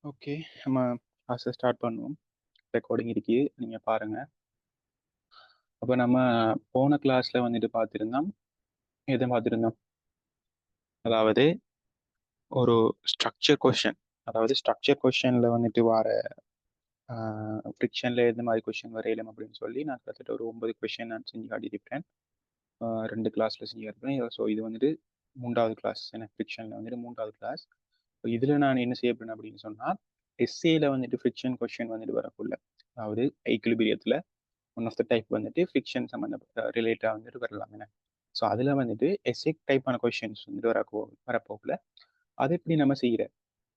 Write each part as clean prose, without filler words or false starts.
Okay. நம்ம கிளாஸ start பண்ணுவோம். ரெக்கார்டிங் இருக்கு. நீங்க பாருங்க. அப்ப நம்ம போன கிளாஸ்ல வந்துட்டு பார்த்திருந்தோம். எத பார்த்திருந்தோம்? அதாவது ஒரு ஸ்ட்ரக்சர் கொஸ்டின். அதாவது ஸ்ட்ரக்சர் கொஸ்டின்ல வந்துட்டு வார ஃப்ரிக்ஷன்ல எந்த மாதிரி கொஸ்டின் வரையலாம் அப்படின்னு சொல்லி நான் கிட்டத்தட்ட ஒரு 9 கொஸ்டின் நான் செஞ்சு காட்டியிருப்பேன். 2 கிளாஸ்ல செஞ்சு காட்டியிருப்பேன். ஸோ இது வந்துட்டு 3வது கிளாஸ். ஏன்னா ஃப்ரிக்ஷன்ல வந்துட்டு 3வது கிளாஸ். இதுல நான் என்ன செய்ய போறேன் அப்படின்னு சொன்னா, எஸ்ஏல வந்துட்டு ஃப்ரிக்ஷன் கொஸ்டின் வந்துட்டு வரக்குள்ள, அதாவது ஈக்விலிபிரியத்துல ஒன் ஆஃப் த டைப் வந்துட்டு ஃபிக்ஷன் சம்மந்தப்பட்ட ரிலேட்டாக வந்துட்டு வரலாம். ஸோ அதில் வந்துட்டு எஸ்ஏ டைப்பான கொஷின்ஸ் வந்துட்டு வரப்போகல. அது எப்படி நம்ம செய்கிற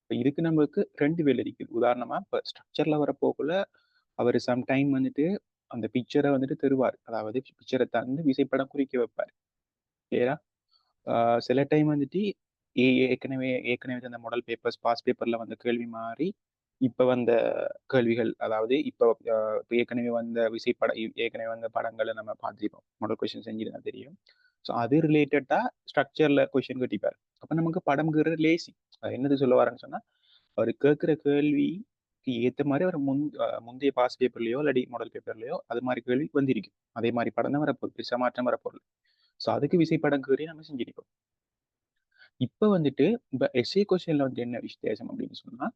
இப்போ இதுக்கு நம்மளுக்கு 2 வேலை இருக்குது. உதாரணமாக இப்போ ஸ்ட்ரக்சரில் வரப்போகல அவர் சம்டைம் வந்துட்டு அந்த பிக்சரை வந்துட்டு தருவார். அதாவது பிக்சரை தந்து விசைப்படம் குறிக்க வைப்பார். கிளியரா? சில டைம் வந்துட்டு ஏற்கனவே ஏற்கனவே அந்த மாடல் பேப்பர்ஸ் பாஸ் பேப்பரில் வந்த கேள்வி மாதிரி இப்போ வந்த கேள்விகள், அதாவது இப்போ ஏற்கனவே வந்த ஏற்கனவே வந்த படங்களை நம்ம பார்த்துருப்போம். மாடல் கொஸ்டின் செஞ்சிருந்தா தெரியும். ஸோ அது ரிலேட்டடாக ஸ்ட்ரக்சரில் கொஸ்டின் கட்டிப்பார். அப்போ நமக்கு படம்ங்கிற லேசி. என்னது சொல்ல வரேன்னு சொன்னால், அவர் கேட்குற கேள்விக்கு ஏற்ற மாதிரி அவர் முந்தைய பாஸ் பேப்பர்லையோ இல்லாட்டி மாடல் பேப்பர்லையோ அது மாதிரி கேள்வி வந்திருக்கும். அதே மாதிரி படம் தான் வரப்போகுது, பெருசாக மாற்றம் வரப்போகுது. ஸோ அதுக்கு விசைப்படம் கேறி நம்ம செஞ்சிருப்போம். இப்போ வந்துட்டு இப்போ எஸ்ஏ கொஸ்டின்ல வந்து என்ன வித்தியாசம் அப்படின்னு சொன்னா,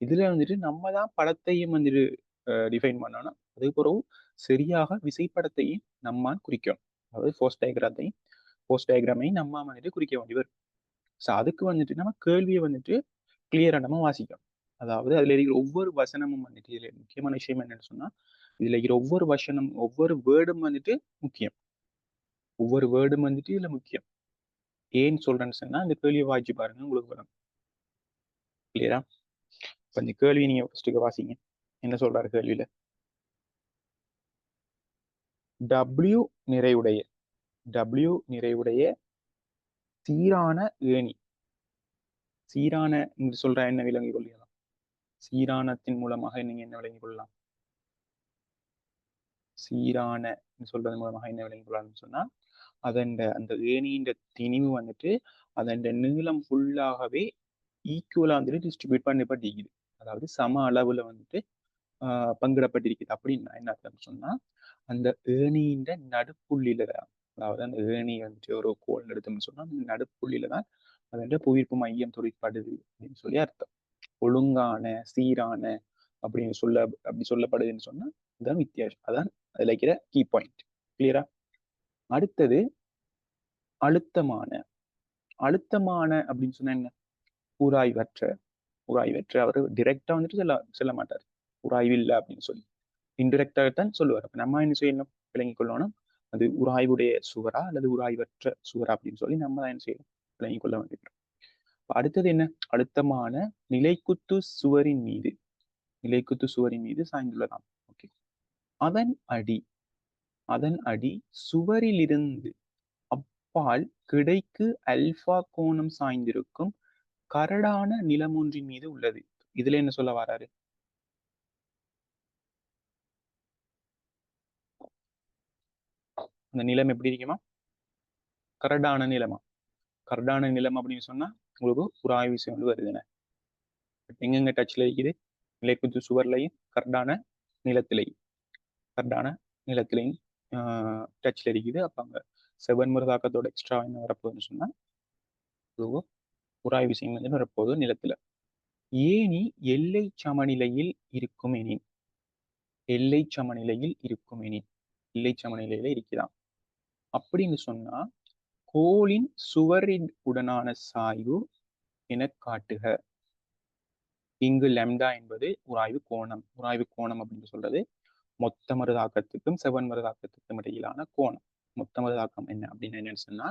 இதுல வந்துட்டு நம்ம தான் படத்தையும் வந்துட்டு டிஃபைன் பண்ணணும். அதே பிறகு சரியாக விசைப்படத்தையும் நம்ம குறிக்கணும். அதாவது போஸ்ட் டயக்ராமையும் நம்ம வந்துட்டு குறிக்க வேண்டி வரும். ஸோ அதுக்கு வந்துட்டு நம்ம கேள்வியை வந்துட்டு கிளியரா நம்ம வாசிக்கணும். அதாவது அதுல இருக்கிற ஒவ்வொரு வசனமும் வந்துட்டு இதுல முக்கியமான விஷயம் என்னன்னு சொன்னா, இதுல இருக்கிற ஒவ்வொரு வசனம் ஒவ்வொரு வேர்டும் வந்துட்டு முக்கியம். ஒவ்வொரு வேர்டும் வந்துட்டு இதுல முக்கியம். ஏன்னு சொல்றேன்னு சொன்னா, இந்த கேள்வியை வாசிச்சு பாருங்க, உங்களுக்கு வரும். கிளியரா? இப்ப இந்த கேள்வி நீங்க ஃபர்ஸ்ட்டுக்கு வாசிங்க. என்ன சொல்றாரு கேள்வியில? W நிறையுடைய W நிறையுடைய சீரான ஏணி. சீரான என்று சொல்ற என்ன விளங்கிக் கொள்ளலாம்? சீரானத்தின் மூலமாக நீங்க என்ன விளங்கிக் கொள்ளலாம்? சீரான சொல்றது மூலமாக என்ன விளங்கிக் கொள்ளலாம்னு சொன்னா, அதன் அந்த ஏணியின் திணிவு வந்துட்டு அதன் நீளம் ஃபுல்லாகவே ஈக்குவலா வந்துட்டு டிஸ்ட்ரிபியூட் பண்ணப்பட்டிருக்குது. அதாவது சம அளவுல வந்துட்டு பங்கிடப்பட்டிருக்குது. அப்படின்னா என்ன அர்த்தம் சொன்னா, அந்த ஏணியின் நடுப்புள்ளியில தான், அதாவது அந்த ஏணி வந்துட்டு ஒரு கோல் எடுத்தோம்னு சொன்னா அந்த நடுப்புள்ளியில தான் அதோட புவியீர்ப்பு மையம் தொழிற்படுது அப்படின்னு சொல்லி அர்த்தம். ஒழுங்கான சீரான அப்படின்னு அப்படி சொல்லப்படுதுன்னு சொன்னா அதுதான் வித்தியாசம். அதான் அதுல இருக்கிற கீ பாயிண்ட். கிளியரா? அடுத்தது அழுத்தமான. அழுத்தமான அப்படின்னு சொன்னா என்ன? உராய்வற்ற. உராய்வற்ற அவர் டிரெக்டா வந்துட்டு சொல்ல மாட்டார். உராய்வு இல்லை அப்படின்னு சொல்லி இன்டிரெக்டாகத்தான் சொல்லுவார். அப்ப நம்ம என்ன செய்யணும்? விளங்கிக் கொள்ளணும். அது உராய்வுடைய சுவரா அல்லது உராய்வற்ற சுவரா அப்படின்னு சொல்லி நம்ம தான் என்ன செய்யணும்? விளங்கிக் கொள்ள வேண்டியிருக்கிறோம். அடுத்தது என்ன? அழுத்தமான நிலைக்குத்து சுவரின் மீது நிலைக்குத்து சுவரின் மீது சாய்ந்துள்ளதாம். ஓகே. அதன் அடி அதன் அடி சுவரிலிருந்து அப்பால் கிடைக்கு அல்பா கோணம் சாய்ந்திருக்கும் கரடான நிலம் ஒன்றின் மீது உள்ளது. இதுல என்ன சொல்ல வராரு? அந்த நிலம் எப்படி இருக்குமா? கரடான நிலமா? கரடான நிலம் அப்படின்னு சொன்னா உங்களுக்கு உராய்வு விசை வந்து வருதுன்னு எங்கெங்க டச்ல இருக்குது? நிலைக்குத்து சுவர்லையும் நிலத்திலையும் கரடான நிலத்திலையும் டச்ல இருக்குது. அப்ப அங்க செவன் தாக்கத்தோட எக்ஸ்ட்ரா என்ன வரப்போகுதுன்னு சொன்னா உராய்வு விசையும் வந்து வரப்போகுது நிலத்துல. ஏனி எல்லை சமநிலையில் இருக்கும் எனின் எல்லை சமநிலையில் இருக்கும் எனின் எல்லை சமநிலையில இருக்கிறான் அப்படின்னு சொன்னா கோளின் சுவரின் உடனான சாய்வு என காட்டுக. இங்கு லெம்டா என்பது உராய்வு கோணம் அப்படின்னு சொல்றது மொத்த மருதாக்கத்துக்கும் செவன் மருதாக்கத்துக்கும் இடையிலான கோணம். மொத்த மருதாக்கம் என்ன அப்படின்னு என்னன்னு சொன்னா,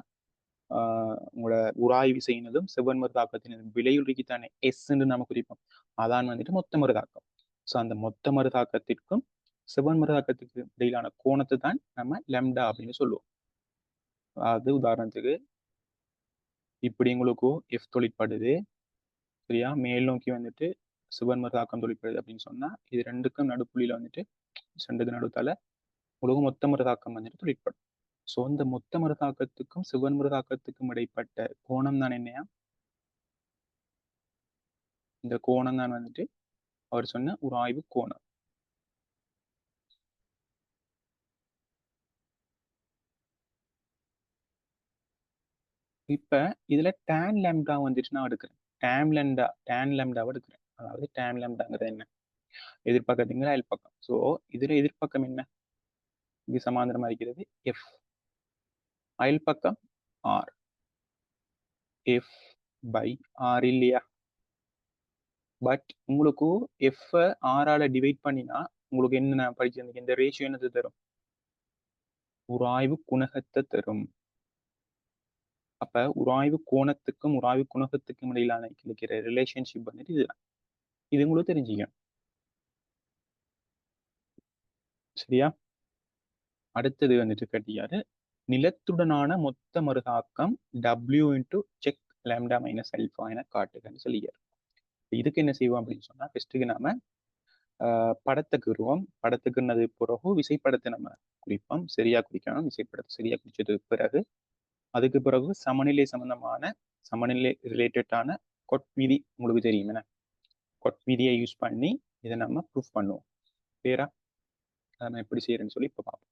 உங்களோட உராய்வு செய்யினதும் செவன் மருதாக்கத்தினதும் விலையுள்ளிக்கு தானே எஸ் என்று நாம குறிப்போம். அதான் வந்துட்டு மொத்த மருதாக்கம். ஸோ அந்த மொத்த மருதாக்கத்திற்கும் செவன் மருதாக்கத்துக்கு இடையிலான கோணத்தை தான் நம்ம லெம்டா அப்படின்னு சொல்லுவோம். அது உதாரணத்துக்கு இப்படி உங்களுக்கு எஃப் தொழிற்படுது, சரியா? மேல் நோக்கி வந்துட்டு சிவன் மருதாக்கம் தொழிற்படுது அப்படின்னு சொன்னா இது ரெண்டுக்கும் நடுப்புள்ளியில வந்துட்டு ரெண்டுக்கு நடுத்தால உங்களுக்கு மொத்த மருதாக்கம் வந்துட்டு தொழிற்படும். ஸோ இந்த மொத்த மருதாக்கத்துக்கும் சிவன் மருதாக்கத்துக்கும் இடைப்பட்ட கோணம் தான் என்னையா? இந்த கோணம் தான் வந்துட்டு அவர் சொன்ன உராய்வு கோணம். இப்ப இதுல tan lambda வந்துட்டு நான் எடுக்கிறேன். tan lambda எடுக்கிறேன். அதாவது tan lambdaங்கிறது என்ன? எதிர்பக்கத்தீங்களா அயல்பக்கம். ஸோ இதுல எதிர்பக்கம் என்ன? இது சமாந்தரமா இருக்கிறது f. அயல்பக்கம் r. f by r இல்லையா? பட் உங்களுக்கு f r டிவைட் பண்ணினா உங்களுக்கு என்ன படிச்சிருந்தீங்க? இந்த ரேஷியோ என்னது தரும்? உராய்வு குணகத்தை தரும். அப்ப உராய்வு கோணத்துக்கும் உராய்வு குணகத்துக்கும் இடையிலான கிடைக்கிற ரிலேஷன்ஷிப் வந்துட்டு இதுதான். இது உங்களுக்கு தெரிஞ்சுக்கணும். சரியா? அடுத்தது வந்துட்டு கட்டியாரு நிலத்துடனான மொத்த மறுதாக்கம் W into check lambda minus alpha என காட்டுகன்னு சொல்லியாரு. இதுக்கு என்ன செய்வோம் அப்படின்னு சொன்னா ஃபர்ஸ்ட்டுக்கு நாம படத்துக்குருவோம். படத்துக்குன்னது பிறகு விசைப்படத்தை நம்ம குறிப்போம். சரியா குறிக்கணும். விசைப்படத்தை சரியா குறிச்சதுக்கு பிறகு அதுக்கு பிறகு சமநிலை சம்பந்தமான சமநிலை ரிலேட்டடான கொட் விதி உங்களுக்கு தெரியும் என்ன? கொட் விதியை யூஸ் பண்ணி இதை நம்ம ப்ரூஃப் பண்ணுவோம். கிளியரா? நம்ம எப்படி செய்யறேன்னு சொல்லி இப்போ பார்ப்போம்.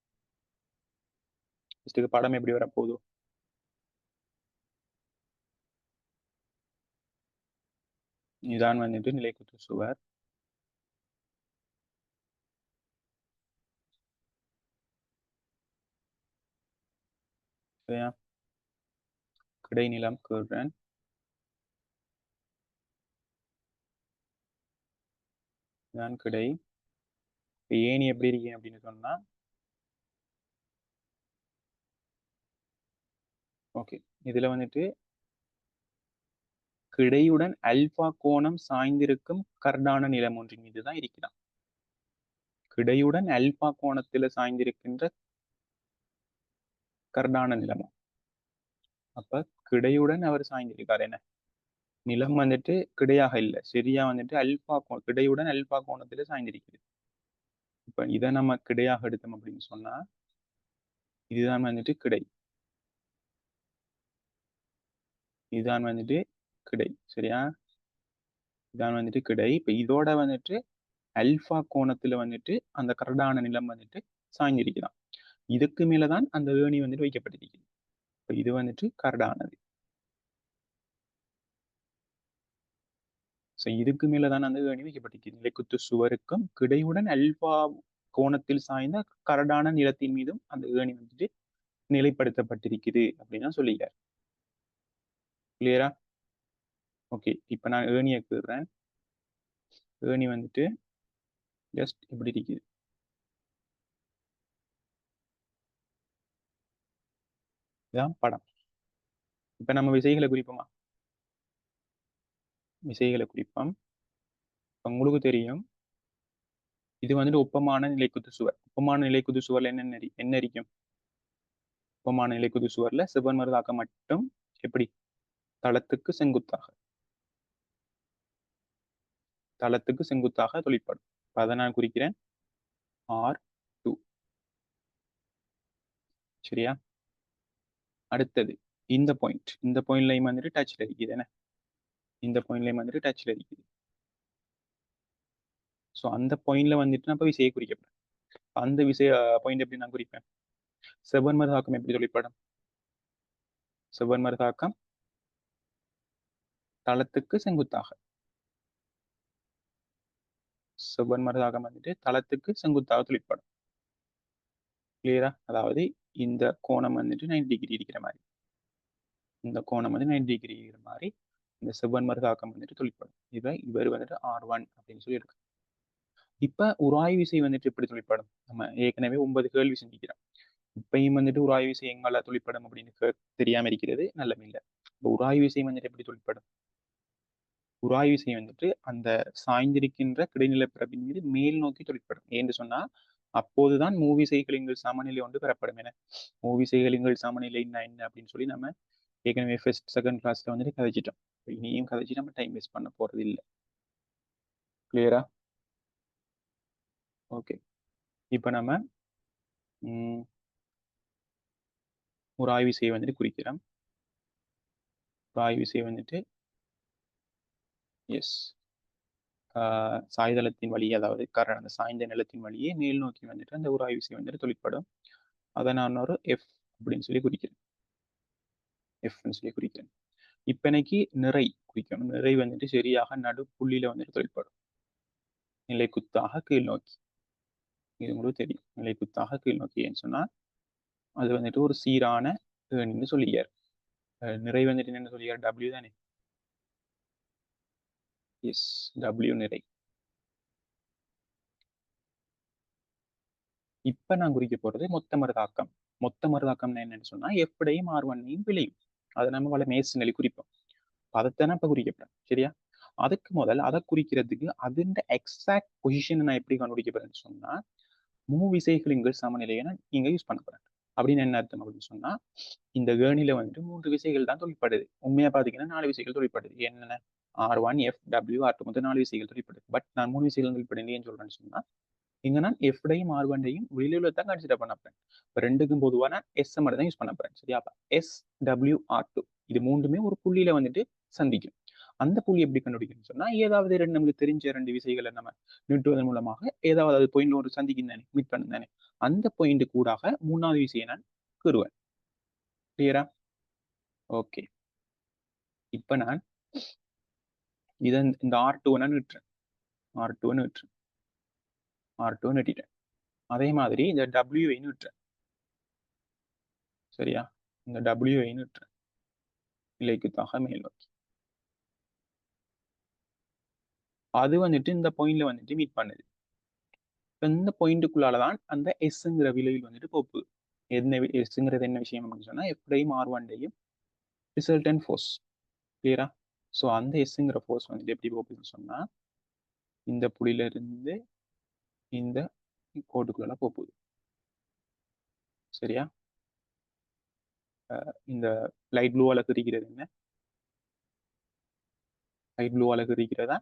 ஃபர்ஸ்ட்டுக்கு படம் எப்படி வரப்போகுது? இதான் வந்துட்டு நிலைக்குத்து சுவர். சரியா? கிடைநிலம் கேள்றேன். இதான் கிடை. ஏணி எப்படி இருக்கீங்க அப்படின்னு சொன்னா ஓகே இதுல வந்துட்டு கிடையுடன் அல்பா கோணம் சாய்ந்திருக்கும் கர்டான நிலம் ஒன்றின் மீதுதான் இருக்கிறான். கிடையுடன் அல்பா கோணத்துல சாய்ந்திருக்கின்ற கர்டான நிலமும். அப்ப கிடையுடன் அவர் சாய்ந்திருக்காரு. என்ன நிலம் வந்துட்டு கிடையாக இல்லை, சரியா வந்துட்டு கிடையுடன் அல்பா கோணத்துல சாய்ந்திருக்குது. இப்ப இதை நம்ம கிடையாக எடுத்தோம் அப்படின்னு சொன்னா இதுதான் வந்துட்டு கிடை. இதுதான் வந்துட்டு கிடை. சரியா? இதான் வந்துட்டு கிடை. இப்ப இதோட வந்துட்டு அல்பா கோணத்துல வந்துட்டு அந்த கரடான நிலம் வந்துட்டு சாய்ந்திருக்கிறான். இதுக்கு மேலதான் அந்த ஏணி வந்துட்டு வைக்கப்பட்டிருக்குது. இப்ப இது வந்துட்டு கரடானது. ஸோ இதுக்கு மேலதான் அந்த ஏணி வைக்கப்பட்டிருக்குது. நிலைக்குத்து சுவருக்கும் கிடையுடன் அல்பா கோணத்தில் சாய்ந்த கரடான நிலத்தின் மீதும் அந்த ஏணி வந்துட்டு நிலைப்படுத்தப்பட்டிருக்குது அப்படின்னு சொல்லிட்டார். கிளியரா? ஓகே இப்ப நான் ஏணியை கீறேன். ஏணி வந்துட்டு ஜஸ்ட் இப்படி இருக்குது. இதான் படம். இப்ப நம்ம விசைகளை குறிப்போமா? விசைகளை குறிப்போம். உங்களுக்கு தெரியும் இது வந்துட்டு ஒப்பமான நிலைக்குத்து சுவர். ஒப்பமான நிலைக்குத்து சுவர்ல என்ன இருக்கும்? ஒப்பமான நிலைக்குத்து சுவர்ல செவ்வன் மருதாக்கம் மட்டும் எப்படி தளத்துக்கு செங்குத்தாக தொழிற்படும். அதை நான் குறிக்கிறேன் R2. சரியா? அடுத்தது இந்த பாயிண்ட்லையும் வந்துட்டு டச்ல இருக்குது. என்ன இந்த பாயிண்ட்லையும் வந்துட்டு டச்ல இருக்குது. ஸோ அந்த பாயிண்ட்ல வந்துட்டு நான் விசையை குறிக்கப்பேன். அந்த விசைய பாயிண்ட் எப்படி நான் குறிப்பேன்? செவ்வன் மருதாக்கம் எப்படி தொழிற்படும்? செவ்வன் மருதாக்கம் தளத்துக்கு செங்குத்தாக. செவ்வன் மருதாக்கம் வந்துட்டு தளத்துக்கு செங்குத்தாக தொழிற்படும். கிளியரா? அதாவது இந்த கோணம் வந்துட்டு 90 டிகிரி இருக்கிற மாதிரி, இந்த கோணம் வந்து 90 டிகிரி இருக்கிற மாதிரி இந்த செவ்வன் மருதாக்கம் வந்துட்டு தொழிற்படும். இவர் வந்துட்டு R1 அப்படின்னு சொல்லி இருக்கு. இப்ப உராய்வு விசை வந்துட்டு எப்படி தொழிற்படும்? நம்ம ஏற்கனவே 9 கேள்வி செஞ்சுக்கிறோம். இப்பயும் வந்துட்டு உராய்வு விசை எங்கால தொழிற்படும் அப்படின்னு தெரியாம இருக்கிறது நல்ல இல்லை. இப்போ உராய்வு விசை வந்துட்டு எப்படி தொழிற்படும்? உராய்வு விசை வந்துட்டு அந்த சாய்ந்திருக்கின்ற கிடைநில பிறப்பின் மீது மேல் நோக்கி தொழிற்படும். ஏன்னு சொன்னா அப்போதுதான் மூவிசைகளின் சமநிலை ஒன்று பெறப்படும். என மூவிசைகளின் சமநிலை என்ன அப்படின்னு சொல்லி நம்ம ஏற்கனவே ஃபர்ஸ்ட் செகண்ட் கிளாஸ்ல வந்துட்டு கதைச்சிட்டோம். இனியும் கதைச்சு நம்ம டைம் வேஸ்ட் பண்ண போறது இல்லை. கிளியரா? ஓகே இப்ப நம்ம ஒரு ஆய்வு செய்ய வந்துட்டு குறிக்கிறோம். ஒரு ஆய்வு செய்ய வந்துட்டு எஸ் சாய்தளத்தின் வழியே, அதாவது அந்த சாய்ந்த நிலத்தின் வழியே மேல் நோக்கி வந்துட்டு அந்த உராய்வு விசை வந்துட்டு தொழிற்படும். அதை நான் ஒரு எஃப் அப்படின்னு சொல்லி குறிக்கிறேன். எஃப்னு சொல்லி குறிக்கிறேன். இப்ப எனக்கு நிறை குறிக்கணும். நிறை வந்துட்டு சரியாக நடுப்புள்ளியில வந்துட்டு தொழிற்படும். நிலைக்குத்தாக கீழ் நோக்கி. இது உங்களுக்கு தெரியும். நிலைக்குத்தாக கீழ் நோக்கி ஏன்னு சொன்னா அது வந்துட்டு ஒரு சீரான ஏணின்னு சொல்லியார். நிறை வந்துட்டு என்ன சொல்லியார்? டபிள்யூ தானே. எஸ், டபிள்யூ நிறை. இப்ப நான் குறிக்க போறது மொத்த மருதாக்கம். மொத்த மருதாக்கம்னா என்னன்னு சொன்னா எப்படியும் ஆர்வன்னையும் விளையும். அதை நம்ம வள மேசனலி குறிப்போம். அதைத்தானே இப்ப குறிக்கப்படும். சரியா? அதுக்கு முதல் அதை குறிக்கிறதுக்கு அதுண்ட எக்ஸாக்ட் பொசிஷன் நான் எப்படி கண்டுபிடிக்க போறேன்னு சொன்னா விசைகளின் சமநிலையை நீங்க யூஸ் பண்ண போறேன். அப்படின்னு என்ன அர்த்தம் அப்படின்னு சொன்னா இந்த கேர்னில வந்துட்டு 3 விசைகள் தான் தொழிற்படுது. உண்மையா பாத்தீங்கன்னா 4 விசைகள் தொழிற்படுது. என்னென்ன? R1, F, W, R2 மொத்தம் 4 விசைகள் தொழிற்படுது. பட் நான் 3 விசைகள் தொழிற்படுது ஏன்னு சொல்றேன்னு சொன்னா இங்க நான் F-டையும் R1-டையும் வெளியில தான் கன்சிடர் பண்ண போறேன். இப்போ ரெண்டுக்கும் பொதுவான S மட்டும் தான் யூஸ் பண்ண போறேன். சரியா? S, W, R2 இது மூன்றுமே ஒரு புள்ளியில வந்துட்டு சந்திக்கும். அந்த புள்ளி எப்படி கண்டுபிடிக்கணும்னு சொன்னா ஏதாவது நமக்கு தெரிஞ்ச 2 விசைகளை நம்ம நீட்டுவதன் மூலமாக ஏதாவது அது பாயிண்ட் ஒரு சந்திக்கும் தானே, மீட் பண்ணு தானே, அந்த பாயிண்ட் கூடாக 3வது விசையை நான் கூறுவேன். கிளியரா? ஓகே. இப்ப நான் இதன் இந்த R2 நான் விட்டுறேன். R2 விட்டுறேன். R2 வெட்டிட்டேன். அதே மாதிரி இந்த W விட்டுறேன். சரியா? இந்த W விட்டுறேன். நிலைக்குத்தாக மேல் நோக்கி. அது வந்துட்டு இந்த பாயிண்ட்ல வந்துட்டு மீட் பண்ணுது. இந்த பாயிண்ட்டுக்குள்ளாலதான் அந்த எஸ்ங்கிற விளைவில் வந்துட்டு போகுது. என்ன எஸ்ங்கிறது என்ன விஷயம் அப்படின்னு சொன்னா எஃப்டையும் R1-டையும் ரிசல்டன்ட் ஃபோர்ஸ். கிளியரா? ஸோ அந்த எஸ்ங்கிற ஃபோர்ஸ் வந்துட்டு எப்படி போகுதுன்னு சொன்னா இந்த புள்ளியில இருந்து இந்த கோட்டுக்குள்ள போகுது. சரியா? இந்த லைட் ப்ளூவால குறிக்கிறது என்ன? லைட் ப்ளூவால குறிக்கிறதா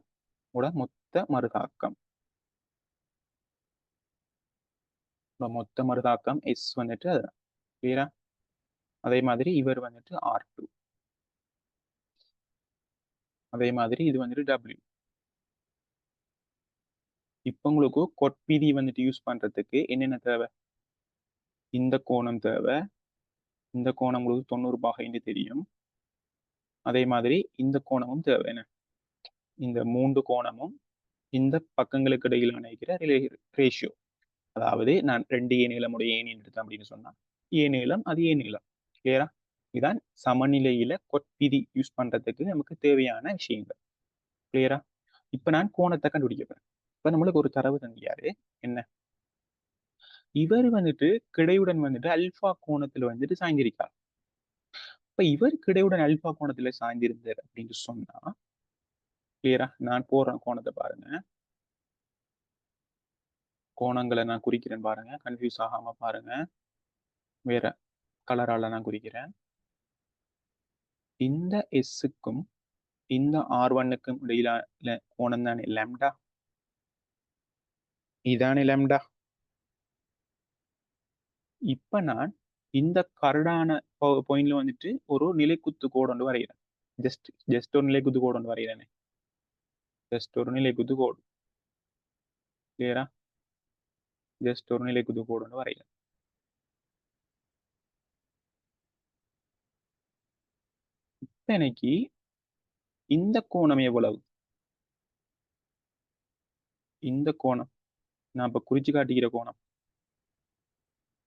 மொத்த மருதாக்கம். மொத்த மருதாக்கம் எஸ் வந்துட்டு அதுதான். கிளியரா? அதே மாதிரி இவர் வந்துட்டு R2. அதே மாதிரி இது வந்துட்டு W. இப்போ உங்களுக்கு கொட்பிதி வந்துட்டு யூஸ் பண்றதுக்கு என்னென்ன தேவை? இந்த கோணம் தேவை. இந்த கோணம் உங்களுக்கு 90 பாகைன்னு தெரியும். அதே மாதிரி இந்த கோணமும் தேவை. என்ன? இந்த 3 கோணமும் இந்த பக்கங்களுக்கு இடையிலான ரேஷியோ. அதாவது நான் 2 ஏ நீளமுடைய ஏணி எடுத்தேன் அப்படின்னு சொன்னா ஏ நீளம் அது ஏ நீளம். கிளியரா? இதான் சமநிலையில கொட்பிதி யூஸ் பண்றதுக்கு நமக்கு தேவையான விஷயங்கள். கிளியரா? இப்ப நான் கோணத்தை கண்டுபிடிக்க போறேன். இப்ப நம்மளுக்கு ஒரு தரவு தந்தியாரு. என்ன? இவர் வந்துட்டு கிடையுடன் வந்துட்டு அல்பா கோணத்துல வந்துட்டு சாய்ந்திருக்கார். இப்ப இவர் கிடையுடன் அல்பா கோணத்துல சாய்ந்திருந்தார் அப்படின்னு சொன்னா கிளியரா? நான் போடுறேன் கோணத்தை பாருங்க. கோணங்களை நான் குறிக்கிறேன் பாருங்க. கன்ஃபியூஸ் ஆகாம பாருங்க. வேற கலரால நான் குறிக்கிறேன். இந்த எஸ்ஸுக்கும் இந்த R1க்கும் இடையிலான கோணம் தானே லாம்டா. இதானே லாம்டா. இப்ப நான் இந்த கரடான பாயிண்ட்ல வந்துட்டு ஒரு நிலைக்குத்து கோடு வரைகிறேன். ஜஸ்ட் ஒரு நிலைக்குத்து கோடு வரைகிறேனே. ஜஸ்ட் ஒரு நிலைக்குத்து கோடு. கிளியரா? ஜஸ்ட் ஒரு நிலைக்குத்து கோடு வரைகிறேன். இப்ப எனக்கு இந்த கோணம் எவ்வளவு? இந்த கோணம் நான் இப்ப குறிச்சு காட்டிக்கிற கோணம்.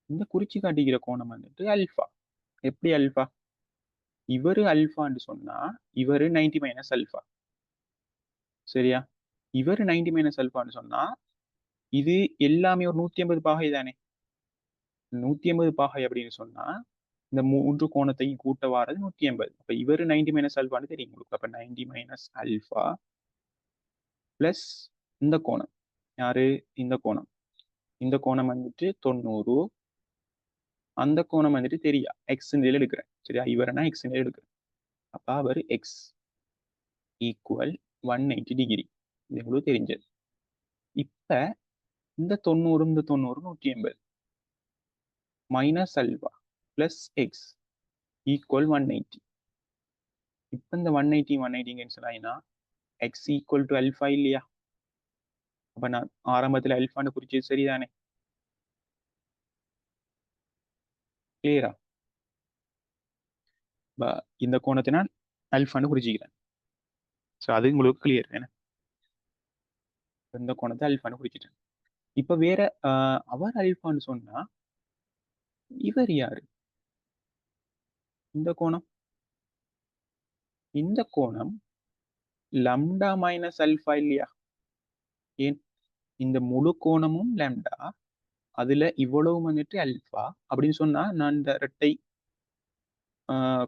இந்த குறிச்சு காட்டிக்கிற கோணம் வந்துட்டு அல்பா. எப்படி அல்பா? இவரு அல்பான்னு சொன்னா இவரு 90 மைனஸ் அல்பா. சரியா? இவரு 90 மைனஸ் அல்பான்னு சொன்னா இது எல்லாமே ஒரு 180 பாகை தானே. 180 பாகை அப்படின்னு சொன்னா இந்த 3 கோணத்தையும் கூட்ட வாரது 180. அப்ப இவரு 90 மைனஸ் அல்பான்னு தெரியும் உங்களுக்கு. அப்ப 90 மைனஸ் அல்பா பிளஸ் இந்த கோணம். யாரு? இந்த கோணம். இந்த கோணம் வந்துட்டு 90. அந்த கோணம் வந்துட்டு தெரியா எக்ஸ் எடுக்கிறேன். சரியா? இவரை நான் எக்ஸ் எடுக்கிறேன். அப்ப அவர் எக்ஸ் ஈக்குவல் 180 டிகிரி. இது உங்களுக்கு தெரிஞ்சது. இப்ப இந்த 90 இந்த 90 180 minus alpha plus X equal 180. இப்ப இந்த 180 180 கேன்சல் ஆயினா எக்ஸ் ஈக்குவல் டு அல்பா இல்லையா? அப்ப நான் ஆரம்பத்துல அல்ஃபான்னு குறிச்சது சரிதானே? கிளியரா? இந்த கோணத்தை நான் அல்ஃபான்னு குறிச்சிக்கிறேன். ஸோ அது உங்களுக்கு கிளியர் என்ன? இந்த கோணத்தை அல்ஃபான்னு குறிச்சிட்டேன். இப்ப வேற அவர் அல்ஃபான்னு சொன்னா இவர் யாரு? இந்த கோணம், இந்த கோணம் லம்டா மைனஸ் அல்ஃபா இல்லையா? ஏன் இந்த முழு கோணமும் லாம்டா, அதுல இவ்வளவு வந்துட்டு அல்ஃபா அப்படின்னு சொன்னா நான் இந்த இரட்டை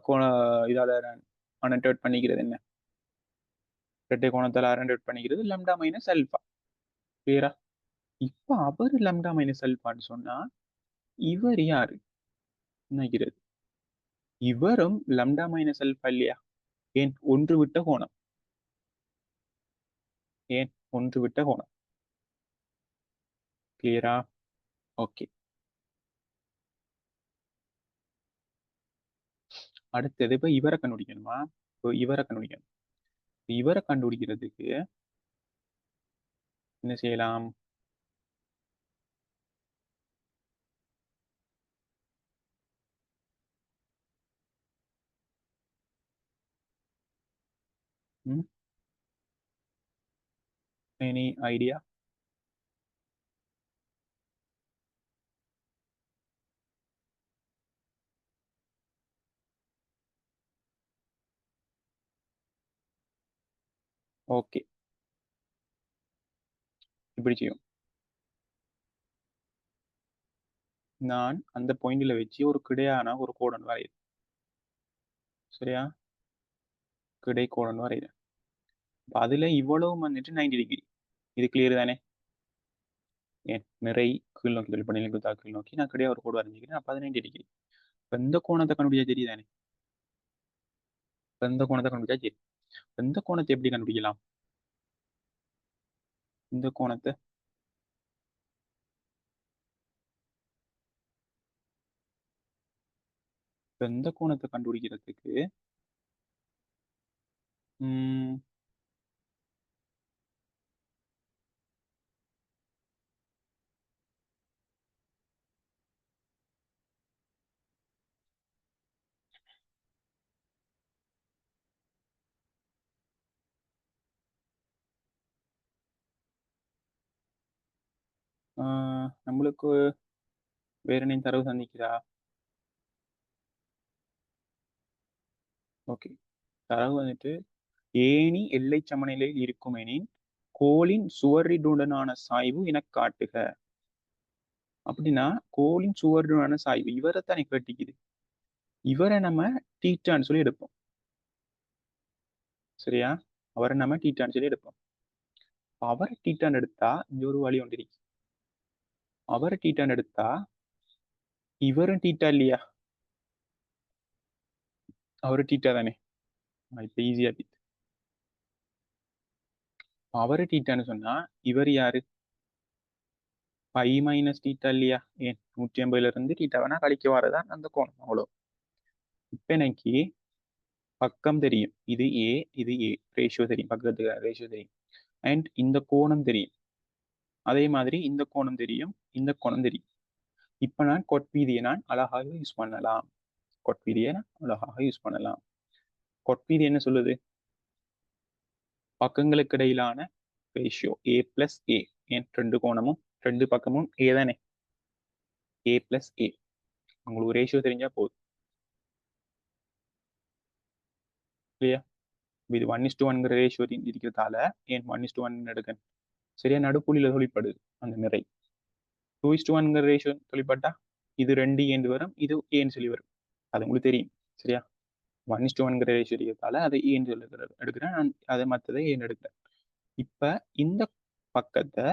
கோண இதால அனடேட் பண்ணிக்கிறது என்ன? இரட்டை கோணத்தால் அனடேட் பண்ணிக்கிறது லம்டா மைனஸ் அல்ஃபா. கிளியரா? இப்ப அவர் லம்டா மைனஸ் அல்ஃபான்னு சொன்னா இவர் யாரு நினைக்கிறது? இவரும் லம்டா மைனஸ் அல்ஃபா இல்லையா? ஏன் ஒன்று விட்ட கோணம், ஏன் ஒன்று விட்ட கோணம். கிளியரா? ஓகே. அடுத்தது இப்ப இவரை கண்டுபிடிக்கணுமா? இப்போ இவரை கண்டுபிடிக்கணும். இவரை கண்டுபிடிக்கிறதுக்கு என்ன செய்யலாம்? Any idea? ஓகே, இப்படி செய்யும். நான் அந்த பாயிண்ட்ல வச்சு ஒரு கிடையான ஒரு கோடன் வரையுது. சரியா? கிடை கோடன் வரையுது. அதுல இவ்வளவு வந்துட்டு 90 டிகிரி. இது கிளியர் தானே? ஏன் நிறை கீழ் நோக்கி தொழில் பண்ணி கீழ் நோக்கி நான் கிடையா ஒரு கோடு வரைஞ்சிக்கிறேன். அப்ப அது 90 டிகிரி. இப்ப இந்த கோணத்தை கண்டுபிடிச்சா தெரியுதானே? இப்ப இந்த கோணத்தை கண்டுபிடிச்சா சரி. இந்த கோணத்தை எப்படி கண்டுபிடிக்கலாம்? இந்த கோணத்தை இந்த கோணத்தை கண்டுபிடிக்கிறதுக்கு உம் நம்மளுக்கு வேற என்ன தரவு சந்திக்கிறா? ஓகே, தரவு வந்துட்டு ஏணி எல்லை சமநிலையில் இருக்கும் எனின் கோளின் சுவரினுடனான சாய்வு என காட்டுக. அப்படின்னா கோளின் சுவரினுடனான சாய்வு இவரைத்தானே கேட்டிக்குது. இவரை நம்ம டீட்டான்னு சொல்லி எடுப்போம். சரியா? அவரை நம்ம டீட்டான்னு சொல்லி எடுப்போம். அவரை டீட்டான்னு எடுத்தா இங்க ஒரு வழி ஒன்று இருக்கு. அவரை டீட்டான்னு எடுத்தா இவரும் டீட்டா இல்லையா? அவரு டீட்டா தானே? இப்ப ஈஸியா அவரு டீட்டான்னு சொன்னா இவர் யாரு? பை மைனஸ் டீட்டா இல்லையா? ஏன் 180ல இருந்து டீட்டா வேணா கழிக்க வரதான் அந்த கோணம். அவ்வளோ. இப்ப எனக்கு பக்கம் தெரியும். இது ஏ, இது ஏ ரேஷியோ தெரியும். பக்கத்துக்கு ரேஷியோ தெரியும். அண்ட் இந்த கோணம் தெரியும். அதே மாதிரி இந்த கோணம் தெரியும், இந்த கோணம் தெரியும். இப்ப நான் கொட்வீதியை நான் அழகாக யூஸ் பண்ணலாம். கொட்வீதியை நான் அழகாக யூஸ் பண்ணலாம். கொட்வீதி என்ன சொல்லுது? பக்கங்களுக்கு இடையிலான ரேஷியோ ஏ பிளஸ் ஏ. ஏன் ரெண்டு கோணமும் ரெண்டு பக்கமும் ஏ தானே? ஏ பிளஸ் ஏ. உங்களுக்கு ரேஷியோ தெரிஞ்சா போதும் இல்லையா? இது 1:1 ரேஷியோ இருக்கிறதால ஏன் 1:1 எடுக்க சரியா? நடுப்புள்ளியில தொழிற்படுது அந்த நிறை. 2:1 ரேஷியோ தொழிற்பட்டா இது ரெண்டு ஏந்து வரும், இது ஏன்னு சொல்லி வரும். அது உங்களுக்கு தெரியும். சரியா? 1:1 ரேஷியோ இருக்கிறதால அதை ஏன்னு சொல்லி எடுக்கிறேன். நான் அதை மற்றதை ஏன் எடுக்கிறேன். இப்ப இந்த பக்கத்தை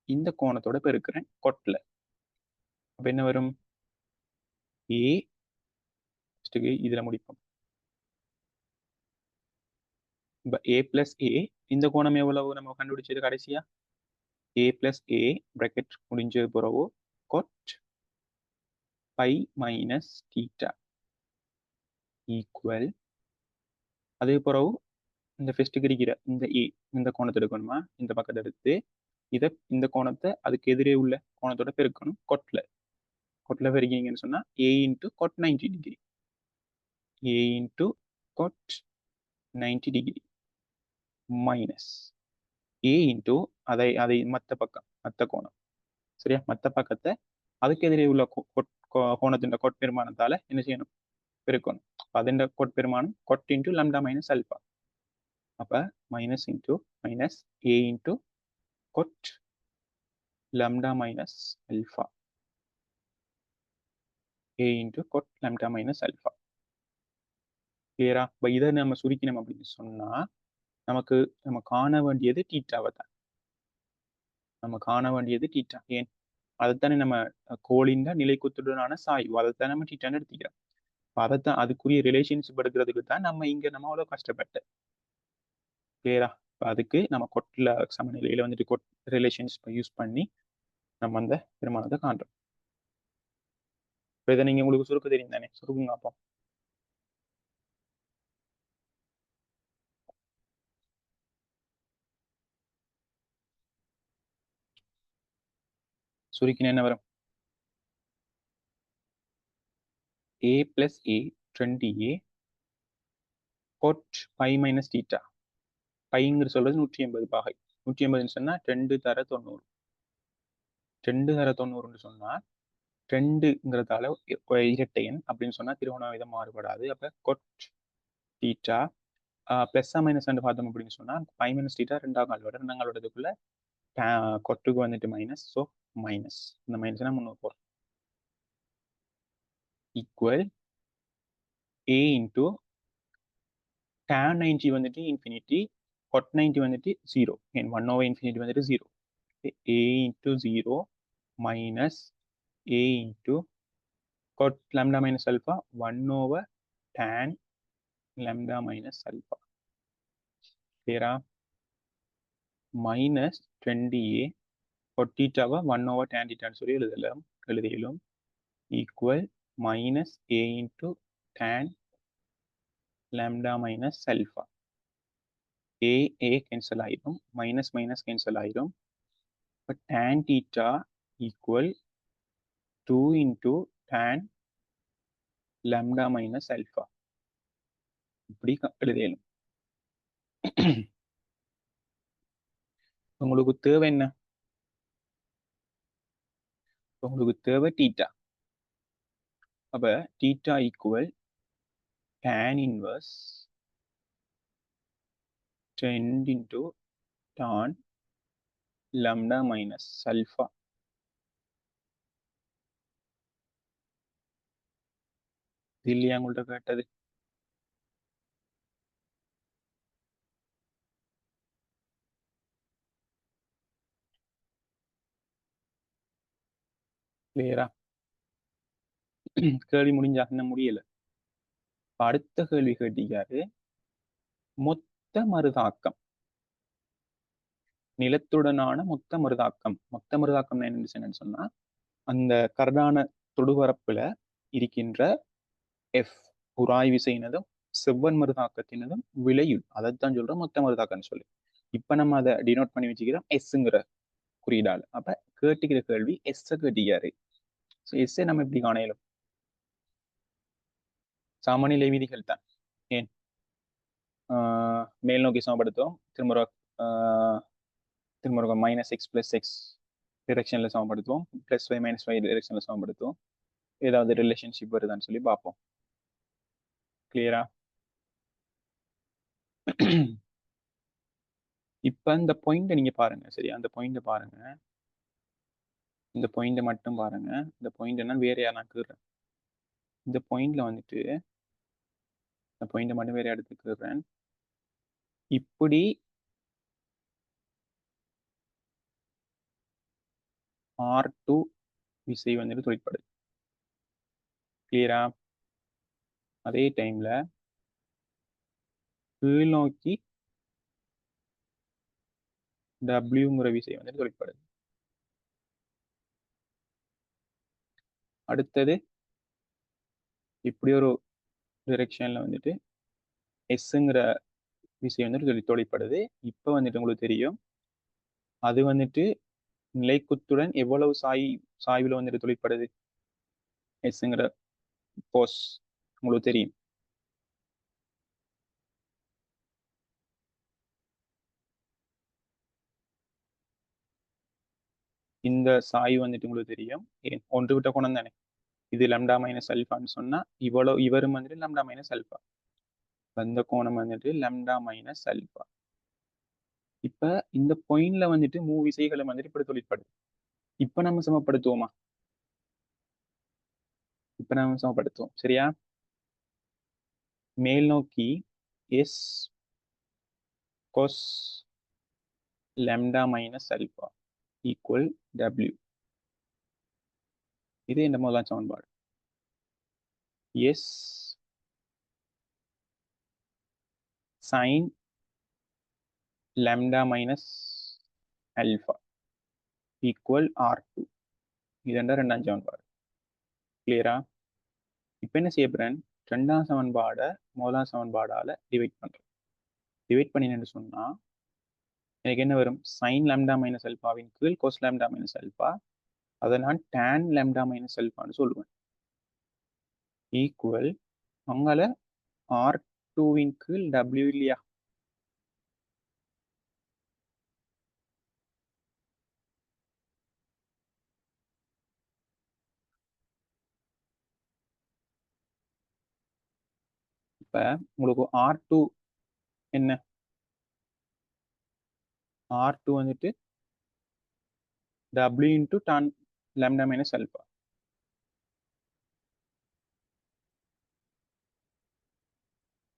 இந்த கோணத்தோட பெருக்கிறேன் கொட்ல. அப்ப என்ன வரும்? ஏ இதுல முடிப்போம். இப்ப ஏ பிளஸ் ஏ, இந்த கோணம் எவ்வளவு நம்ம கண்டுபிடிச்சது கடைசியா? ஏ பிளஸ் ஏ பிராக்கெட் முடிஞ்சது பிறகு கொட் பை மைனஸ் தீட்டா ஈக்குவல். அதே பிறகு இந்த ஃபெஸ்ட் கிடைக்கிற இந்த ஏ, இந்த கோணத்தை எடுக்கணுமா? இந்த பக்கத்தை எடுத்து இதை இந்த கோணத்தை அதுக்கு எதிரே உள்ள கோணத்தோட பெருக்கணும் கொட்டில் பெருக்கிங்கன்னு சொன்னா ஏ இன்ட்டு கொட் 90 டிகிரி ஏ இன்ட்டு கொட் 90 டிகிரி மைனஸ் ஏ இன்ட்டு அதை மற்ற கோணம் சரியா மற்ற பக்கத்தை அதுக்கு எதிரே உள்ள கோணத்தின் கொட்பெருமானத்தால என்ன செய்யணும் பெருக்கணும் അതിന്റെ கொட்பெருமானம் கொட் இன்ட்டு லம்டா மைனஸ் அல்பா அப்ப minus into minus A into கொட் lambda minus alpha a into cot lambda minus alpha கிளியரா இப்போ இதை நம்ம சுருக்கினோம் அப்படின்னு சொன்னா நமக்கு நம்ம காண வேண்டியது டீட்டாவை தான் நம்ம காண வேண்டியது டீட்டா ஏன் அதைத்தானே நம்ம கோளின் நிலைக்குத்துடனான சாய்வு அதைத்தான் நம்ம டீட்டான்னு எடுத்துக்கிறோம் அதைத்தான் அதுக்குரிய ரிலேஷன்ஷிப் எடுக்கிறதுக்கு தான் நம்ம இங்க நம்ம அவ்வளோ கஷ்டப்பட்டு கிளியரா அதுக்கு நம்ம கொட்டில் சமநிலையில வந்துட்டு கொட் ரிலேஷன்ஷிப்பை யூஸ் பண்ணி நம்ம அந்த பெருமானத்தை காண்றோம் இப்போ இதை நீங்க உங்களுக்கு சுருக்க தெரியும் தானே சுருக்குங்க அப்போ சுருக்கின என்ன வரும் a plus a 20a cot pi minus theta பைங்கிற சொல்றது 180 பாகை 180 சொன்னா 2 தர 90 2 தர 90 சொன்னா 2ங்கிறதால இரட்டை எண் அப்படின்னு சொன்னா திருவண்ணாவிதம் மாறுபடாது அப்ப கொட் தீட்டா பிளஸ் மைனஸ் பார்த்தோம் அப்படின்னு சொன்னா பை மைனஸ் தீட்டா ரெண்டாங்களோடதுக்குள்ள கொட்டுக்கு வந்துட்டு மைனஸ் ஸோ மைனஸ் இந்த மைனஸ்னா முன்னூறு போறோம் ஈக்குவல் ஏ இன்டூ tan 90 வந்துட்டு இன்ஃபினிட்டி cot 90 வந்துட்டு 0 and 1 over infinity வந்துட்டு 0 a into 0 minus a into cot lambda minus alpha 1 over tan lambda minus alpha clear minus 20a cot theta 1 over tan theta சொல்லி எழுதியலும் equal minus a into tan lambda minus alpha a cancel ஆயிடும் minus minus cancel ஆயிடும் but tan theta equal 2 into tan lambda minus alpha இப்படி எழுதணும் உங்களுக்கு தேவை என்ன உங்களுக்கு தேவை theta அப்ப theta equal tan inverse 10 into tan lambda minus alpha இல்லையா உங்கள்ட்ட கேட்டது கிளியரா கேள்வி முடிஞ்சா இன்னும் முடியல அடுத்த கேள்வி கேட்டிக்காரு மொத்த மருதாக்கம் நிலத்துடனான மொத்த மருதாக்கம் என்னன்னு சொன்னா அந்த கரடான தொடுபரப்புல இருக்கின்ற எஃப் உராய் விசையினதும் செவ்வன் மருதாக்கத்தினதும் விளையுள் அதைத்தான் சொல்றோம் மொத்த மருதாக்கம்னு சொல்லி இப்ப நம்ம அதை டினோட் பண்ணி வச்சுக்கிறோம் எஸ்ங்கிற குறியீடால் அப்ப கேட்டுக்கிற கேள்வி எஸ் கேட்டிக்காரு எஸ் நம்ம எப்படி காணையிலும் சமநிலை விதிகள் தான் ஏன் மேல் நோக்கி சமப்படுத்துவோம் திரும்ப மைனஸ் எக்ஸ் பிளஸ் எக்ஸ் டிரெக்ஷன்ல சமப்படுத்துவோம் பிளஸ் ஒய் மைனஸ் ஒய் டிரெக்ஷன்ல சமப்படுத்துவோம் ஏதாவது ரிலேஷன்ஷிப் வருதான்னு சொல்லி பார்ப்போம் கிளியரா இப்ப இந்த பாயிண்ட் நீங்க பாருங்க சரி அந்த பாயிண்ட் பாருங்க இந்த பாயிண்ட் மட்டும் பாருங்க இந்த பாயிண்ட் என்ன வேற யார் நான் கேட்கிறேன் இந்த பாயிண்ட்ல வந்துட்டு இந்த பாயிண்ட் மட்டும் வேற எடுத்துக்கிறேன் இப்படி R2 விசை வந்துட்டு தொழிற்படுது கிளியரா அதே டைம்ல கீழ் நோக்கி டபிள்யூங்கிற விசை வந்துட்டு தொழிற்படுது அடுத்தது இப்படி ஒரு டிரெக்ஷன்ல வந்துட்டு எஸ்ங்கிற விசை வந்துட்டு தொழிற்படுது இப்போ வந்துட்டு உங்களுக்கு தெரியும் அது வந்துட்டு நிலைக்குத்துடன் எவ்வளவு சாய்வில் வந்துட்டு தொழிற்படுது எஸ்ங்கிற போஸ் உங்களுக்கு தெரியும். இந்த சாய்வு வந்துட்டு உங்களுக்கு தெரியும். ஒன்று விட்ட கோணம் தானே, இது லம்டா மைனஸ் அல்பான்னு சொன்னா இவ்வளவு இவரும் வந்துட்டு லம்டா மைனஸ் அல்பா. அந்த கோணம் வந்துட்டு லம்டா மைனஸ் அல்பா. இப்ப இந்த பாயிண்ட்ல வந்துட்டு விசைகளும் வந்துட்டு இப்படி தொழிற்படுது. இப்ப நம்ம சமப்படுத்துவோமா? இப்ப நம்ம சமப்படுத்துவோம் சரியா? மேல் நோக்கி S cos lambda minus alpha equal W. இது இந்த முதலாம் சமன்பாடு. S sin lambda minus alpha equal R2. இது ரெண்டாம் சமன்பாடு. கிளியரா? இப்ப என்ன செய்ய போறேன், ரெண்டாம் சமன்பாடை முதலாம் சமன்பாடால டிவைட் பண்றேன். டிவைட் பண்ணினு சொன்னா எனக்கு என்ன வரும், sin lambda மைனஸ் அல்பாவின் கீழ் cos lambda மைனஸ் அல்பா, அதை நான் tan lambda மைனஸ் அல்பான்னு சொல்லுவேன், ஈக்குவல் அங்கால R2வின் கீழ் W இல்லையா? இப்ப உங்களுக்கு R2 என்ன, R2 வந்துட்டு W into tan lambda minus alpha.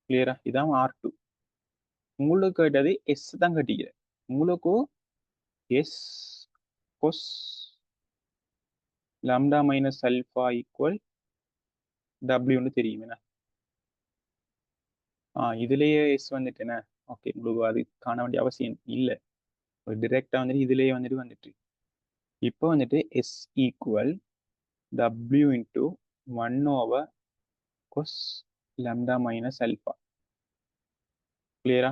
கிளியரா? இதான் R2. உங்களுக்கு கேட்டது S தான் கேட்டீங்க. உங்களுக்கு S cos lambda minus alpha equal W தெரியும் என்ன? இதுலயே S வந்துட்டு என்ன, ஓகே, உங்களுக்கு அது காண வேண்டிய அவசியம் இல்லை. டிரெக்டா வந்துட்டு இதுலயே வந்துட்டு இப்போ வந்துட்டு S equal W into 1 cos lambda minus alpha. கிளியரா?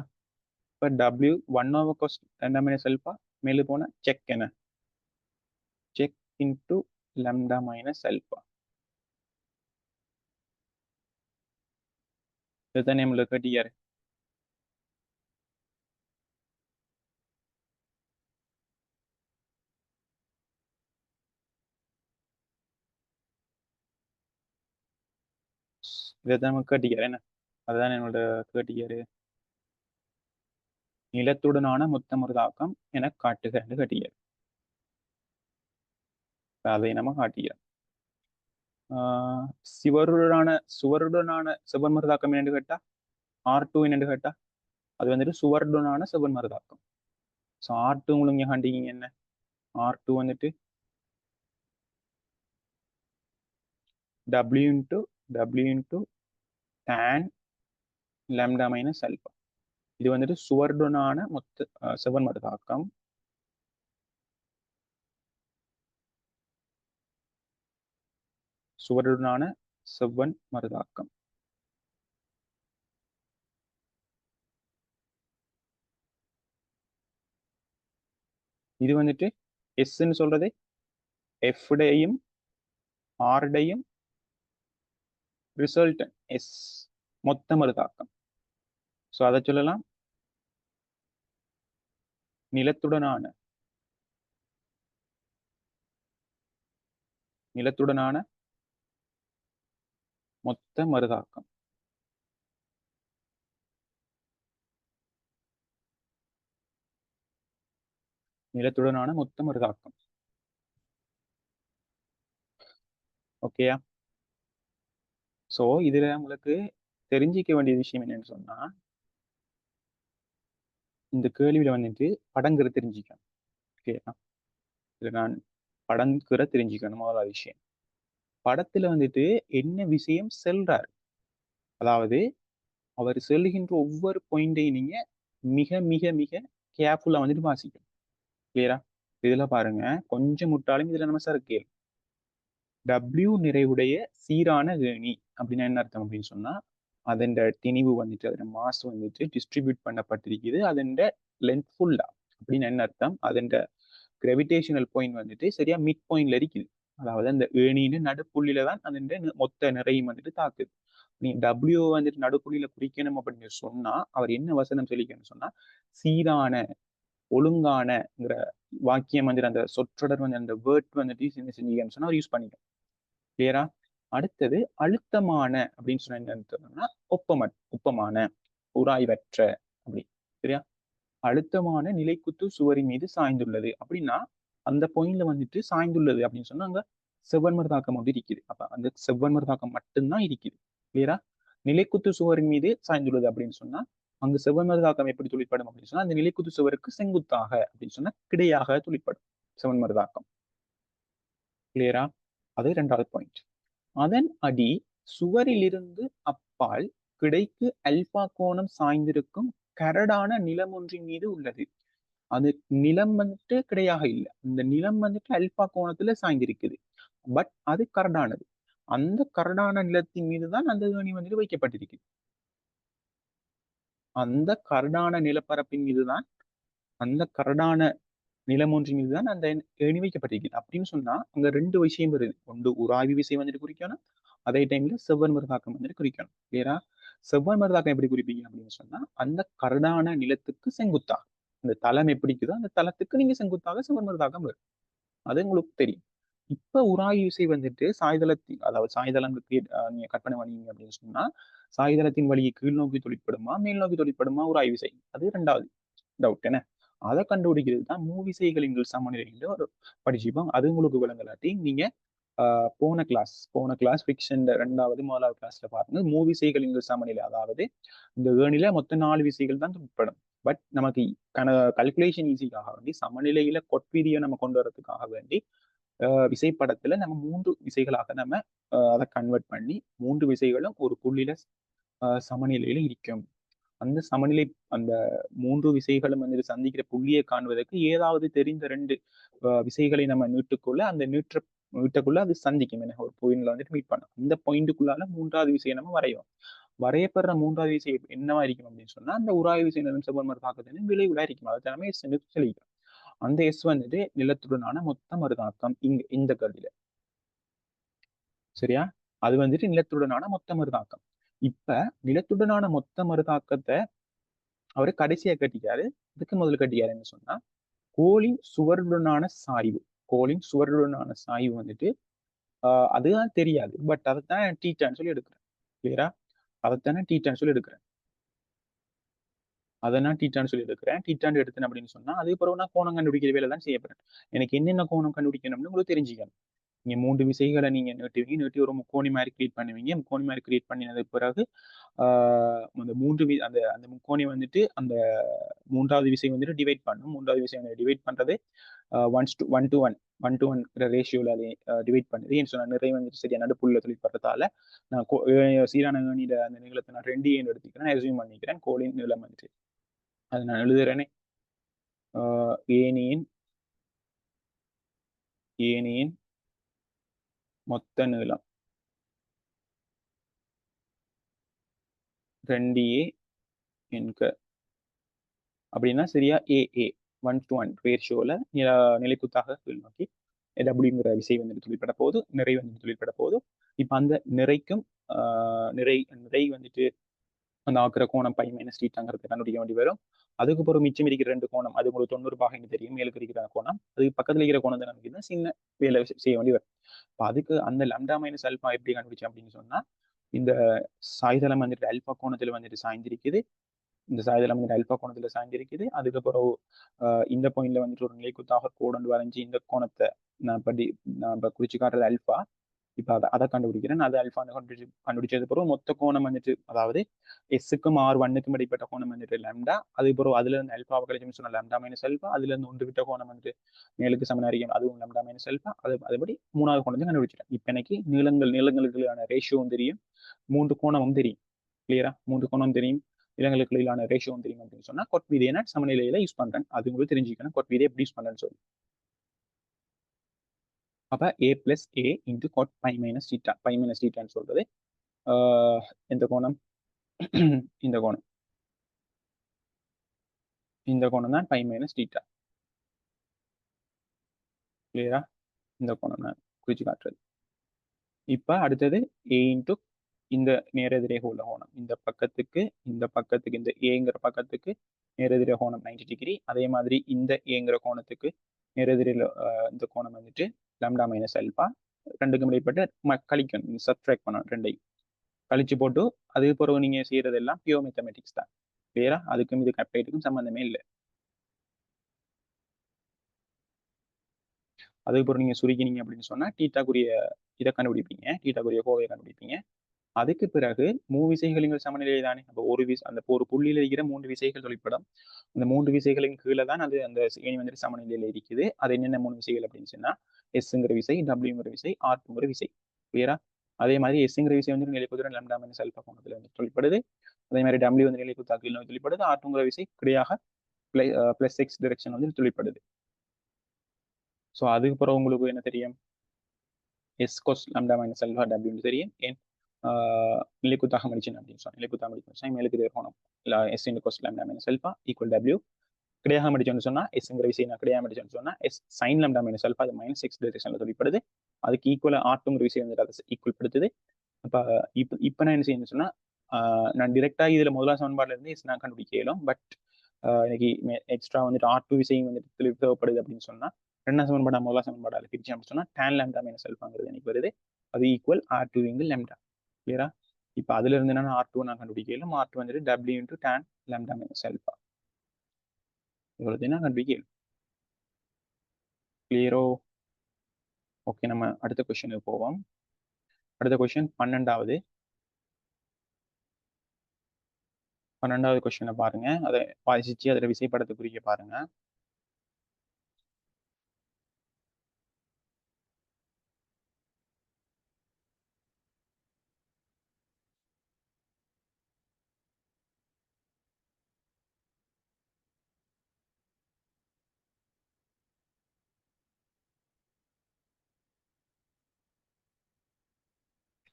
இப்போ W 1 cos lambda minus alpha மேலே போன செக் என்ன, check into lambda minus alpha. இதுதான் நம்மளுக்கு கேட்டியாரு. இதைத்தான் நம்ம கேட்டியாரு என்ன, அதுதான் என்னோட கேட்டியாரு. நிலத்துடனான மொத்த மருதாக்கம் என காட்டுக என்று கேட்டியாரு. அதை நம்ம காட்டிக்கிறோம். சுவருடனான செவ்வன் மருதாக்கம் என்று கேட்டா R2 என்று கேட்டா அது வந்துட்டு சுவருடனான செவ்வன் மருதாக்கம். ஸோ R2 உங்களுக்கு காண்டிங்க என்ன, R2 வந்துட்டு W into tan lambda minus alpha. இது வந்துட்டு சுவருடனான மொத்த செவ்வன் மருதாக்கம். சுவருடனான செவ்வன் மருதாக்கம். இது வந்துட்டு எஸ்ன்னு சொல்றது எஃப் டையும் ஆர் டையும் ரிசல்ட் எஸ் மொத்த மருதாக்கம். ஸோ அதை சொல்லலாம் நிலத்துடனான மொத்த மருதாக்கம். நிலத்துடனான மொத்த மருதாக்கம். ஓகேயா? ஸோ இதுல உங்களுக்கு தெரிஞ்சிக்க வேண்டிய விஷயம் என்னன்னு சொன்னா, இந்த கேள்வியில வந்துட்டு படங்கிற தெரிஞ்சிக்கணும். ஓகேயா? இதுல நான் படங்கிற தெரிஞ்சுக்கணும். முதலாவது விஷயம், படத்துல வந்துட்டு என்ன விஷயம் செல்றாரு, அதாவது அவர் செல்கின்ற ஒவ்வொரு பாயிண்டையும் நீங்க மிக மிக மிக கேர்ஃபுல்லா வந்துட்டு வாசிக்கணும். கிளியரா? இதுல பாருங்க, கொஞ்சம் முட்டாலும் இதுல நம்ம சறுக்கல் W நிறைவுடைய சீரான ஏணி அப்படின்னா என்ன அர்த்தம் அப்படின்னு சொன்னா, அதன் திணிவு வந்துட்டு அதன் மாஸ் வந்துட்டு டிஸ்ட்ரிபியூட் பண்ணப்பட்டிருக்குது அதன் லென்த் ஃபுல்லா. அப்படின்னு என்ன அர்த்தம்? அதன் கிராவிடேஷனல் பாயிண்ட் வந்துட்டு சரியா மிட் பாயிண்ட்ல இருக்குது. அதாவது அந்த ஏணியின் நடுப்புள்ளியில தான் அதன் மொத்த நிறையும் வந்துட்டு தாக்குது. நீ டபிள்யூ வந்துட்டு நடுப்புள்ளியில குறிக்கணும் அப்படின்னு சொன்னா அவர் என்ன வசனம் சொல்லிக்கணும்னு சொன்னா சீரான ஒழுங்கானங்கிற வாக்கியம் வந்துட்டு அந்த சொற்றொடர் வந்து அந்த வேர்ட் வந்துட்டு என்ன செஞ்சீங்கன்னு சொன்னா அவர் யூஸ் பண்ணிக்கணும். கிளியரா? அடுத்தது அழுத்தமான அப்படின்னு சொன்னா என்னன்னு சொன்னா ஒப்பமான உராய்வற்ற அப்படி சரியா? அழுத்தமான நிலைக்குத்து சுவரின் மீது சாய்ந்துள்ளது அப்படின்னா அந்த பாயிண்ட்ல வந்துட்டு சாய்ந்துள்ளது அப்படின்னு சொன்னா அங்க செவ்வன்மர் தாக்கம் வந்து இருக்குது. அப்ப அந்த செவ்வன்மர் தாக்கம் மட்டும்தான் இருக்குது. கிளியரா? நிலைக்குத்து சுவரின் மீது சாய்ந்துள்ளது அப்படின்னு சொன்னா அங்கு செவ்வன்மர் தாக்கம் எப்படி துளிப்படும் அப்படின்னு சொன்னா அந்த நிலைக்குத்து சுவருக்கு செங்குத்தாக அப்படின்னு சொன்னா கிடையாக துளிப்படும் செவ்வன்மர் தாக்கம். கிளியரா? அது 2வது பாயிண்ட். அதன் அடி சுவரிலிருந்து அப்பால் கிடைக்கு அல்பா கோணம் சாய்ந்திருக்கும் கரடான நிலம் ஒன்றின் மீது உள்ளது. அது நிலம் வந்துட்டு கிடையாக இல்லை. இந்த நிலம் வந்துட்டு அல்பா கோணத்துல சாய்ந்திருக்குது. பட் அது கரடானது. அந்த கரடான நிலத்தின் மீதுதான் அந்த ஏணி வந்துட்டு வைக்கப்பட்டிருக்கு. அந்த கரடான நிலப்பரப்பின் மீதுதான் அந்த கரடான நிலம் ஒன்றின் மீதுதான் அந்த ஏணி வைக்கப்பட்டிருக்கு. அப்படின்னு சொன்னா அங்க 2 விஷயம் வருது. ஒன்று உராய்வு விசை வந்துட்டு குறிக்கணும். அதே டைம்ல செவ்வன் மருதாக்கம் வந்துட்டு குறிக்கணும். கிளியரா? செவ்வன் மருதாக்கம் எப்படி குறிப்பீங்க அப்படின்னு சொன்னா அந்த கரடான நிலத்துக்கு செங்குத்தாக அந்த தளம் எப்படி இருக்குதோ அந்த தளத்துக்கு நீங்க செங்குத்தாக செவ்வன் மருதாக்கம் வரும். அது உங்களுக்கு தெரியும். இப்ப உராய்வு விசை வந்துட்டு சாய்தளத்தின் அதாவது சாய்தளம் நீங்க கற்பனை பண்ணீங்க அப்படின்னு சொன்னா சாய்தளத்தின் வழியை கீழ் நோக்கி தொழிற்படுமா மேல் நோக்கி தொழிற்படுமா உராய்வு விசை அது 2வது டவுட் என்ன. அதை கண்டுபிடிக்கிறது தான் மூவிசைகளின் சமநிலையில ஒரு படிச்சுப்போம். அது உங்களுக்கு விளங்கலாட்டி நீங்க போன கிளாஸ் ஃபிக்ஷன் 2வது 3வது கிளாஸ்ல பாருங்க மூவிசைகளின் சமநிலை அதாவது இந்த ஏணில மொத்தம் 4 விசைகள் தான் உட்படும். பட் நமக்கு கல்குலேஷன் ஈஸிக்காக வேண்டி சமநிலையில கொட்வீதியை நம்ம கொண்டு வரதுக்காக வேண்டி விசைப்படத்துல நம்ம 3 விசைகளாக நம்ம அதை கன்வெர்ட் பண்ணி 3 விசைகளும் ஒரு புள்ளியில சமநிலையில இருக்கும். அந்த சமநிலை அந்த 3 விசைகளும் வந்து சந்திக்கிற புள்ளியை காண்பதற்கு ஏதாவது தெரிந்த 2 விசைகளை நம்ம நீட்டுக்குள்ள அந்த நீட்டக்குள்ள அது சந்திக்கும். என்ன ஒரு பாயிண்ட்ல வந்துட்டு மீட் பண்ணும். அந்த பாயிண்ட்டுக்குள்ளால 3வது விசையை நம்ம வரையும். வரையப்படுற 3வது விசை என்னவா இருக்கும் அப்படின்னு சொன்னா அந்த உராய்வு விசை செவ்வன்மர் தாக்கத்தின் விளைவுல இருக்கும். அதை நம்ம சொல்லிக்கிறோம். அந்த எஸ் வந்துட்டு நிலத்துடனான மொத்த மருதாக்கம் இந்த கருதில சரியா? அது வந்துட்டு நிலத்துடனான மொத்த மருதாக்கம். இப்ப நிலத்துடனான மொத்த மருதாக்கத்தை அவரு கடைசியா கட்டிக்காரு. இதுக்கு முதல்ல கட்டிக்காருன்னு சொன்னா கோளின் சுவருடனான சாய்வு. கோளின் சுவருடனான சாய்வு வந்துட்டு அதுதான் தெரியாது. பட் அதைத்தான் டீட்டான்னு சொல்லி எடுக்கிறேன். கிளியரா? அதைத்தானே டீட்டான்னு சொல்லி எடுக்கிறேன். அதை நான் டீட்டான்னு சொல்லி எடுக்கிறேன். டீட்டான்னு எடுத்தேன் அப்படின்னு சொன்னா அதுக்கப்புறம் நான் கோணம் கண்டுபிடிக்கிற வேலை தான் செய்யப்படுறேன். எனக்கு என்னென்ன கோணம் கண்டுபிடிக்கணும்னு உங்களுக்கு தெரிஞ்சுக்கணும். நீங்க 3 விசைகளை நீங்க நீட்டி ஒரு முக்கோணி மாதிரி கிரியேட் பண்ணுவீங்க. முக்கோணி மாதிரி கிரியேட் பண்ணினது பிறகு அந்த 3 அந்த அந்த முக்கோணி வந்துட்டு அந்த 3வது விசை வந்துட்டு டிவைட் பண்ணும். 3வது விசை வந்து டிவைட் பண்றது 1:1 ரேஷியோல அதை டிவைட் பண்ணுது. ஏன்னு சொன்னா நிறைய வந்துட்டு சரியா நடுப்புள்ள தொழிற்படுறதால நான் சீரான ஏணியில அந்த நீளத்தை நான் 2 ஏன்னு எடுத்துக்கிறேன். அசியூம் பண்ணிக்கிறேன். கோளின் நீளம் வந்துட்டு அது நான் எழுதுறேனே ஏணியின் ஏணியின் மொத்த நீளம் 2A என்க அப்படின்னா சரியா ஏ 1:1 ரேஷியோல நிலைக்குத்தாக கீழ் நோக்கி டபிள்யூங்கிற விசை வந்துட்டு தொழிற்பட போகுது. நிறை வந்துட்டு தொழிற்பட போகுது. இப்ப அந்த நிறைக்கும் நிறை வந்துட்டு அந்த ஆக்குற கோணம் பை மைனஸ் டீட்டாங்கிறது கண்டுபிடிக்க வேண்டி வரும். அதுக்கப்புறம் மிச்சம் இருக்கிற 2 கோணம் அது உங்களுக்கு 90 பாகன்னு தெரியும். மேலுக்கு இருக்கிற கோணம் அதுக்கு பக்கத்துல இருக்கிற கோணம் தான் நமக்கு சின்ன வேலை செய்ய வேண்டி வரும். இப்போ அதுக்கு அந்த லம்டா மைனஸ் அல்பா எப்படி கண்டுபிடிச்சோம் அப்படின்னு சொன்னா இந்த சாய்தளம் வந்துட்டு அல்பா கோணத்துல வந்துட்டு சாய்ந்திருக்குது. இந்த சாய்தளம் வந்துட்டு அல்பா கோணத்துல சாய்ந்திருக்குது. அதுக்கப்புறம் இந்த பாயிண்ட்ல வந்துட்டு ஒரு நிலைக்குத்தாக கோடு வரைஞ்சி இந்த கோணத்தை நான் இப்ப குறிச்சு காட்டுறது அல்பா. இப்ப அதை கண்டுபிடிக்கிறேன். அது அல்பான்னு கண்டுபிடிச்சது பிறகு மொத்த கோணம் வந்துட்டு அதாவது எஸ்ஸுக்கும் R1க்கும் இடைப்பட்ட கோணம் வந்துட்டு லேம்டா. அது பிறகு அதுல இருந்து அல்பாவை கழிச்சோம்னு சொன்னா லேம்டா மைனஸ் அல்பா. அதுல இருந்து ஒன்று விட்ட கோணம் வந்துட்டு மேலுக்கு சமனாரியம் அதுவும் லேம்டா மைனஸ் அல்பா. அதுபடி 3வது கோணத்தை கண்டுபிடிச்சிட்டேன். இப்ப எனக்கு நீளங்களுக்கான ரேஷியோவும் தெரியும். 3 கோணமும் தெரியும். கிளியரா? 3 கோணம் தெரியும். நிலங்களுக்குள்ளான ரேஷியோவும் தெரியும் அப்படின்னு சொன்னா கொட் வீதியை நான் சமநிலையில யூஸ் பண்றேன். அது உங்களுக்கு தெரிஞ்சுக்கணும் கொட் வீதியை எப்படி யூஸ் பண்றேன்னு சொல்லி. அப்ப a plus a into cot pi minus theta. pi minus thetaன்னு சொல்றது எந்த கோணம் இந்த கோணம் இந்த கோணம் தான் பை மைனஸ் தீட்டா. கிளியரா? இந்த கோணம் நான் குறிச்சு காட்டுறது. இப்ப அடுத்தது ஏ இன்ட்டு இந்த நேரெதிரே உள்ள கோணம். இந்த பக்கத்துக்கு இந்த ஏங்கிற பக்கத்துக்கு நேரெதிரே கோணம் 90 டிகிரி. அதே மாதிரி இந்த ஏங்கிற கோணத்துக்கு நேரெதிரில் இந்த கோணம் வந்துட்டு லாம்டா மைனஸ் அல்பா. ரெண்டுக்கும் இடைப்பட்ட கழிக்கணும், சப்ட்ராக்ட் பண்ணணும் ரெண்டையும். கழிச்சு போட்டு அதுக்கு பிறகு நீங்க செய்யறதெல்லாம் பியூர் மேத்தமெட்டிக்ஸ் தான். கிளியரா? அதுக்கும் இது கப்ளைட்டுக்கும் சம்பந்தமே இல்லை. அதுக்கப்புறம் நீங்க சுருக்கினீங்க அப்படின்னு சொன்னா டீட்டாக்குரிய இதை கண்டுபிடிப்பீங்க, டீட்டாக்குரிய கோவையை கண்டுபிடிப்பீங்க. அதுக்கு பிறகு விசைகளின் சமநிலை தானே. அப்போ அந்த ஒரு புள்ளியில இருக்கிற 3 விசைகள் தொழிற்படும். அந்த 3 விசைகளின் கீழே தான் அது அந்த ஏணி வந்துட்டு சமநிலையில இருக்குது. அது என்னென்ன 3 விசைகள் அப்படின்னு சொன்னா எஸ்ங்கிற விசை, டபிள்யூங்கிற விசை, ஆர்ங்கிற விசை. கிளியரா? அதே மாதிரி எஸ்ங்கிற விசை வந்து நிலைக்குதிரை லாம்டா மைனஸ் அல்பா கோணத்துல வந்து தொழிற்படுது. அதே மாதிரி டபிள்யூ வந்து நிலைக்குத்தாக்கில் நோக்கி தொழிற்படுது. ஆர்ங்கிற விசை கிடையாக பிளஸ் எக்ஸ் டிரெக்ஷன் வந்து தொழிற்படுது. ஸோ அதுக்கப்புறம் உங்களுக்கு என்ன தெரியும்? எஸ் கோஸ் லாம்டா மைனஸ் அல்பா டபிள்யூன்னு தெரியும். ஏன் நிலைக்குத்தாக மடிச்சேன் அப்படின்னு சொன்னேன். நிலைக்குத்தாக மடிச்சு மேலுக்கு இருக்கணும். S into cos lambda minus alpha equal W. கிடையாக மடிச்சோன்னு சொன்னா எஸ்ங்கிற விஷயம் நான் கிடையாக மடிச்சோன்னு சொன்னா S sine lambda minus alpha அது மைனஸ் எக்ஸ் டிரெக்ஷன்ல தொழிற்படுது. அதுக்கு ஈக்குவலா ஆர்ட்டுங்கிற விஷயம் வந்து அதை ஈக்குவல் படுத்துது. அப்ப இப்ப நான் என்ன செய்யணும்னு சொன்னா நான் டிரெக்டா இதுல முதலாம் சமன்பாடுல இருந்து எஸ் நான் கண்டுபிடிக்க இயலும். பட் எனக்கு எக்ஸ்ட்ரா வந்துட்டு ஆர் டூ விஷயம் வந்துட்டு தேவைப்படுது அப்படின்னு சொன்னா ரெண்டாம் சமன்பாடு முதலாம் சமன்பாடு அதை பிரிச்சு அப்படின்னு சொன்னா டேன் லாம்டா மைனஸ் அல்பாங்கிறது எனக்கு வருது. அது ஈக்குவல் ஆர் டூ இங்கு லாம்டா. கிளியரா? இப்ப அதுல இருந்து நான் ஆர் டூ நான் கண்டுபிடிக்கலும். ஆர் டூ வந்துட்டு W into tan lambda minus alpha. இவ்வளவு நான் கண்டுபிடிக்கலும். கிளியரோ? ஓகே, நம்ம அடுத்த கொஸ்டினுக்கு போவோம். அடுத்த கொஸ்டின் 12வது கொஸ்டினை பாருங்க. அதை வாசிச்சு அதில் விசைப்படத்தை குறிக்க பாருங்க.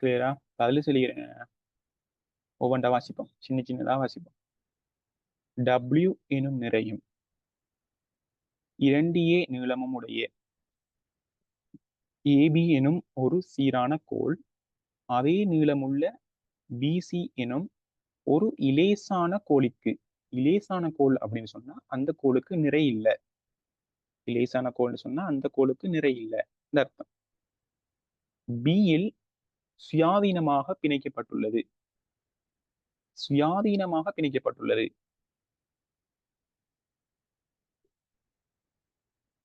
கிளியரா? அதுல சொல்லிக்கிறேன், ஒவ்வொன்றா வாசிப்போம், சின்ன சின்னதா வாசிப்போம். டபிள்யூ எனும் நிறையும் 2a நீளமும் உடைய ஏபி எனும் ஒரு சீரான கோள் அதே நீளமுள்ள பிசி எனும் ஒரு இலேசான கோளுக்கு, இலேசான கோள் அப்படின்னு சொன்னா அந்த கோளுக்கு நிறை இல்லை. இலேசான கோள்னு சொன்னா அந்த கோளுக்கு நிறை இல்லை இந்த அர்த்தம். பியில் சுயாதீனமாக பிணைக்கப்பட்டுள்ளது. சுயாதீனமாக பிணைக்கப்பட்டுள்ளது.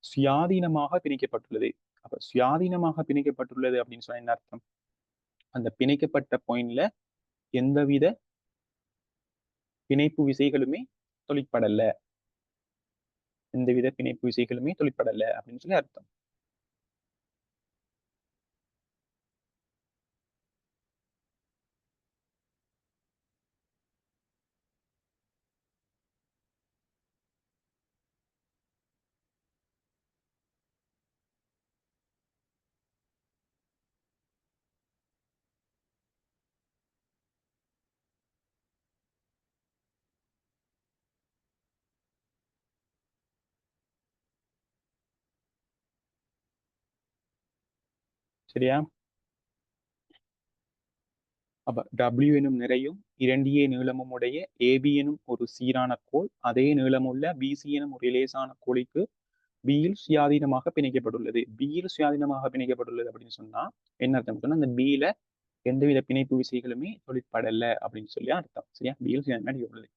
சுயாதீனமாக பிணைக்கப்பட்டுள்ளது. அப்ப சுயாதீனமாக பிணைக்கப்பட்டுள்ளது அப்படின்னு சொன்னா என்ன அர்த்தம்? அந்த பிணைக்கப்பட்ட பாயிண்ட்ல எந்தவித பிணைப்பு விசைகளுமே தொழிற்படல. எந்தவித பிணைப்பு விசைகளுமே தொழிற்படல அப்படின்னு சொல்லி அர்த்தம். சரியா? அப்ப டபிள்யூ எனும் நிறையும் 2a நீளமும் உடைய ஏபி எனும் ஒரு சீரான கோள் அதே நீளமுள்ள பிசி எனும் ஒரு இலேசான கோளிக்கு பியில் சுயாதீனமாக பிணைக்கப்பட்டுள்ளது. பியில் சுயாதீனமாக பிணைக்கப்பட்டுள்ளது அப்படின்னு சொன்னா என்ன அர்த்தம் சொன்னா அந்த பியில எந்தவித பிணைப்பு விசைகளுமே தொழிற்படல அப்படின்னு சொல்லி அர்த்தம். சரியா? பியில் சுயாதீனமாக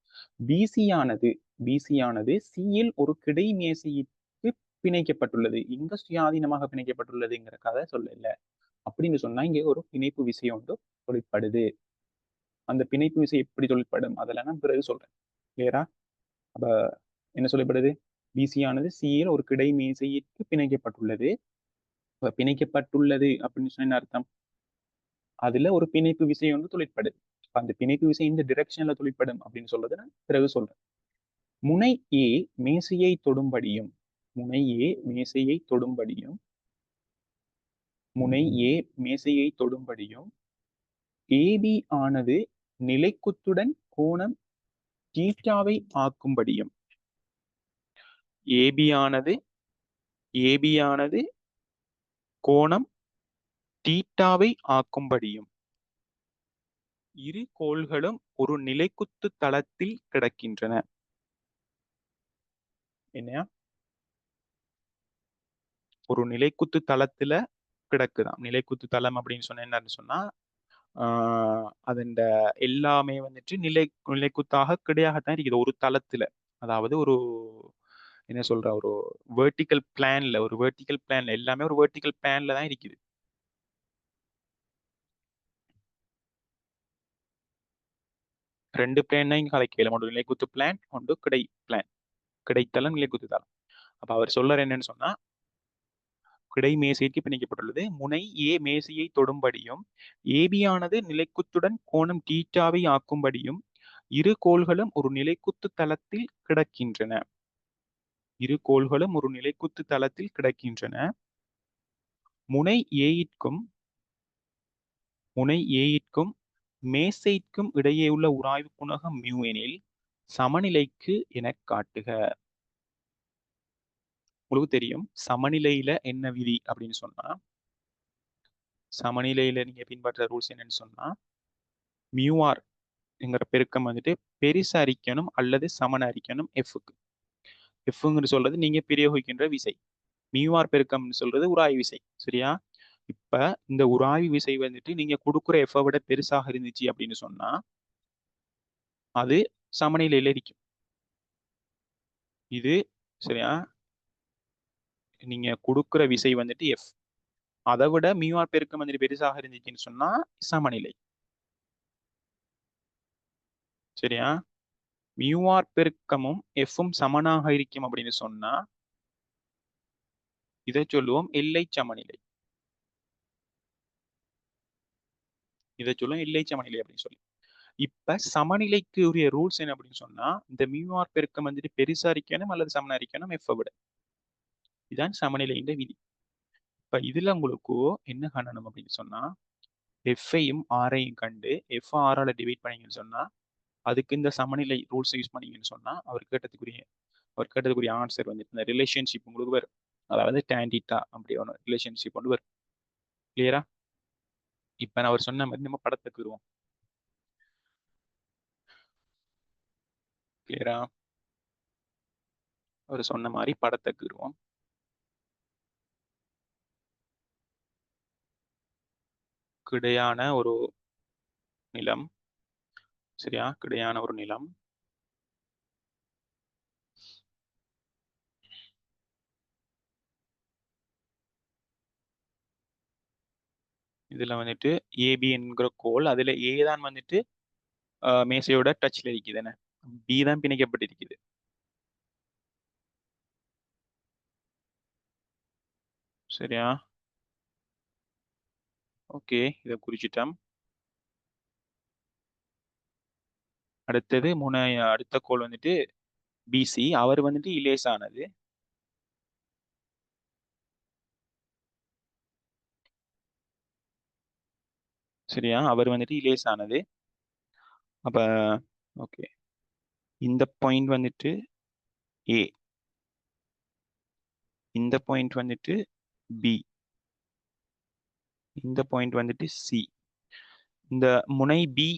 பிசியானது பிசியானது சியில் ஒரு கிடை மேசைக்கு பிணைக்கப்பட்டுள்ளது. இங்க சுயாதீனமாக பிணைக்கப்பட்டுள்ளதுங்கிற கதை சொல்லல. அப்படின்னு சொன்னா இங்க ஒரு பிணைப்பு விசை ஒன்று தொழிற்படுது. அந்த பிணைப்பு விசை எப்படி தொழிற்படும் அதெல்லாம் நான் பிறகு சொல்றேன். கிளியரா? அப்ப என்ன சொல்லப்படுது? பிசியானது சியில் ஒரு கிடை மேசைக்கு பிணைக்கப்பட்டுள்ளது. பிணைக்கப்பட்டுள்ளது அப்படின்னு சொன்ன என்ன அர்த்தம்? அதுல ஒரு பிணைப்பு விசை ஒன்று தொழிற்படுது. அந்த பிணைப்பு விசை இந்த டிரெக்ஷன்ல தொழிற்படும் அப்படின்னு சொல்றது நான் பிறகு சொல்றேன். முனை ஏ மேசையை தொடும்படியும் முனை ஏ மேசையை தொடும்படியும் முனை ஏ மேசையை தொடும்படியும் ஏபி ஆனது நிலைக்குத்துடன் கோணம் தீட்டாவை ஆக்கும்படியும் ஏபி ஆனது ஏபி ஆனது கோணம் தீட்டாவை ஆக்கும்படியும் இரு கோள்களும் ஒரு நிலைக்குத்து தளத்தில் கிடக்கின்றன. என்னையா? ஒரு நிலைக்குத்து தளத்துல கிடக்குதாம். நிலைக்குத்து தளம் அப்படின்னு சொன்னா என்னன்னு சொன்னா அதன் எல்லாமே வந்துட்டு நிலைக்குத்தாக கிடையாகத்தான் இருக்குது ஒரு தளத்துல. அதாவது ஒரு என்ன சொல்ற ஒரு வெர்டிக்கல் பிளான்ல எல்லாமே ஒரு வெர்டிக்கல் பிளான்ல தான் இருக்குது. ரெண்டு பிளான் தான் இங்க கலைக்கல. ஒன்று நிலைக்குத்து பிளான், ஒன்று பிளான். கிடைத்தளம், நிலைக்குத்து தளம். அப்ப அவர் சொல்றார் என்னன்னு சொன்னா கிடை மேசைக்கு பிணைக்கப்பட்டுள்ளது. முனை ஏ மேசையை தொடும்படியும் ஏபியானது நிலைக்குத்துடன் கோணம் தீட்டாவை ஆக்கும்படியும் இரு கோள்களும் ஒரு நிலைக்குத்து தளத்தில் கிடக்கின்றன. இரு கோள்களும் ஒரு நிலைக்குத்து தளத்தில் கிடக்கின்றன. முனை ஏயிற்கும் முனை ஏயிற்கும் மேசைக்கும் இடையே உள்ள உராய்வு குணகம் மியூ எனில் சமநிலைக்கு என காட்டுக. உங்களுக்கு தெரியும் சமநிலையில என்ன விதி அப்படின்னு சொன்னா, சமநிலையில நீங்க பின்பற்ற ரூல்ஸ் என்னன்னு சொன்னா மியூஆர் என்கிற பெருக்கம் வந்துட்டு பெரிச அரிக்கணும் அல்லது சமன அரிக்கணும் எஃப்க்கு. எஃப்ங்கிற சொல்றது நீங்க பிரயோகிக்கின்ற விசை. மியூஆர் பெருக்கம்னு சொல்றது உராய்வு விசை. சரியா? இப்ப இந்த உராய்வு விசை வந்துட்டு நீங்க கொடுக்குற எஃப் விட பெருசாக இருந்துச்சு அப்படின்னு சொன்னா அது சமநிலையில இருக்கும். இது சரியா? நீங்க கொடுக்குற விசை வந்துட்டு எஃப், அதை விட மியூஆர் பெருக்கம் வந்துட்டு பெருசாக இருந்துச்சுன்னு சொன்னா சமநிலை. சரியா? மியூஆர் பெருக்கமும் எஃப்பும் சமனாக இருக்கும் அப்படின்னு சொன்னா இதை சொல்லுவோம் எல்லை சமநிலை. இதை சொல்லுவோம் எல்லை சமநிலை அப்படின்னு சொல்லி. இப்ப சமநிலைக்கு உரிய ரூல்ஸ் என்ன அப்படின்னு சொன்னா இந்த மியூஆர் பெருக்கம் வந்துட்டு பெருசா இருக்கணும் அல்லது சமனா இருக்கணும் எஃப் விட. இதுதான் சமநிலையின் விதி. இப்ப இதுல உங்களுக்கு என்ன காணணும் அப்படின்னு சொன்னா எஃப்ஐயும் ஆரையும் கண்டு எஃப் ஆரால டிவைட் பண்ணீங்கன்னு சொன்னா அதுக்கு இந்த சமநிலை ரூல்ஸ் யூஸ் பண்ணீங்கன்னு சொன்னா அவர் கேட்டதுக்குரிய ஆன்சர் வந்து இந்த ரிலேஷன்ஷிப் உங்களுக்கு வரும். அதாவது tan theta அப்படி ஒன்று ரிலேஷன்ஷிப் ஒன்று வரும். கிளியரா? இப்ப நான் அவர் சொன்ன மாதிரி நம்ம படத்துக்கு வருவோம். கிளியரா? அவர் சொன்ன மாதிரி படத்துக்கு வருவோம். கிடையான ஒரு நிலம். சரியா? கிடையான ஒரு நிலம். இதுல வந்துட்டு ஏபி என்கிற கோல், அதுல ஏ தான் வந்துட்டு மேசையோட டச்ல இருக்குதுன்னு, பி தான் பிணைக்கப்பட்டிருக்குது. சரியா? ஓகே, இதை குறிச்சிட்டோம். அடுத்தது அடுத்த கோல் வந்துட்டு பிசி, அவர் வந்துட்டு இலேசானது. சரியா? அவர் வந்துட்டு இலேசானது. அப்ப ஓகே, இந்த பாயிண்ட் வந்துட்டு ஏ, இந்த பாயிண்ட் வந்துட்டு பி, இந்த பாயிண்ட் வந்துட்டு சி. இந்த முனை பி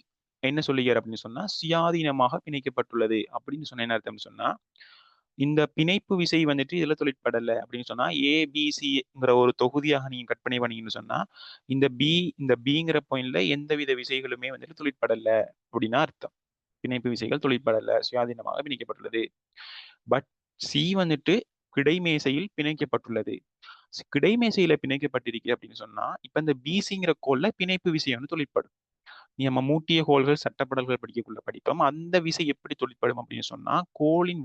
என்ன சொல்லுகிறார் அப்படின்னு சொன்னா சுயாதீனமாக பிணைக்கப்பட்டுள்ளது அப்படின்னு சொன்ன என்ன அர்த்தம் சொன்னா இந்த பிணைப்பு விசை வந்துட்டு இதுல தொழிற்படல அப்படின்னு சொன்னா ஏபிசிங்கிற ஒரு தொகுதியாக நீங்க கற்பனை பண்ணீங்கன்னு சொன்னா இந்த பிங்கிற பாயிண்ட்ல எந்தவித விசைகளுமே வந்துட்டு தொழிற்படல அப்படின்னா அர்த்தம். பிணைப்பு விசைகள் தொழிற்படல, சுயாதீனமாக பிணைக்கப்பட்டுள்ளது. பட் சி வந்துட்டு கிடைமேசையில் பிணைக்கப்பட்டுள்ளது. கிடைமேசையில பிணைக்கப்பட்டிருக்கு அப்படின்னு சொன்னா இப்ப இந்த பிசிங்கிற கோல்ல பிணைப்பு விசை வந்து தொழிற்படும். நம்ம மூட்டிய கோள்கள் சட்டப்படல்கள் படிக்கக்குள்ள படிப்போம். அந்த விசை எப்படி தொழிற்படும் அப்படின்னு சொன்னா கோளின்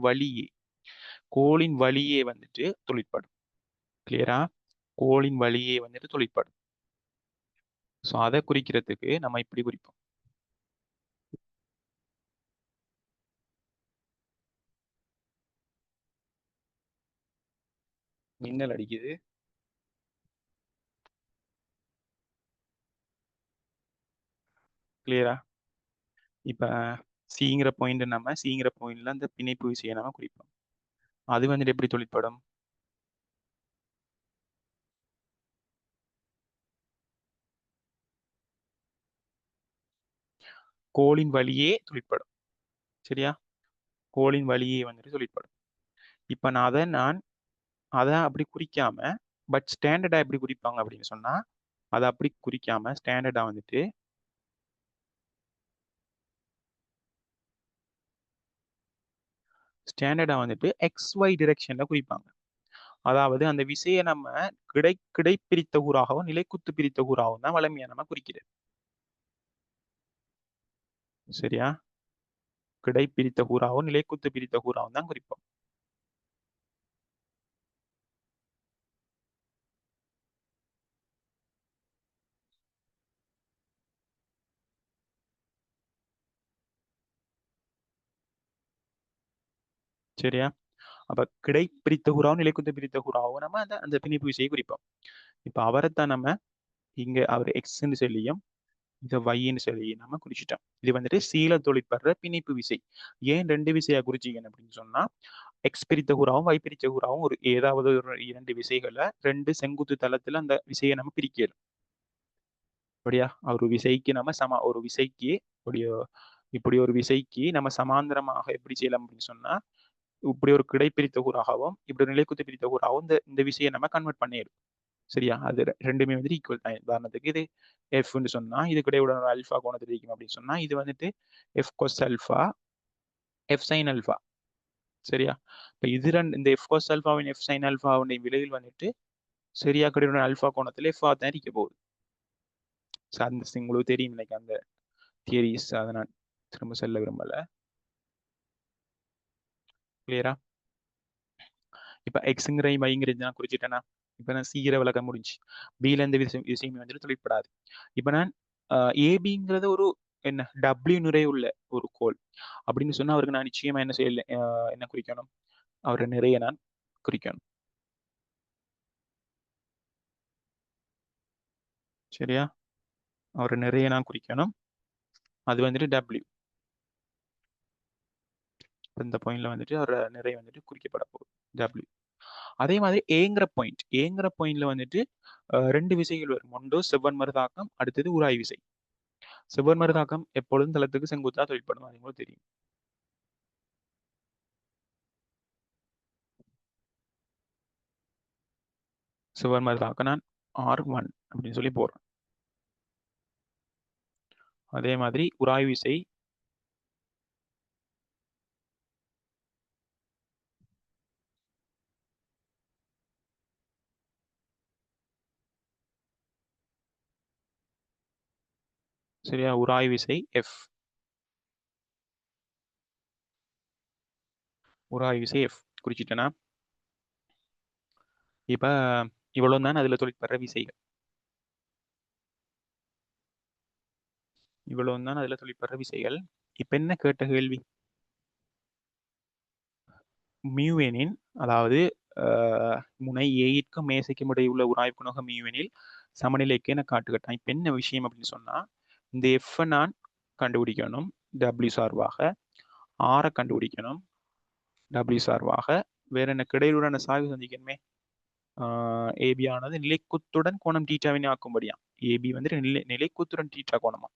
வழியே வந்துட்டு தொழிற்படும். கிளியரா? கோளின் வழியே வந்துட்டு தொழிற்படும். ஸோ அதை குறிக்கிறதுக்கு நம்ம இப்படி குறிப்போம். மின்னல் அடிக்குது. கிளியரா? இப்ப சிங்கிற பாயிண்ட்ல அந்த பிணைப்பு விசையை நம்ம குறிப்போம். அது வந்துட்டு எப்படி தொழிற்படும்? கோலின் வழியே தொழிற்படும். சரியா? கோலின் வழியே வந்துட்டு தொழிற்படும். இப்ப அதை அப்படி குறிக்காம, பட் ஸ்டாண்டர்டா எப்படி குறிப்பாங்க அப்படின்னு சொன்னா, அதை அப்படி குறிக்காம ஸ்டாண்டர்டா வந்துட்டு எக்ஸ் ஒய் டிரெக்ஷன்ல குறிப்பாங்க. அதாவது அந்த விசையை நம்ம கிடைப்பிரித்த கூறாகவும் நிலைக்குத்து பிரித்த கூறாகவும் தான் வலிமையா நம்ம குறிக்கிறது. சரியா? கிடைப்பிரித்த கூறாகவும் நிலைக்குத்து பிரித்த கூறாகவும் தான் குறிப்போம். சரியா? அப்ப கிடைப்பிரித்த கூறாவும் நிலைக்குத்து பிரித்த கூறாகவும் நம்ம அந்த பிணைப்பு விசையை குறிப்போம். இப்ப அவரைத்தான் நம்ம இங்க அவர் எக்ஸ்ன்னு சொல்லியும் இந்த வைன்னு சொல்லி நம்ம குறிச்சிட்டோம். இது வந்துட்டு சீல தொழிற்படுற பிணைப்பு விசை. ஏன் ரெண்டு விசையா குறிச்சிக்கணும் அப்படின்னு சொன்னா, எக்ஸ் பிரித்த கூறாவும் வை பிரித்த கூறாவும் ஒரு ஏதாவது ஒரு இரண்டு விசைகளை ரெண்டு செங்குத்து தளத்துல அந்த விசையை நம்ம பிரிக்கணும். அப்படியா? ஒரு விசைக்கு நம்ம ஒரு விசைக்கு இப்படி ஒரு விசைக்கு நம்ம சமாந்தரமாக எப்படி செய்யலாம் அப்படின்னு சொன்னா, இப்படி ஒரு கிடைப்பிரித்த கூறாகவும் இப்படி ஒரு நிலைக்குத்து பிரித்த கூறாகவும் இந்த விசையை நம்ம கன்வெர்ட் பண்ணிடும். சரியா? அது ரெண்டுமே வந்துட்டு ஈக்குவல் தான். உதாரணத்துக்கு இது எஃப்னு சொன்னா இது கிடையோட அல்ஃபா கோணத்தில் இருக்கும் அப்படின்னு சொன்னா இது வந்துட்டு F cos alpha F sine alpha. சரியா? இப்ப இது இந்த எஃப் கொஸ் அல்ஃபாவின் எஃப் சைன் அல்ஃபாவுடைய விலையில் வந்துட்டு சரியா கிடையோட அல்ஃபா கோணத்தில் எஃப் தான் இருக்க போகுது. அந்த உங்களுக்கு தெரியும் இன்னைக்கு அந்த தியரிஸ், அதை நான் திரும்ப சொல்ல விரும்பல. கிளியரா? இப்ப எக்ஸுங்கிற வைங்கிறது நான் குறிச்சிட்டேன்னா, இப்ப நான் சீக்கிர விளக்கம் முடிஞ்சு பில இந்த விஷயமே வந்துட்டு தொழிற்படாது. இப்ப நான் ஏபிங்கிறது ஒரு என்ன டபிள்யூ நிறைய உள்ள ஒரு கோல் அப்படின்னு சொன்னா அவருக்கு நான் நிச்சயமா என்ன செய்யல, என்ன குறிக்கணும்? அவரை நிறைய நான் குறிக்கணும். சரியா? அவரை நிறைய நான் குறிக்கணும். அது வந்துட்டு டபிள்யூ. இந்த பாயிண்ட்ல வந்துட்டு அவரை நிறைய வந்துட்டு குறிக்கப்பட போகுது டபிள்யூ. அதே மாதிரி ஏங்கிற பாயிண்ட்ல வந்துட்டு ரெண்டு விசைகள் வரும். ஒன்று செவ்வன் மருதாக்கம், அடுத்தது உராய் விசை. செவ்வன் மருதாக்கம் எப்பொழுதும் தளத்துக்கு செங்குத்தா தொழிற்படும், அது உங்களுக்கு தெரியும். செவ்வன் மருதாக்கம் நான் R1 அப்படின்னு சொல்லி போடுறேன். அதே மாதிரி உராய் விசை சரியா? உராய் விசை எஃப். உராய் விசை எஃப் குறிச்சிட்டேனா? இப்ப இவ்வளவு தான் அதுல தொழிற்படுற விசைகள். இவ்வளவு தான் அதுல தொழிற்படுற விசைகள். இப்ப என்ன கேட்ட கேள்வி? மியூவெனின், அதாவது முனை ஏயிற்கும் மேசைக்கும் இடையே உள்ள உராய்வு குணகம் மியூவெனில் சமநிலைக்கு என காட்டுகட்டான். இப்ப என்ன விஷயம் அப்படின்னு சொன்னா, இந்த எஃப் நான் கண்டுபிடிக்கணும் டபிள்யூ சார்பாக, ஆரை கண்டுபிடிக்கணும் டபிள்யூ சார்பாக, வேற என்ன கிடையிலுடன் சாய்வு சந்திக்கணுமே. ஏபி ஆனது நிலைக்குத்துடன் கோணம் டீட்டாவினை ஆக்கும்படியா. ஏபி வந்து நிலைக்குத்துடன் டீட்டா கோணமா.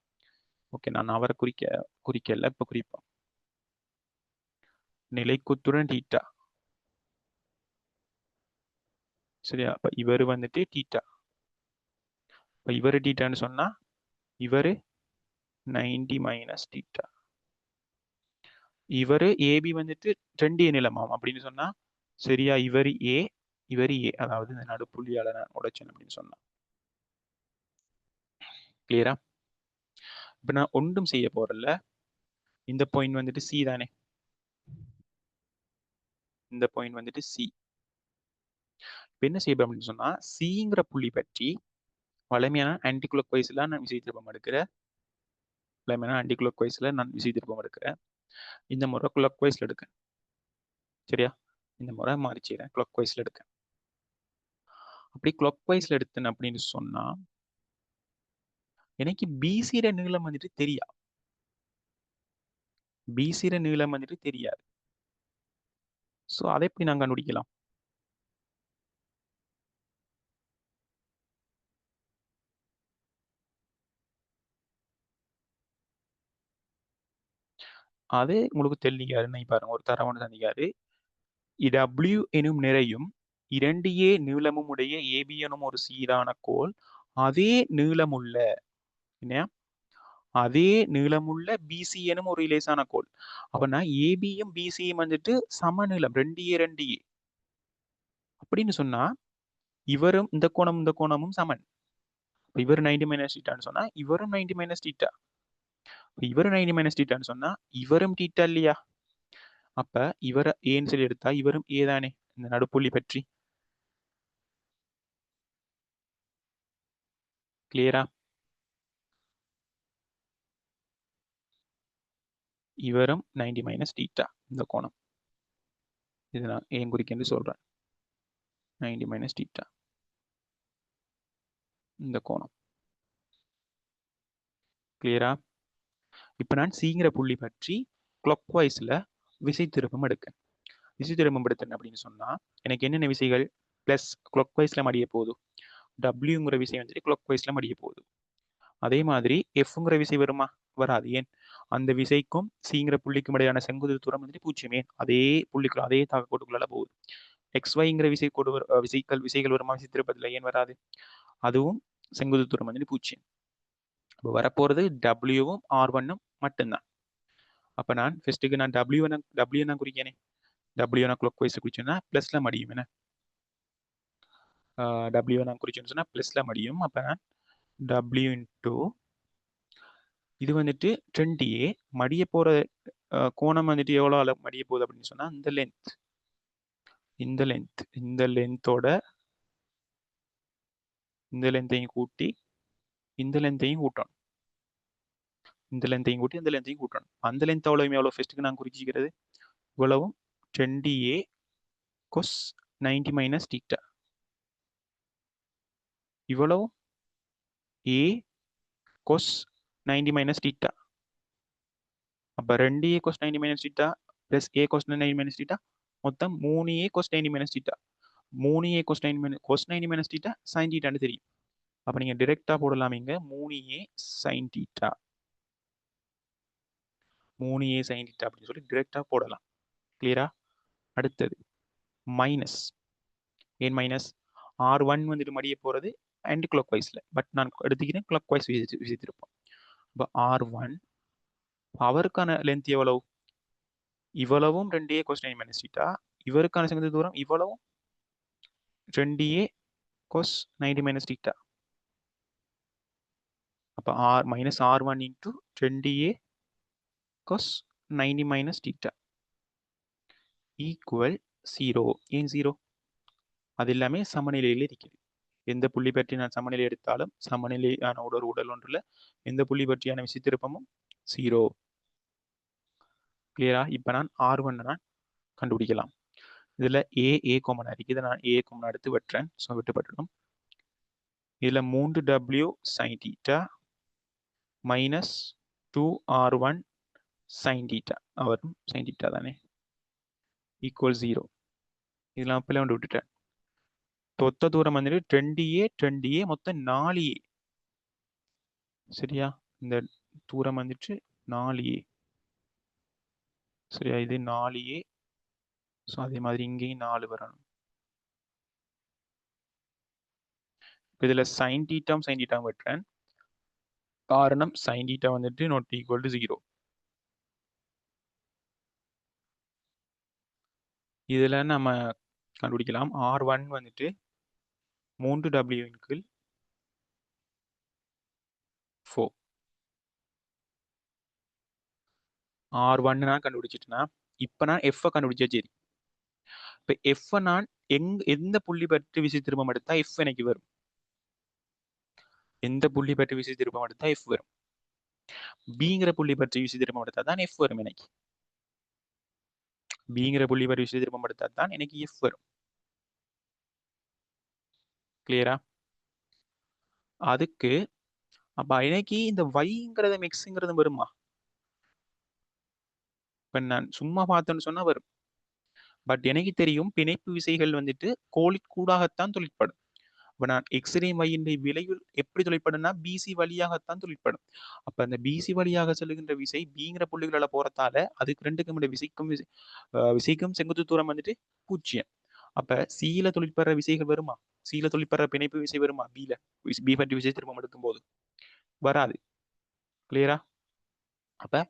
ஓகே, நான் அவரை குறிக்கல, இப்ப குறிப்போம். நிலைக்குத்துடன் டீட்டா. சரியா? அப்ப இவர் வந்துட்டு டீட்டா. இப்ப இவரு டீட்டான்னு சொன்னா இவரு 90 மைனஸ் டீட்டா. இவரு ஏபி வந்துட்டு 2 நிலமாம் அப்படின்னு சொன்னா சரியா? இவரு ஏ, அதாவது இந்த நடுப்புள்ளியால நான் உடைச்சேன் அப்படின்னு சொன்னா. கிளியரா? இப்ப நான் ஒன்றும் செய்ய போறல. இந்த பாயிண்ட் வந்துட்டு சி தானே. இந்த பாயிண்ட் வந்துட்டு சி. இப்ப என்ன செய்ய அப்படின்னு சொன்னா, சிங்கிற புள்ளி பற்றி வலிமையான ஆன்டி கிளாக் வைஸ்ல நான் விசை திருப்பம் எடுக்கிறேன். வலிமையான ஆன்டி கிளாக் வைஸ்ல நான் விசை திருப்பம் எடுக்கிறேன். இந்த முறை கிளாக் வைஸ்ல எடுக்கேன். சரியா? இந்த முறை மாறி செய்யறேன், கிளாக் வைஸ்ல எடுக்கேன். அப்படி கிளாக் வைஸ்ல எடுத்தேன் அப்படின்னு சொன்னா எனக்கு பிசிற நீளம் வந்துட்டு தெரியாது. பிசிற நீளம் வந்துட்டு தெரியாது. ஸோ அதை எப்படி நான் கண்டுபிடிக்கலாம்? அது உங்களுக்கு தெரியலையாருன்னு பாருங்க. ஒரு தரவணை தந்திக்காரு. W எனும் நிறையும் 2A நீளமும் உடைய AB எனும் ஒரு சீரான கோள் அதே நீளமுள்ள என்ன அதே நீளமுள்ள BC எனும் ஒரு இலேசான கோள். அப்பனா ஏபியும் பிசியும் வந்துட்டு சமநீளம் 2A 2A அப்படின்னு சொன்னா இவரும் இந்த கோணமும் சமன். இவர் 90 மைனஸ் தீட்டான்னு சொன்னா இவரும் 90 மைனஸ் தீட்டா. இவரும் 90 மைனஸ் தீட்டான்னு சொன்னா இவரும் தீட்டா இல்லையா? அப்ப இவரை ஏன்னு சொல்லி எடுத்தா இவரும் ஏ தானே இந்த நடுப்புள்ளி பற்றி. கிளியரா? இவரும் 90 மைனஸ் தீட்டா இந்த கோணம். இது நான் ஏன் குறிக்கன்னு சொல்றேன். 90 மைனஸ் தீட்டா இந்த கோணம். கிளியரா? இப்ப நான் சீங்கிற புள்ளி பற்றி கிளாக் வைஸ்ல விசை திருப்பம் எடுக்கேன். விசை திருப்பம் எடுத்தேன் அப்படின்னு சொன்னா எனக்கு என்னென்ன விசைகள் பிளஸ் கிளாக் வைஸ்ல மடிய போகுது. டபிள்யூங்கிற விசை வந்துட்டு கிளாக் வைஸ்ல மடிய போகுது. அதே மாதிரி எஃப்ங்கிற விசை வருமா? வராது. ஏன்? அந்த விசைக்கும் சீங்கிற புள்ளிக்கும் இடையான செங்குத்து தூரம் வந்துட்டு 0. அதே புள்ளிக்குள்ள அதே தாக்கக்கோட்டுக்குள்ள போகுது. XYங்கிற விசை கோடு விசைகள் வருமா விசை திருப்பத்தில்? ஏன் வராது? அதுவும் செங்குத்து தூரம் வந்துட்டு 0. இப்போ வரப்போறது டபிள்யூவும் R1 மட்டும்தான். அப்ப நான் ஃபர்ஸ்ட்டுக்கு நான் டபிள்யூ நான் குறிக்கனே. டபிள்யூ நான் கிளாக் வைஸ் குறிச்சேன்னா பிளஸ்ல மடியும். என்ன டபிள்யூ நான் குறிச்சேன்னு சொன்னா பிளஸ்ல மடியும். அப்ப நான் டபிள்யூ இன்டூ இது வந்துட்டு 20A மடிய போற கோணம் வந்துட்டு எவ்வளோ மடிய போகுது அப்படின்னு சொன்னா இந்த லென்த்தோட இந்த லென்த்தையும் கூட்டி இந்த லென்த்தையும் கூட்டணும். இந்த லென்த்தையும் கூட்டி இந்த லென்த்தையும் கூட்டணும். அந்த லென்த் எவ்வளோ ஃபர்ஸ்ட்டுக்கு நான் குறிச்சிக்கிறது இவ்வளவும் 20A கொஸ் 90 மைனஸ் தீட்டா. இவ்வளவு A கொஸ் 90 மைனஸ் தீட்டா. அப்ப 2A cos 90 minus theta plus A cos 90 minus theta மொத்தம் 3A cos 90 minus theta. 3A cos 90 minus theta sine தீட்டான்னு தெரியும். அப்ப நீங்க டிரெக்டா போடலாம். இங்க 3A sine theta 3A sine theta அப்படின்னு சொல்லி டிரெக்டா போடலாம். கிளியரா? அடுத்தது மைனஸ். ஏன் மைனஸ்? R1 வந்துட்டு மடிய போறது ஆன்டி கிளாக் வைஸ்ல. பட் நான் எடுத்துக்கிறேன் கிளாக் வைஸ் விசித்திருப்போம். இப்போ R1 அவருக்கான லென்த் எவ்வளவு? இவ்வளவும் 2A கொஸ் 90 மைனஸ் தீட்டா. இவருக்கான செங்குத்து தூரம் இவ்வளவும் 2A கொஸ் 90 மைனஸ் தீட்டா. அப்ப minus R1 into 2A cos 90 minus theta equal 0. ஏன் 0? அது எல்லாமே சமநிலையில் இருக்கிறது. எந்த புள்ளி பற்றி நான் சமநிலை எடுத்தாலும் சமநிலையான ஒரு உடல் ஒன்றுல எந்த புள்ளி பற்றியான விசித்திருப்பமும் 0. கிளியரா? இப்ப நான் R1 நான் கண்டுபிடிக்கலாம். இதுல ஏ கோமன் இருக்கு. இதை நான் ஏ கோமன் எடுத்து வெட்டுறேன். ஸோ விட்டுப்பட்டுடும். இதுல 3W sin theta minus 2R1 sin theta அவரும் sin தீட்டா தானே ஈக்குவல் 0. இதெல்லாம் அப்பல வந்து விட்டுட்டேன். தொத்த தூரம் வந்துட்டு 20A மொத்தம் 4A. சரியா? இந்த தூரம் வந்துட்டு 4A. சரியா? இது 4A. ஸோ அதே மாதிரி இங்கேயும் 4 வரணும். இதுல சைன் தீட்டாவும் வெட்டுறேன். காரணம் சைன் தீட்டா வந்துட்டு நாட் ஈக்குவல் டு 0. இதுல நம்ம கண்டுபிடிக்கலாம். R1 வந்துட்டு 3W கீழ் 4. R1 நான் கண்டுபிடிச்சிட்டேன்னா இப்ப நான் F கண்டுபிடிச்சா சரி. இப்ப F நான் எந்த புள்ளி பற்றி விசை திருப்பம் எடுத்தா F எனக்கு வரும்? எந்த புள்ளி பற்றி விசை திருப்பம் எடுத்தா F வரும்? Bங்கிற புள்ளி பற்றி விசை திருப்பம் எடுத்தா தான் F வரும் எனக்கு. Bங்கிற புள்ளி பற்றி விசை திருப்பம் எடுத்தா தான் எனக்கு F வரும். கிளியரா? அதுக்கு அப்ப எனக்கு இந்த Yங்கிறதும் Xங்கிறதும் வருமா? இப்ப நான் சும்மா பார்த்தேன்னு சொன்னா வரும். பட் எனக்கு தெரியும் பிணைப்பு விசைகள் வந்துட்டு கோளிற்கூடாகத்தான் தொழிற்படும். அப்ப நான் எக்ஸ்ரே மையின் விளைவு எப்படி தொழிற்படும்னா பிசி வழியாகத்தான் தொழிற்படும். அப்ப அந்த பிசி வழியாக செல்லுகின்ற விசை பிங்கிற புள்ளிகளால போறதால அதுக்கு ரெண்டுக்கும் இடையே விசைக்கும் செங்குத்து தூரம் வந்துட்டு 0. அப்ப சீல தொழிற்படுற விசைகள் வருமா? சீல தொழிற்படுற பிணைப்பு விசை வருமா? பி பற்றி விசை திருப்பம் எடுக்கும் போது வராது. கிளியரா? அப்ப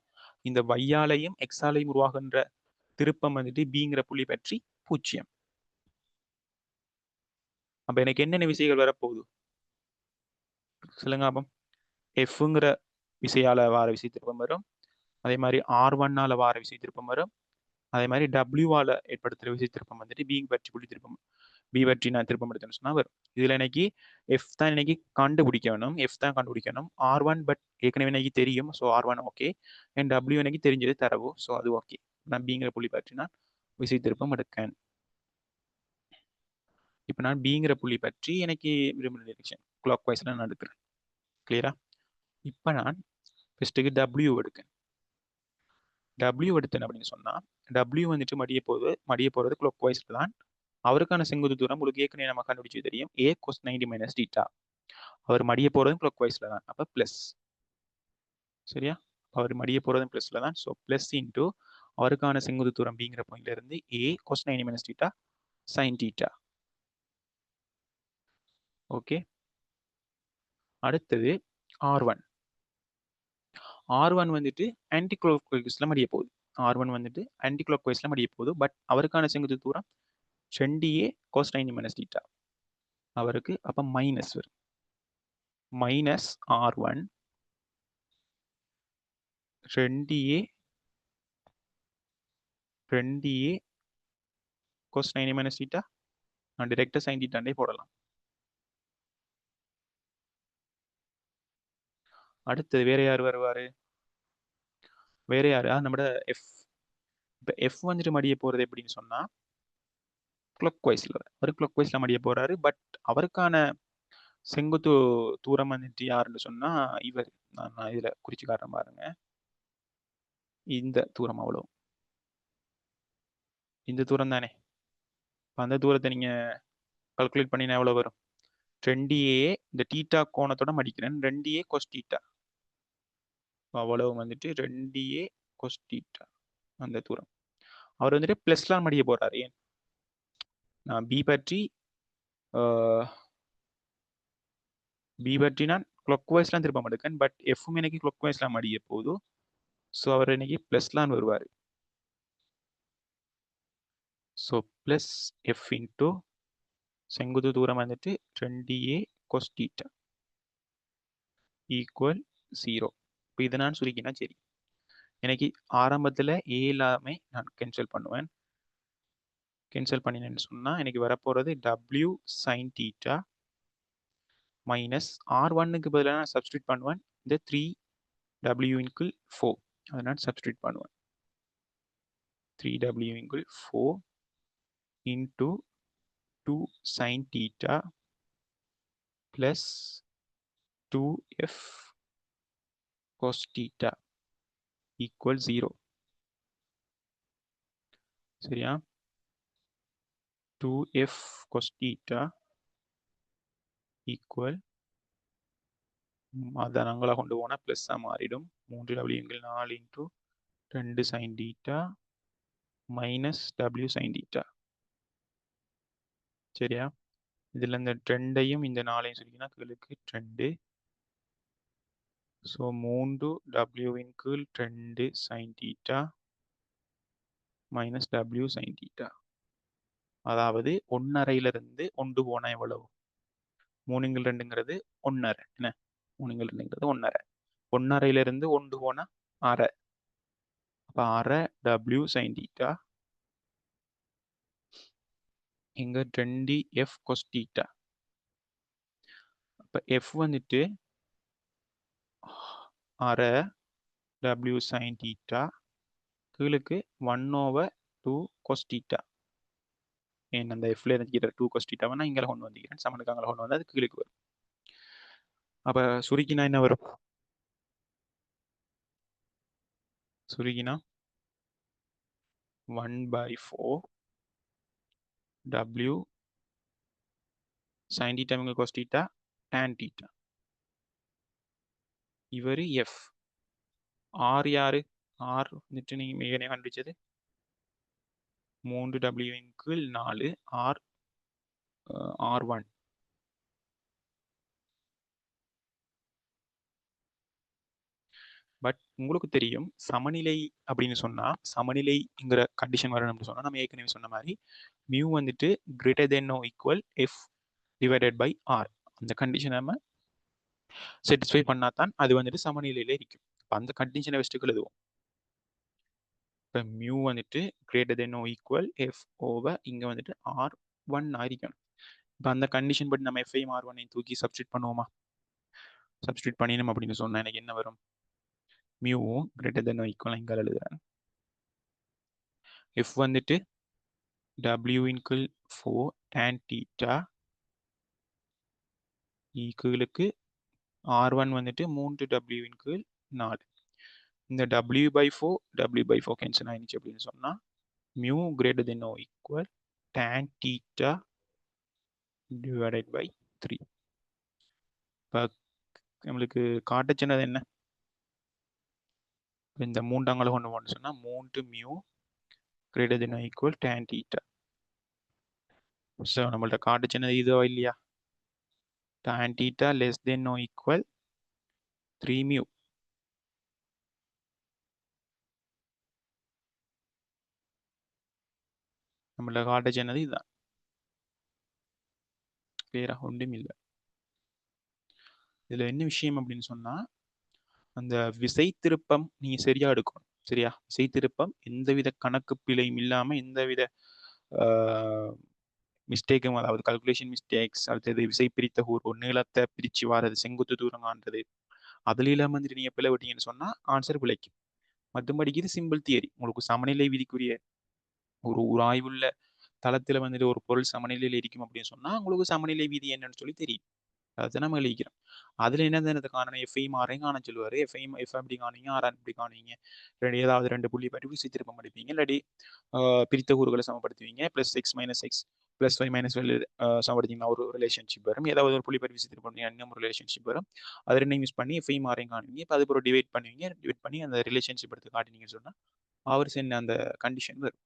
இந்த வையாலையும் எக்ஸாலையும் உருவாகின்ற திருப்பம் வந்துட்டு பிங்கிற புள்ளி பற்றி 0. அப்ப எனக்கு என்னென்ன விசைகள் வரப்போகுது சொல்லுங்க. அப்போ எஃப்ங்கிற விசையால வார விசை திருப்பம் வரும். அதே மாதிரி R1ஆல வார விசை திருப்பம் வரும். அதே மாதிரி டபிள்யூவால ஏற்படுத்துகிற விசை திருப்பம் வந்துட்டு பி பற்றி புள்ளி திருப்பம் பி பற்றி நான் திருப்பம் எடுத்தேன்னு சொன்னா வரும். இதுல எனக்கு எஃப் தான் இன்னைக்கு கண்டுபிடிக்கணும். எஃப் தான் கண்டுபிடிக்கணும். R1 பட் ஏற்கனவே எனக்கு தெரியும். So R1 okay. And W எனக்கு தெரிஞ்சது தரவு. ஸோ அது ஓகே. நான் பிங்கிற புள்ளி பற்றி நான் விசை திருப்பம் எடுக்கேன். இப்போ நான் பிங்கிற புள்ளி பற்றி எனக்கு விரும்பின டிரெக்ஷன் கிளாக் வைஸ்ல நான் எடுக்கிறேன். கிளியரா? இப்போ நான் ஃபர்ஸ்ட்டுக்கு டபிள்யூ எடுக்கேன். டபிள்யூ எடுத்தேன் அப்படின்னு சொன்னா டபிள்யூ வந்துட்டு மடிய போறது கிளாக் வைஸ்ல தான். அவருக்கான செங்குத்து தூரம் உங்களுக்கு ஏற்கனவே நம்ம கண்டுபிடிச்சு தெரியும். A cos 90 minus theta. அவர் மடிய போறதும் கிளாக் வைஸ்ல தான். அப்ப பிளஸ். சரியா? அவர் மடிய போறதும் பிளஸ்ல தான். ஸோ பிளஸ் இன்டூ அவருக்கான செங்குத்து தூரம் பிங்கிற பாயிண்ட்ல இருந்து A cos 90 minus theta sine theta. Okay. அடுத்தது R1. R1 வந்துட்டு ஆன்டி கிளாக் வைஸ்ல மடிய போகுது. R1 வந்துட்டு ஆன்டி கிளாக் வைஸ்ல மடிய போகுது. பட் அவருக்கான செங்குத்து தூரம் 2A cos 90 மைனஸ் டீட்டா. அவருக்கு அப்ப மைனஸ் வரும். Minus R1 2A cos 90 minus theta. நான் டைரக்டா sin டீட்டாண்டே போடலாம். அடுத்தது வேற யார் வருவாரு? வேற யாரா? நம்மட எஃப். இப்போ எஃப் வந்துட்டு மடிய போறது எப்படின்னு சொன்னா கிளாக் வைஸ்ல ஒரு கிளாக் வைஸ்ல மடிய போறாரு. பட் அவருக்கான செங்குத்து தூரம் வந்துட்டு யாருன்னு சொன்னா இவர். நான் இதுல குறிச்சு காட்டுறேன் பாருங்க. இந்த தூரம் அவ்வளோ. இந்த தூரம் தானே. அந்த தூரத்தை நீங்க கால்குலேட் பண்ணினா எவ்வளவு வரும்? 2A இந்த டீட்டா கோணத்தோட மடிக்கிறேன். 2A cos theta. அவ்வளவு வந்துட்டு 2A cos டீட்டா அந்த தூரம். அவர் வந்துட்டு பிளஸ்லாம் மடிய போறாரு. ஏன் நான் பி பற்றி நான் கிளாக் வைஸ்லாம் திருப்ப மாட்டேன். பட் எஃப்வும் எனக்கு கிளாக் வைஸ்லாம் மடிய போகுது. ஸோ அவர் இன்னைக்கு பிளஸ்லாம் வருவார். ஸோ பிளஸ் எஃப் இன்டூ செங்குத்து தூரம் வந்துட்டு 2A cos டீட்டா ஈக்குவல் 0. இப்போ இதை நான் சுருக்கினா சரி. எனக்கு ஆரம்பத்தில் ஏ எல்லாமே நான் கேன்சல் பண்ணுவேன். கேன்சல் பண்ணினேன்னு சொன்னால் எனக்கு வரப்போகிறது W sin டீட்டா மைனஸ் R1க்கு பதிலாக நான் சப்ஸ்டியூட் பண்ணுவேன். இந்த 3W இன்குள் 4 அதை நான் சப்ஸ்டியூட் பண்ணுவேன். 3W இன்குள் 4 into 2 sin theta plus 2F cos theta equal 0. சரியா? 2F cos theta equal அதை நாங்களா கொண்டு போனால் ப்ளஸ்ஸாக மாறிடும். 3W எங்கள் 4 into 2 sin theta minus W sin theta. சரியா? இதில் இந்த 2ஐயும் இந்த 4ஐயும் சொல்லிங்கன்னா கீழுக்கு 2. ஸோ 3W இன் கீழ் 2 sin theta minus W sin theta. அதாவது 1/2 1 போனா எவ்வளவு? 3/2ங்கிறது 1/2. என்ன 3/2ங்கிறது 1/2. 1/2 1 போனா 1/2. அப்ப 1/2 W sin theta இங்க 2F cos theta. அப்ப F வந்துட்டு 1/2 W sin theta கீழுக்கு 1/2 cos theta. ஏன் அந்த Fல இருந்துக்கிற 2 cos theta நான் இங்கே கொண்டு வந்துக்கிறேன். சமனுக்கு அங்கே கொண்டு வந்து அது கீழுக்கு வரும். அப்ப சுருக்கினா என்ன வரும்? சுருக்கினா 1/4 W sin theta இவங்க cos theta tan theta. இவர் F. R யாரு? R வந்துட்டு நீங்க மேலே கண்டுபிடிச்சது 3W இன் கீழ் 4 R R1. பட் உங்களுக்கு தெரியும் சமநிலை அப்படின்னு சொன்னா சமநிலைங்கிற கண்டிஷன் வரணும்னு சொன்னா நம்ம ஏற்கனவே சொன்ன மாதிரி மியூ வந்துட்டு greater than no equal F divided by R. அந்த கண்டிஷன் நம்ம சாட்டிஸ்ஃபை பண்ணாதான் அது வந்துட்டு சமநிலையில இருக்கும். அந்த கண்டிஷனை வச்சுட்டு எழுதுவோம். இப்போ மியூ வந்துட்டு greater than no equal F over இங்கே வந்துட்டு ஆர் ஒன் ஆയിരിக்கணும். இப்போ அந்த கண்டிஷன் படி நம்ம எஃப்ஐ ஆர் ஒன்னை தூக்கி சப்ஸ்டியூட் பண்ணுவோமா? சப்ஸ்டியூட் பண்ணினோம் அப்படின்னு சொன்னா எனக்கு என்ன வரும்? மியூவும் கிரேட்டர் தென் நோ ஈக்குவல் இங்கே எழுதுறேன். எஃப் வந்துட்டு W இன்குள் 4 tan theta ஈக்குவலுக்கு R1 வந்துட்டு 3W இன்குள் 4. இந்த W/4 கேன்சல் ஆயிடுச்சு அப்படின்னு சொன்னா mu greater than or equal tan theta divided by 3. இப்போ நம்மளுக்கு காட்ட சொன்னது என்ன? இந்த மூன்றாங்களை கொண்டு போகணும்னு சொன்னா 3 mu greater than or equal tan theta. So நம்மள்ட்ட காட்ட சொன்னது இதுவா இல்லையா? tan theta less than or equal 3 mu. நம்மள காட்ட சொன்னது இதுதான். கிளியரா? ஒன்றும் இல்லை. இதுல என்ன விஷயம் அப்படின்னு சொன்னா அந்த விசை திருப்பம் நீங்க சரியா எடுக்கணும். சரியா? விசை திருப்பம் எந்தவித கணக்கு பிழையும் இல்லாம எந்தவித மிஸ்டேக்கும், அதாவது கல்குலேஷன் மிஸ்டேக்ஸ், அடுத்தது விசை பிரித்த கூறு நீளத்தை பிரிச்சு வாரது, செங்குத்து தூரம் காண்றது, அதுல இல்லாம வந்துட்டு நீங்க பிள்ளை விட்டீங்கன்னு சொன்னா ஆன்சர் பிழைக்கும். மற்றபடிக்கு இது சிம்பிள் தியரி. உங்களுக்கு சமநிலை விதிக்குரிய ஒரு ஆய்வுள்ள தளத்துல வந்துட்டு ஒரு பொருள் சமநிலையில் இருக்கும் அப்படின்னு சொன்னா உங்களுக்கு சமநிலை விதி என்னன்னு சொல்லி தெரியும். அதை நம்ம எழுதிக்கிறோம். அதுல என்னது காணணும்? எஃப்ஐயும் ஆரையும் காண சொல்லுவாரு. எஃப் அப்படி காணுவீங்க, ஆர் அப்படி காணுவீங்க. ஏதாவது 2 புள்ளி பற்றி விசை திருப்பம் அடிப்பீங்க. இல்லாட்டி பிரித்த கூறுகளை சமப்படுத்துவீங்க. Plus X minus X plus Y minus Y சமப்படுத்திங்கன்னா ஒரு ரிலேஷன்ஷிப் வரும். ஏதாவது ஒரு புள்ளி பற்றி விசை திருப்பம் இன்னும் ஒரு ரிலேஷன்ஷிப் வரும். அது ரெண்டையும் யூஸ் பண்ணி எஃப்ஐயும் ஆரையும் காணுவீங்க. இப்போ அது ஒரு டிவைட் பண்ணுவீங்க. டிவைட் பண்ணி அந்த ரிலேஷன்ஷிப் எடுத்து காட்டினீங்கன்னு சொன்னா அவர் என்ன அந்த கண்டிஷன் வரும்.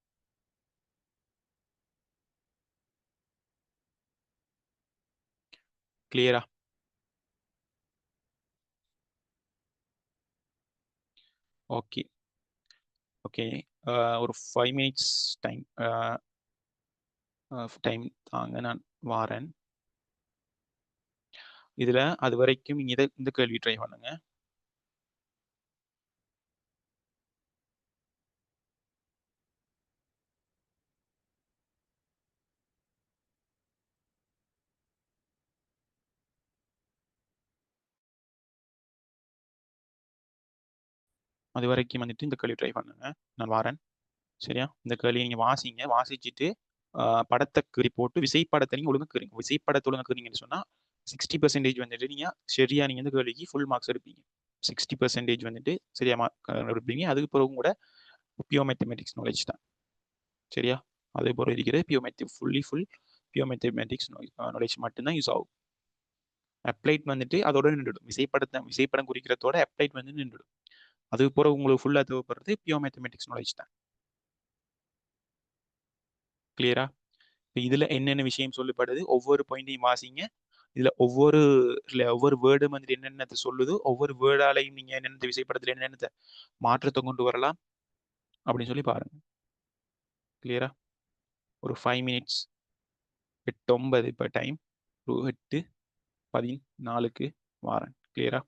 கிளியரா? Okay okay. ஒரு 5 மினிட்ஸ் டைம் டைம் தாங்க, நான் வாரேன். இதுல அது வரைக்கும் நீங்க இந்த கேள்வி ட்ரை பண்ணுங்க. அது வரைக்கும் வந்துட்டு இந்த கேள்வி ட்ரை பண்ணுங்க, நான் வாரேன். சரியா? இந்த கேள்வியை நீங்க வாசிங்க. வாசிச்சுட்டு படத்தை கீறி போட்டு விசைப்படத்தை நீங்க ஒழுங்கு கீறீங்க. விசைப்படத்தை ஒழுங்கு கீறீங்கன்னு சொன்னா 60% வந்துட்டு நீங்க சரியா நீங்க இந்த கேள்விக்கு ஃபுல் மார்க்ஸ் எடுப்பீங்க. 60% வந்துட்டு சரியா மார்க் எடுப்பீங்க. அதுக்கு பிறகு கூட பியூர் மேத்தமெட்டிக்ஸ் நாலேஜ் தான். சரியா? அதே போல இருக்கிறது ஃபுல் பியூர் மேத்தமெட்டிக்ஸ் நாலேஜ் மட்டும்தான் யூஸ் ஆகும். அப்ளைட் வந்துட்டு அதோட நின்றுடும். விசைப்படம் குறிக்கிறதோட அப்ளைட் வந்து நின்றுடும். அது போற உங்களுக்கு ஃபுல்லா தேவைப்படுறது பியூர் மேத்தமெட்டிக்ஸ் நாலேஜ் தான். கிளியரா? இதுல என்னென்ன விஷயம் சொல்லப்படுது, ஒவ்வொரு பாயிண்டையும் வாசிங்க. இதுல ஒவ்வொரு வேர்டும் வந்துட்டு என்னென்ன சொல்லுது, ஒவ்வொரு வேர்டாலையும் நீங்க என்னென்ன விசைப்படத்துல என்னென்ன மாற்றத்தை கொண்டு வரலாம் அப்படின்னு சொல்லி பாருங்க. கிளியரா? ஒரு 5 மினிட்ஸ். 8:09 இப்போ டைம். 8:14 வாரேன். கிளியரா?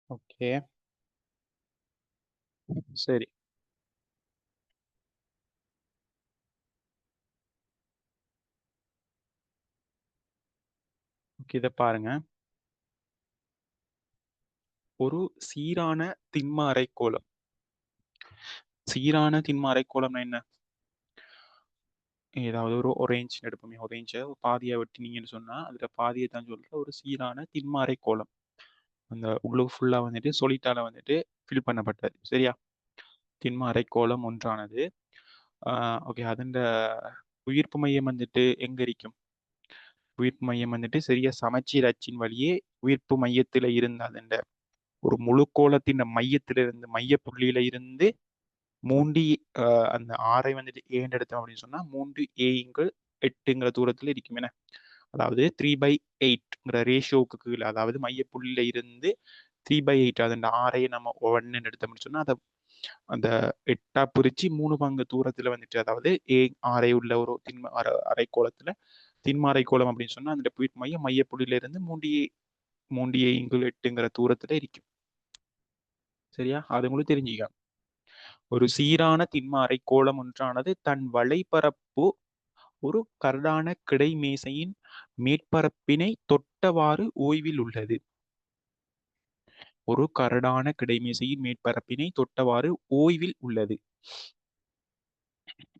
ஓகே. சரி. ஓகே. இத பாருங்க. ஒரு சீரான திண்ம அரைக்கோளம். சீரான திண்ம அரைக்கோளம்னா என்ன? ஏதாவது ஒரு ஆரஞ்ச் எடுப்போமே. ஆரஞ்ச பாதியா வெட்டினீங்கன்னு சொன்னா, அதுல பாதிய தான் சொல்றேன். ஒரு சீரான திண்ம அரைக்கோளம். அந்த உள்ளுக்கு ஃபுல்லா வந்துட்டு சொலிட்டால வந்துட்டு ஃபில் பண்ணப்பட்டது. சரியா? திண்ம அரைக்கோளம் ஒன்றானது. ஆ ஓகே. அதன்ட உயிர்ப்பு மையம் வந்துட்டு எங்க இருக்கும்? உயிர்ப்பு மையம் வந்துட்டு சரியா சமச்சீர் அச்சின் வழியே உயிர்ப்பு மையத்தில இருந்து அதன்ட ஒரு முழுக்கோளத்தின் மையத்திலிருந்து மைய புள்ளியில இருந்து 3 அந்த 6ஐ வந்துட்டு ஏன்னு எடுத்தோம் அப்படின்னு சொன்னா 3a/8ங்கிற தூரத்துல இருக்கும் என்ன? அதாவது 3/8ங்கிற ரேஷியோவுக்கு கீழ அதாவது மையப்புள்ளியில இருந்து 3/8 அதன் 6ஐ நம்ம 1ன்னு எடுத்தோம்னு சொன்னா அதை அந்த 8ஆ பிரிச்சு 3 பங்கு தூரத்துல வந்துட்டு அதாவது 6ஐ உள்ள ஒரு திண்ம அரைக்கோளத்துல திண்ம அரைக்கோளம் அப்படின்னு சொன்னா அந்த மையப்புள்ளியில இருந்து 3a/8ங்கிற தூரத்துல இருக்கும். சரியா? அது உங்களுக்கு தெரிஞ்சுக்க. ஒரு சீரான திண்ம அரைக்கோளம் ஒன்றானது தன் வலைப்பரப்பு ஒரு கரடான கிடைமேசையின் மேற்பரப்பினை தொட்டவாறு ஓய்வில் உள்ளது. ஒரு கரடான கிடைமேசையின் மேற்பரப்பினை தொட்டவாறு ஓய்வில் உள்ளது.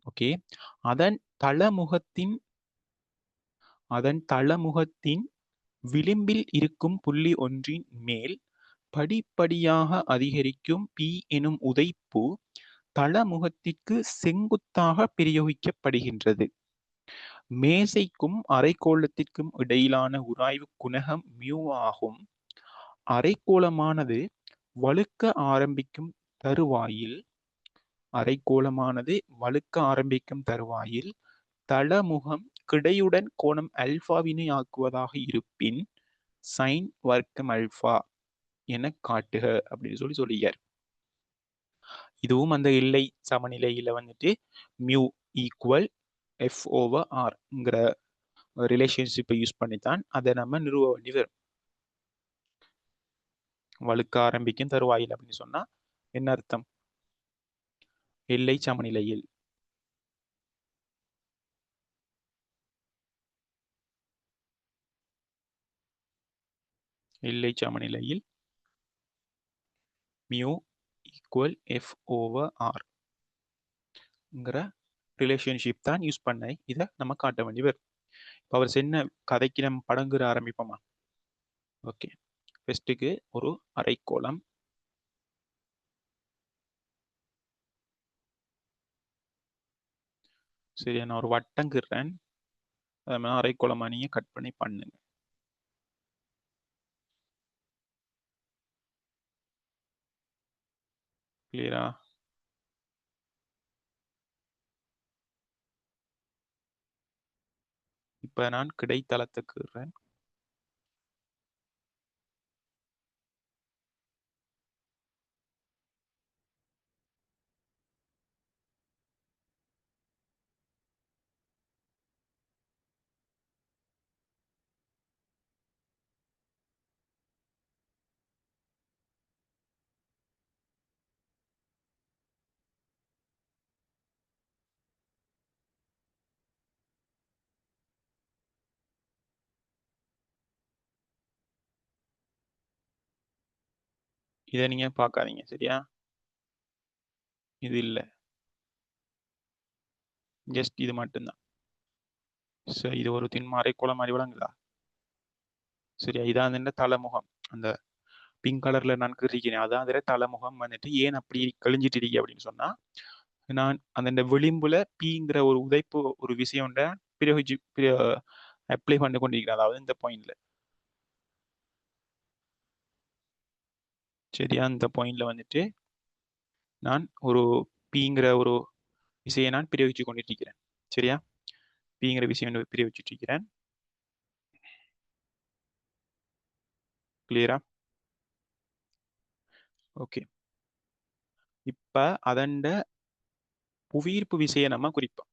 ஓகே. அதன் தளமுகத்தின் அதன் தளமுகத்தின் விளிம்பில் இருக்கும் புள்ளி ஒன்றின் மேல் படிப்படியாக அதிகரிக்கும் P எனும் உதைப்பு தளமுகத்திற்கு செங்குத்தாக பிரயோகிக்கப்படுகின்றது. மேசைக்கும் அரைக்கோளத்திற்கும் இடையிலான உராய்வு குணகம் மியூ ஆகும். அரைக்கோளமானது வழுக்க ஆரம்பிக்கும் தருவாயில் அரைக்கோளமானது வழுக்க ஆரம்பிக்கும் தருவாயில் தளமுகம் கிடையுடன் கோணம் அல்பாவினை ஆக்குவதாக இருப்பின் சைன் வர்க்கம் அல்பா என காட்டுக அப்படின்னு சொல்லியார். இதுவும் அந்த எல்லை சமநிலையில வந்துட்டு மியூ ஈக்குவல் எஃப் ஓவர் ஆர்ங்கிற ரிலேஷன்ஷிப்பை யூஸ் பண்ணித்தான் அதை நம்ம நிறுவ வேண்டி வரும். வழுக்க ஆரம்பிக்கும் தருவாயில் அப்படின்னு சொன்னா என்ன அர்த்தம்? எல்லை சமநிலையில். எல்லை சமநிலையில் மியூ ஈக்குவல் எஃப் ஓவர் ஆர்ங்கிற ரிலேஷன்ஷிப் தான் யூஸ் பண்ண இதை நம்ம காட்ட வேண்டி வரும். இப்போ அவர் என்ன கதைக்கு நம்ம படங்குற ஆரம்பிப்போமா? ஓகே. ஃபர்ஸ்ட்டுக்கு ஒரு அரைக்கோளம். சரி, நான் ஒரு வட்டம் கிடுறேன். அதை மாதிரி அரைக்கோளமா நீங்க கட் பண்ணி பண்ணுங்க. கிளியரா? இப்ப நான் கிடைத்தளத்துக்குறேன். இதை நீங்க பார்க்காதீங்க. சரியா? இது இல்லை, ஜஸ்ட் இது மட்டும்தான். சரி, இது ஒரு திண்ம அரைக்கோளம் மாதிரி விளங்குதா? சரியா? இதான் அந்த தலைமுகம். அந்த பிங்க் கலர்ல நான் கிறிக்கிறேன். அதான் அதில் தலைமுகம் வந்துட்டு ஏன் அப்படி கழிஞ்சிட்டு இருக்கு அப்படின்னு சொன்னா நான் அந்த விளிம்புல பீங்கிற ஒரு உதைப்பு ஒரு விஷயம் பிரயோகிச்சு அப்ளை பண்ணி கொண்டிருக்கிறேன். அதாவது இந்த பாயிண்ட்ல. சரியா? இந்த பாயிண்ட்ல வந்துட்டு நான் ஒரு பீங்கிற ஒரு விஷயம் நான் பிரயோகிச்சு கொண்டிட்டு இருக்கிறேன். சரியா? பீங்கிற விஷயம் பிரயோகிச்சுட்டு இருக்கிறேன். கிளியரா? ஓகே. இப்ப அதண்ட புவியீர்ப்பு விசையை நம்ம குறிப்போம்.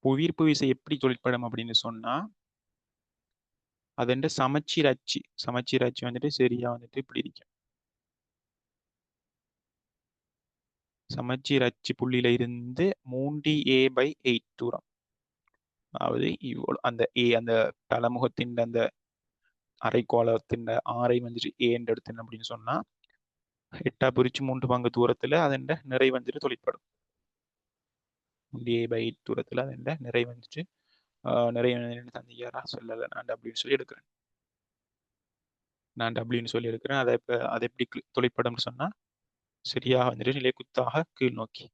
புவியீர்ப்பு விசை எப்படி தொழிற்படும் அப்படின்னு சொன்னா அதண்ட சமச்சீர் அச்சு வந்துட்டு சரியா வந்துட்டு இப்படி இருக்கும். சமச்சீர் அச்சு புள்ளியில இருந்து 3a/8 தூரம். அதாவது அந்த அந்த தளமுகத்தின் அந்த அரைக்கோளத்தின் ஆரை வந்துட்டு ஏ என்று எடுத்தேன் அப்படின்னு சொன்னா 8 பிரிச்சு 3 பங்கு தூரத்துல அதன் நிறை வந்துட்டு தொழிற்படும். 3a/8 தூரத்துல அதன் நிறை வந்துட்டு நிறைய தந்தையாரா சொல்லலை, நான் டபிள்யூன்னு சொல்லி எடுக்கிறேன். நான் டபிள்யூன்னு சொல்லி எடுக்கிறேன். அதை எப்படி தொழிற்படும்னு சொன்னா சரியாக வந்துட்டு நிலை குத்தாக கீழ் நோக்கி.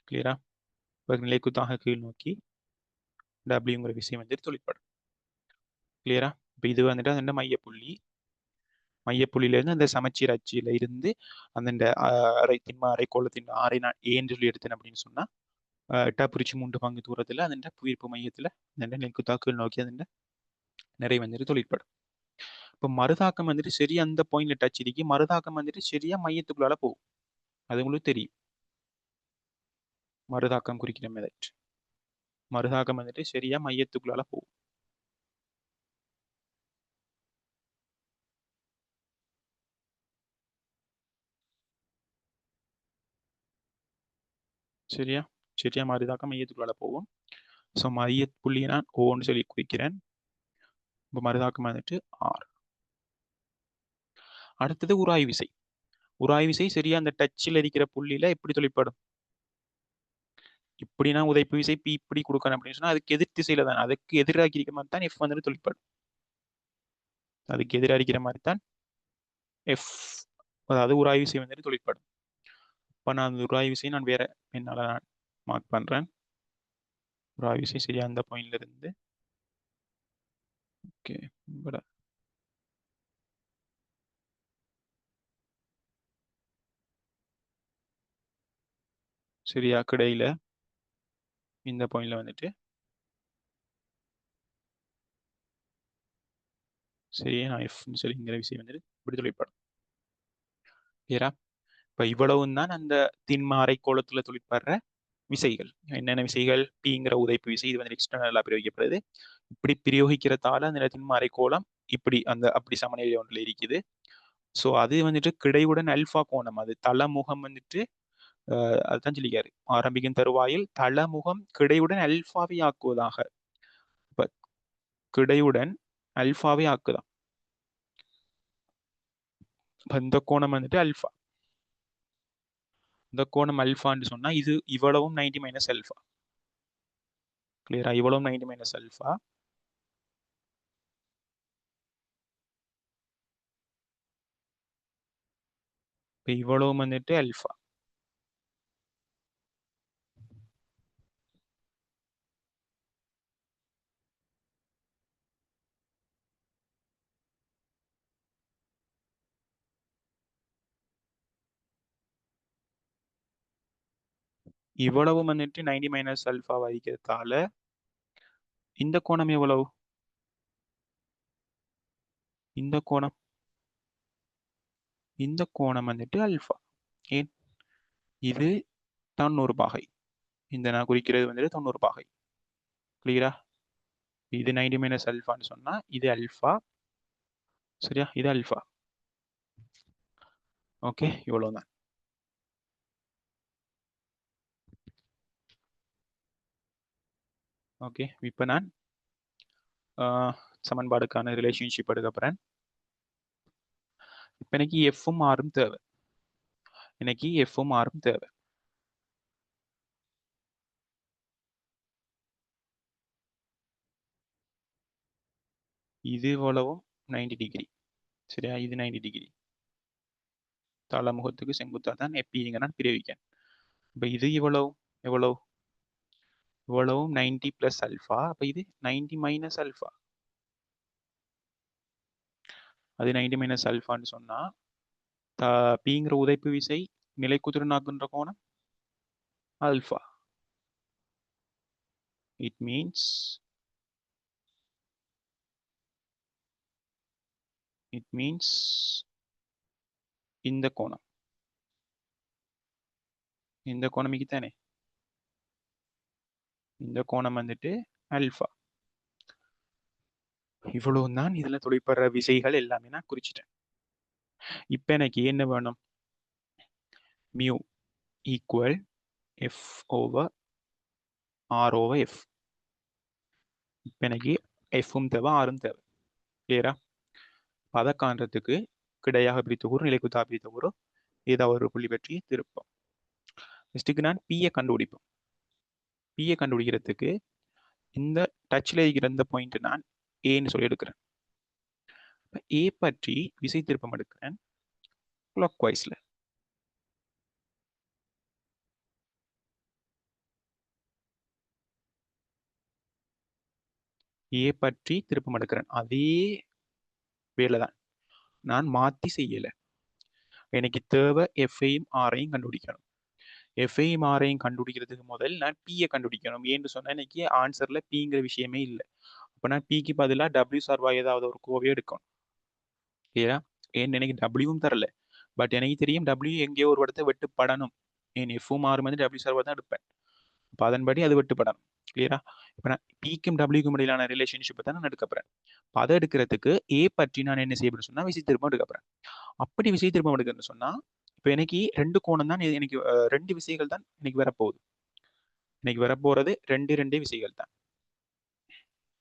கிளியரா? நிலை குத்தாக கீழ் நோக்கி டபிள்யூங்கிற விஷயம் வந்துட்டு தொழிற்படும். கிளியரா? இப்போ இது வந்துட்டு அந்த மையப்புள்ளியிலிருந்து அந்த சமச்சீர் அச்சில இருந்து அந்த திண்ம அரைக்கோளத்தின் ஆரை நான் ஏன்னு சொல்லி எடுத்தேன் அப்படின்னு சொன்னா 8 பிரிச்சு 3 பங்கு தூரத்துல அதன் புவியீர்ப்பு மையத்துல அந்த நெக்குத்தாக்குள் நோக்கி அதன் நிறை வந்துட்டு தொழிற்படும். இப்போ மறுதாக்கம் வந்துட்டு சரியா அந்த பாயிண்ட்ல டச் இருக்கு, மறுதாக்கம் வந்துட்டு சரியா மையத்துக்குள்ளால போகும். அது உங்களுக்கு தெரியும். மறுதாக்கம் குறிக்கிற மெத்தட். மறுதாக்கம் வந்துட்டு சரியா மையத்துக்குள்ளால போகும். சரியா? சரியா மறுதாக்கம் மையத்துக்குள்ளால போகும். ஸோ மைய புள்ளியை நான் ஓன்னு சொல்லி குறிக்கிறேன். இப்போ மறுதாக்கம் வந்துட்டு ஆர். அடுத்தது உராய் விசை. உராய் விசை சரியா அந்த டச்சில் இருக்கிற புள்ளியில எப்படி தொழிற்படும்? இப்படின்னா உதைப்பு விசை பி இப்படி கொடுக்கணும் அப்படின்னு சொன்னா அதுக்கு எதிர் திசையில தான், அதுக்கு எதிராக இருக்கிற மாதிரி தான் எஃப் வந்துட்டு தொழிற்படும். அதுக்கு எதிராக இருக்கிற மாதிரி தான் எஃப், அதாவது உராய் விசை வந்துட்டு தொழிற்படும். இப்போ நான் அந்த உராய் விசையை நான் வேற என்னால் நான் மார்க் பண்றேன். உராய் விசை சரியா அந்த பாயிண்ட்ல இருந்து ஓகே சரியா கிடையில இந்த பாயிண்ட்ல வந்துட்டு சரியா நான் எஃப்னு சொல்லிங்கிற விஷயம் வந்துட்டு இப்படி தொழிற்படும். ஏரா இப்போ இவ்வளவும் தான் அந்த திண்ம அரைக்கோளத்துல தொழிற்படுற விசைகள். என்னென்ன விசைகள்? பிங்கிற உதைப்பு விசை, இது வந்து எக்ஸ்டர்னலா பிரயோகிக்கப்படுது. இப்படி பிரயோகிக்கிறதால அந்த திண்ம அரைக்கோளம் இப்படி அந்த அப்படி சமநிலை ஒன்றில் இருக்குது. ஸோ அது வந்துட்டு கிடைவுடன் அல்பா கோணம், அது தளமுகம் வந்துட்டு அதுதான் சொல்லிக்காரு ஆரம்பிக்கும் தருவாயில் தளமுகம் கிடையுடன் அல்பாவை ஆக்குவதாக. இப்ப கிடையுடன் அல்பாவை ஆக்குதான் இந்த கோணம் வந்துட்டு அல்பா. இந்த கோணம் அல்பான்னு சொன்னா இது இவ்வளவும் 90 மைனஸ் அல்பா. கிளியரா? இவ்வளவும் 90 மைனஸ் அல்பா. இப்போ இவ்வளவும் வந்துட்டு அல்பா. இவ்வளவு வந்துட்டு 90 மைனஸ் அல்பா வைக்கிறதால இந்த கோணம் எவ்வளவு? இந்த கோணம் இந்த கோணம் வந்துட்டு அல்பா. ஏன்? இது 90 பாகை. இந்த நான் குறிக்கிறது வந்துட்டு 90 பாகை. கிளியரா? இது 90 மைனஸ் அல்பான்னு சொன்னா இது அல்பா. சரியா? இது அல்பா. ஓகே, இவ்வளவுதான். ஓகே, இப்போ நான் சமன்பாடுக்கான ரிலேஷன்ஷிப் எடுக்க போறேன். இப்போ எனக்கு எஃப்பும் ஆரும் தேவை. எனக்கு எஃப்பும் ஆரும் தேவை. இது இவ்வளவும் 90 டிகிரி. சரியா? இது 90 டிகிரி. தளமுகத்துக்கு செங்குத்தா தான் எப்படிங்க நான் பிரயோகிக்கேன். இப்போ இது இவ்வளவு எவ்வளவு? இவ்வளவும் 90 பிளஸ் அல்பா. அப்போ இது 90 மைனஸ் அல்பா. அது 90 மைனஸ் அல்பான்னு சொன்னா பிங்கிற உதைப்பு விசை நிலைக்குதிரனாக்குன்ற கோணம் அல்பா. இட் மீன்ஸ் இந்த கோணம் இந்த கோணமிக்கு தானே, இந்த கோணம் வந்துட்டு அல்ஃபா. இவ்வளவு தான் இதுல தொழிற்படுற விசைகள் எல்லாமே நான் குறிச்சிட்டேன். இப்ப எனக்கு என்ன வேணும்? Mu equal F over R over F. இப்ப எனக்கு எஃப்பும் தேவை, ஆரும் தேவை. கிளியரா? அதை காண்றதுக்கு கிடையாக பிரித்த கூறு, நிலைக்குத்தா பிரித்த கூறு, ஏதாவது ஒரு புள்ளி பற்றி திருப்போம். நெக்ஸ்ட்டுக்கு நான் பியை கண்டுபிடிப்போம். பியை கண்டுபிடிக்கிறதுக்கு இந்த டச்சில் இருக்கிற இந்த பாயிண்ட் நான் ஏன்னு சொல்லி எடுக்கிறேன். ஏ பற்றி விசை திருப்பம் எடுக்கிறேன் கிளாக் வைஸ்ல. ஏ பற்றி திருப்பம் எடுக்கிறேன். அதே வேலை தான், நான் மாற்றி செய்யலை. எனக்கு தேவை எஃப்ஐயும் ஆரையும் கண்டுபிடிக்கணும். எஃப்ஐயும் ஆரையும் கண்டுபிடிக்கிறதுக்கு முதல் நான் பியை கண்டுபிடிக்கணும். ஏன்னு சொன்னால் எனக்கு ஆன்சர்ல பிங்கிற விஷயமே இல்லை. அப்போ நான் பிக்கு பதிலாக டபிள்யூ சார்பாக ஏதாவது ஒரு கோவையை எடுக்கணும். கிளியரா? ஏன் எனக்கு டபிள்யூவும் தரல, பட் எனக்கு தெரியும் டபிள்யூ எங்கேயோ ஒரு இடத்த வெட்டுப்படணும். என் எஃப்பும் ஆறும் வந்து டபிள்யூ சார்பாக தான் எடுப்பேன். அப்போ அதன்படி அது வெட்டுப்படணும். கிளியரா? இப்போ நான் பிக்கும் டபிள்யூக்கும் இடையிலான ரிலேஷன்ஷிப்பை தான் நான் எடுக்கப்படுறேன். அதை எடுக்கிறதுக்கு ஏ பற்றி நான் என்ன செய்யப்படுன்னு சொன்னால் விசை திருப்பம் எடுக்கப்படுறேன். அப்படி விசை திருப்பம் எடுக்கணும்னு சொன்னால் இப்போ எனக்கு ரெண்டு கோணம் தான், எனக்கு ரெண்டு விசைகள் தான் எனக்கு வரப்போகுது. எனக்கு வரப்போறது ரெண்டு விசைகள் தான்.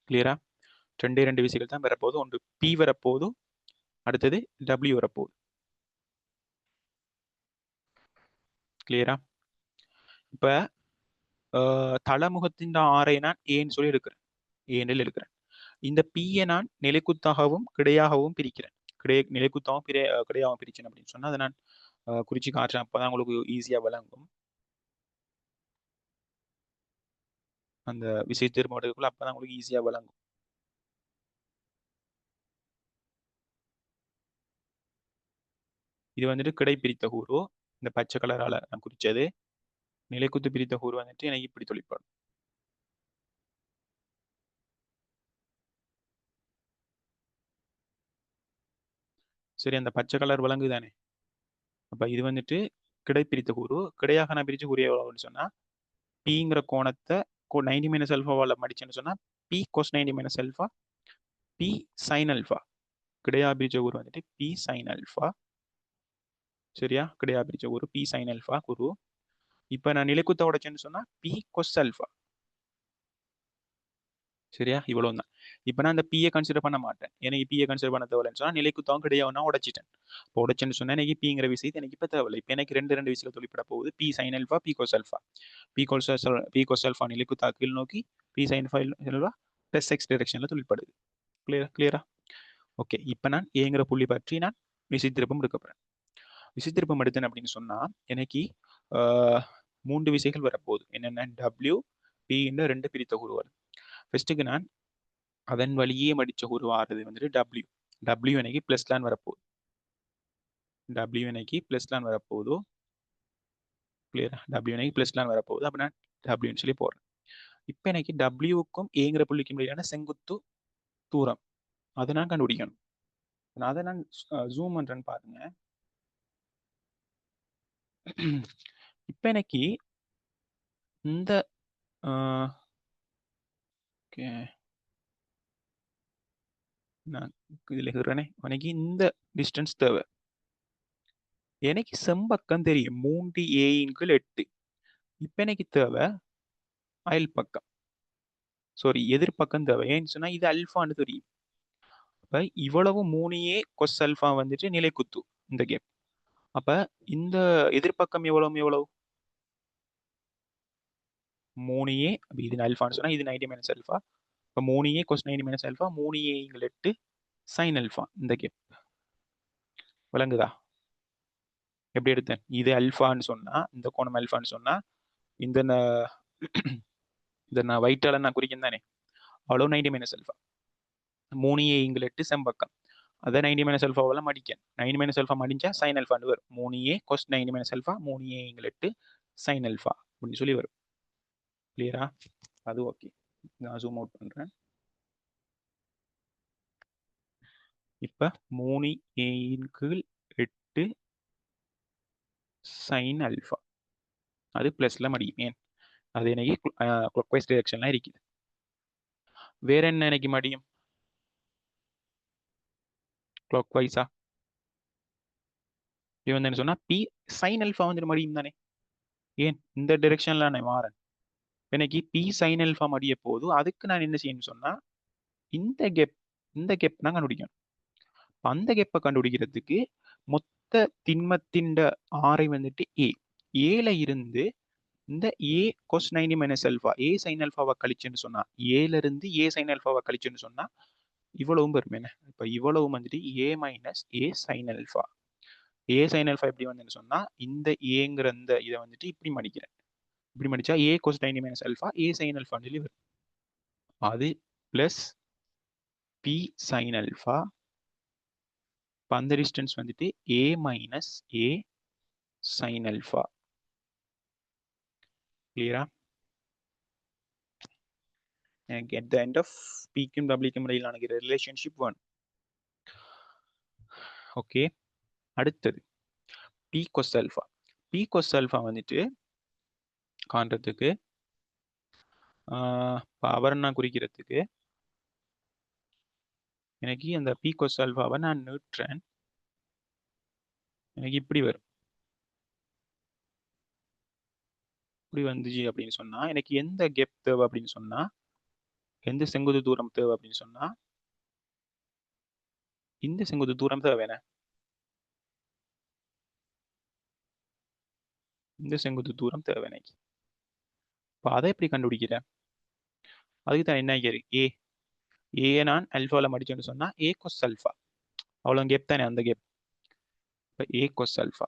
கிளியரா? ரெண்டு விசைகள் தான் வரப்போகுது. ஒன்று பி வரப்போகுது, அடுத்தது டபிள்யூ வரப்போகுது. கிளியரா? இப்ப தளமுகத்தின் ஆரை நான் ஏன்னு சொல்லி எடுக்கிறேன், ஏனில் எடுக்கிறேன். இந்த பியை நான் நிலைக்குத்தாகவும் கிடையாகவும் பிரிக்கிறேன். நிலைக்குத்தாகவும் கிடையாகவும் பிரிச்சேன் அப்படின்னு சொன்னா அதை நான் குறிச்சு காட்டுறேன். அப்பதான் உங்களுக்கு ஈஸியா விளங்கும். அந்த விசை திரும்ப எடுக்கக்குள்ள அப்பதான் உங்களுக்கு ஈஸியா விளங்கும். இது வந்துட்டு கிடை பிரித்த கூறு, இந்த பச்சை கலரால நான் குறிச்சது. நிலைக்குத்து பிரித்த கூறு வந்துட்டு எனக்கு இப்படி தொழிற்படும். சரி, அந்த பச்சை கலர் விளங்கு தானே? அப்ப இது வந்துட்டு கிடை பிரித்த கூறு. கிடையாக நான் பிரிச்ச கூறு எவ்வளவுன்னு சொன்னா, பிங்கிற கோணத்தை 90 மைனஸ் அல்ஃபாவால் மடிச்சேன்னு சொன்னா P cos 90 minus alpha, P sine alpha. கிடையா பிரிச்ச கூறு வந்துட்டு பி சைன் அல்ஃபா. சரியா? கிடையா பிரிச்ச கூறு பி சைன் அல்ஃபா கூறு. இப்ப நான் நிலைக்குத்த உடைச்சேன்னு சொன்னா பி கொஸ் அல்ஃபா. சரியா? இவ்வளவு தான். இப்ப நான் அந்த பியை கன்சிடர் பண்ண மாட்டேன். எனக்கு பியை கன்சிடர் பண்ண தேவையில்லைன்னு சொன்னா நிலைக்குத்தவும் கிடையாது, நான் உடைச்சிட்டேன். இப்போ உடைச்சேன்னு சொன்னா எனக்கு பிங்கிற விஷயத்தை எனக்கு இப்ப தேவையில்லை. இப்ப எனக்கு ரெண்டு விஷயங்கள் தொழிற்பட போகுது. P sine alpha, P cos alpha. P cos alpha நிலைக்குத்தா கீழ் நோக்கி, P sine alpha plus X டைரக்ஷன்ல தொழிற்படுது. கிளியரா? ஓகே. இப்ப நான் ஏங்கிற புள்ளி பற்றி நான் விசை திருப்பம் எடுக்க போறேன். விசை திருப்பம் எடுத்தேன் அப்படின்னு சொன்னா எனக்கு 3 விசைகள் வரப்போகுது. என்னென்ன? டபிள்யூ பி ரெண்டு பிரித்த கூறு வரும். ஃபர்ஸ்ட்டுக்கு நான் அதன் வழியே மடிச்ச கூறு வாரது வந்துட்டு டபிள்யூ. டபிள்யூ எனக்கு பிளஸ் லான் வரப்போகுது. டபிள்யூ எனக்கு பிளஸ் லான் வரப்போகுது. கிளியரா? டபிள்யூ எனக்கு பிளஸ் லான் வரப்போகுது. அப்ப நான் டபிள்யூன்னு சொல்லி போடுறேன். இப்போ எனக்கு டபிள்யூக்கும் ஏங்கிற புள்ளிக்கும் இடையிலான செங்குத்து தூரம் அதை நான் கண்டுபிடிக்கணும். அதை நான் ஜூம் பண்றேன்னு பாருங்க. இப்ப எனக்கு இந்த நான் இதுல இருக்கிறேனே, எனக்கு இந்த டிஸ்டன்ஸ் தேவை. எனக்கு செம்பக்கம் தெரியும் 3a/8. இப்ப எனக்கு தேவை அயல் பக்கம், சாரி எதிர்பக்கம் தேவை. ஏன்னு சொன்னா இது அல்ஃபான்னு தெரியும். அப்ப இவ்வளவு 3a கொஸ் அல்ஃபா வந்துட்டு நிலைக்குத்து இந்த கேப். அப்ப இந்த எதிர்பக்கம் எவ்வளவு 3a. இது அல்ஃபான்னு சொன்னா இது 90 மைனஸ் அல்ஃபா. இப்போ 3a cos 90 minus alpha, 3a/8 sign alpha. இந்த கேப் விளங்குதா? எப்படி எடுத்தேன்? இது அல்ஃபான்னு சொன்னா, இந்த கோணம் அல்ஃபான்னு சொன்னா இந்த நான் வைட்டால நான் குறிக்கும் தானே, அவ்வளவு 90 மைனஸ் அல்ஃபா. 3a/8 செம்பக்கம். அதை 90 மைனஸ் அல்ஃபாவெல்லாம் மடிக்கேன். 90 மைனஸ் அல்ஃபா மடிஞ்சா சைன் அல்ஃபான்னு வரும். 3a cos 90 minus alpha, 3a/8 sign alpha அப்படின்னு சொல்லி வரும். கிளியரா? அது ஓகே. நான் ஜூம் அவுட் பண்றேன். இப்ப 3a/8 சைன் அல்ஃபா. அது ப்ளஸில் மடியும். ஏன் அது எனக்கு clockwise directionல இருக்குது. வேற என்ன எனக்கு மடியும் clockwise-ஆ? இது வந்து என்ன சொன்னா பி sin alpha வந்து மடியும் தானே. ஏன் இந்த டிரெக்ஷன்ல நான் மாறேன். எனக்கு பி sin alpha மடிய போது அதுக்கு நான் என்ன செய்யணும்னு சொன்னா இந்த கேப் தான் கண்டுபிடிக்கணும். அந்த கேப்பை கண்டுபிடிக்கிறதுக்கு மொத்த திண்மத்தின் ஆரை வந்துட்டு ஏல இருந்து இந்த ஏ cos 90 மைனஸ் அல்ஃபா ஏ sin alpha கழிச்சுன்னு சொன்னா ஏல இருந்து ஏ sin alpha கழிச்சுன்னு சொன்னா இவ்வளவும் வரும். என்ன இப்ப இவ்வளவு வந்துட்டு ஏ மைனஸ் ஏ sin alpha. ஏ sin alpha எப்படி வந்து சொன்னா இந்த ஏங்கிற இந்த இதை வந்துட்டு இப்படி மடிக்கிறேன். இப்படி மடிச்சா ஏ cos 90 மைனஸ் அல்ஃபா ஏ sin alpha சொல்லி வரும். அது பிளஸ் பி sin alpha. அந்த டிஸ்டன்ஸ் வந்துட்டு ஏ மைனஸ் ஏ sin alpha. கிளியரா? எனக்கு at the end of பிக்கும் டபிள்யூக்கும் இடையிலான ரிலேஷன்ஷிப் 1. ஓகே, அடுத்தது P cos alpha. P cos alpha வந்துட்டு காண்றதுக்கு பவர் நான் குறிக்கிறதுக்கு எனக்கு அந்த பி cos alpha-வை நான் நீட்டுறேன். எனக்கு இப்படி வரும். இப்படி வந்துச்சு அப்படின்னு சொன்னா எனக்கு எந்த கேப் தேவை அப்படின்னு சொன்னா எந்த செங்குத்து தூரம் தேவை அப்படின்னு சொன்னா இந்த செங்குத்து தூரம் தேவை. இந்த செங்குத்து தூரம் தேவை எனக்கு. இப்போ அதை எப்படி கண்டுபிடிக்கிறேன்? அதுக்கு தான் என்ன ஏ ஏ நான் அல்ஃபாவில் மடிச்சேன்னு சொன்னா ஏ cos alpha. அவ்வளோ கேப் தானே அந்த கேப். இப்போ ஏ cos alpha.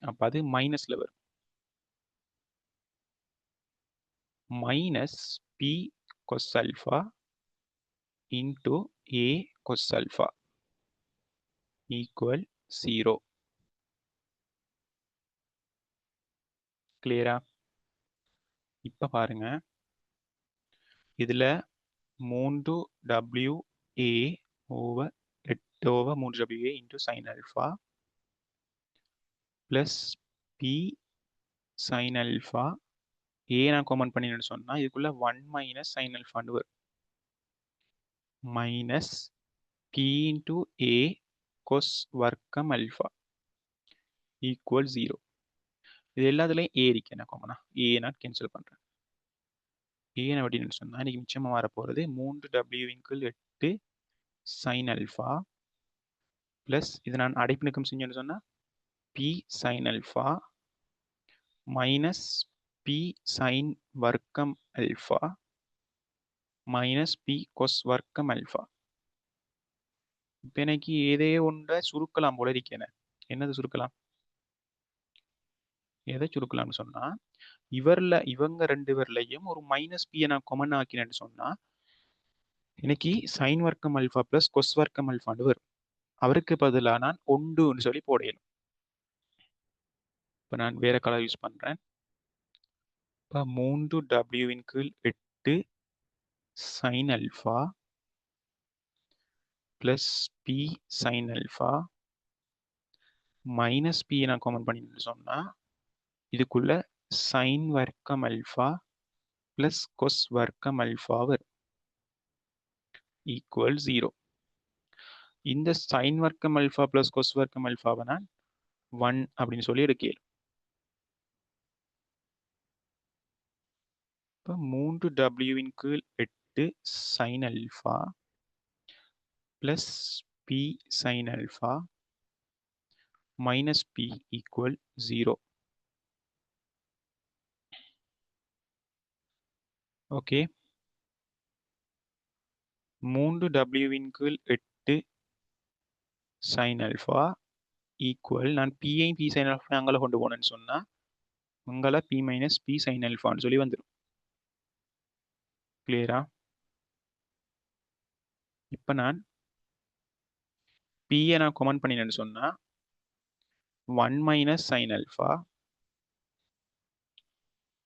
அப்போ அது மைனஸ்ல வரும். Minus P cos alpha into a cos alpha equal 0. கிளியரா? இப்ப பாருங்க, இதுல 3WA over 8 over 3WA into sin alpha plus P sin alpha. A நான் காமன் பண்ணின்னு சொன்னா இதுக்குள்ள 1 minus sin alpha வரும். minus P into A cos வர்க்கம் alpha equal 0. இது எல்லாத்துலயும் A இருக்கு. என்ன காமனா A நான் கேன்சல் பண்றேன். A அப்படின்னு சொன்னா இன்னைக்கு மிச்சமா வர போறது 3W/8 sin alpha பிளஸ் இது நான் அடைப்பு நீக்கம் செஞ்சேன்னு சொன்னா P sin alpha minus P sin வர்க்கம் alpha மைனஸ் P cos வர்க்கம் alpha. இப்போ எனக்கு ஏதே ஒன்றை சுருக்கலாம் போல இருக்கேன். என்னது சுருக்கலாம்? எதை சுருக்கலாம்னு சொன்னா இவங்க ரெண்டு பேர்லையும் ஒரு மைனஸ் பி நான் கொமன் ஆக்கினேன்னு சொன்னா இன்னைக்கு சைன் வர்க்கம் அல்ஃபா பிளஸ் கொஸ் வர்க்கம் அல்ஃபான்னு வரும். அவருக்கு பதிலாக நான் ஒன்றுன்னு சொல்லி போடணும். இப்போ நான் வேற கலர் யூஸ் பண்றேன். இப்போ 3W/8 sin alpha plus P sin alpha minus P நான் காமன் பண்ணிட்டு சொன்னா இதுக்குள்ள சைன் வர்க்கம் அல்ஃபா பிளஸ் கொஸ் வர்க்கம் அல்ஃபா வரும் ஈக்குவல் 0. இந்த சைன் வர்க்கம் அல்ஃபா பிளஸ் கொஸ் வர்க்கம் அல்ஃபாவை நான் 1 அப்படின்னு சொல்லி எடுக்கேன். இப்போ 3W/8 sin alpha plus P sin alpha minus P equal 0. Okay, 3W/8 sin alpha equal நான் P sin alpha அங்கே கொண்டு போனேன்னு சொன்னா அங்கே P minus P sin alphaன்னு சொல்லி வந்துடும். கிளியரா? இப்போ நான் P நான் காமன் பண்ணினேன்னு சொன்னா 1 minus sin alpha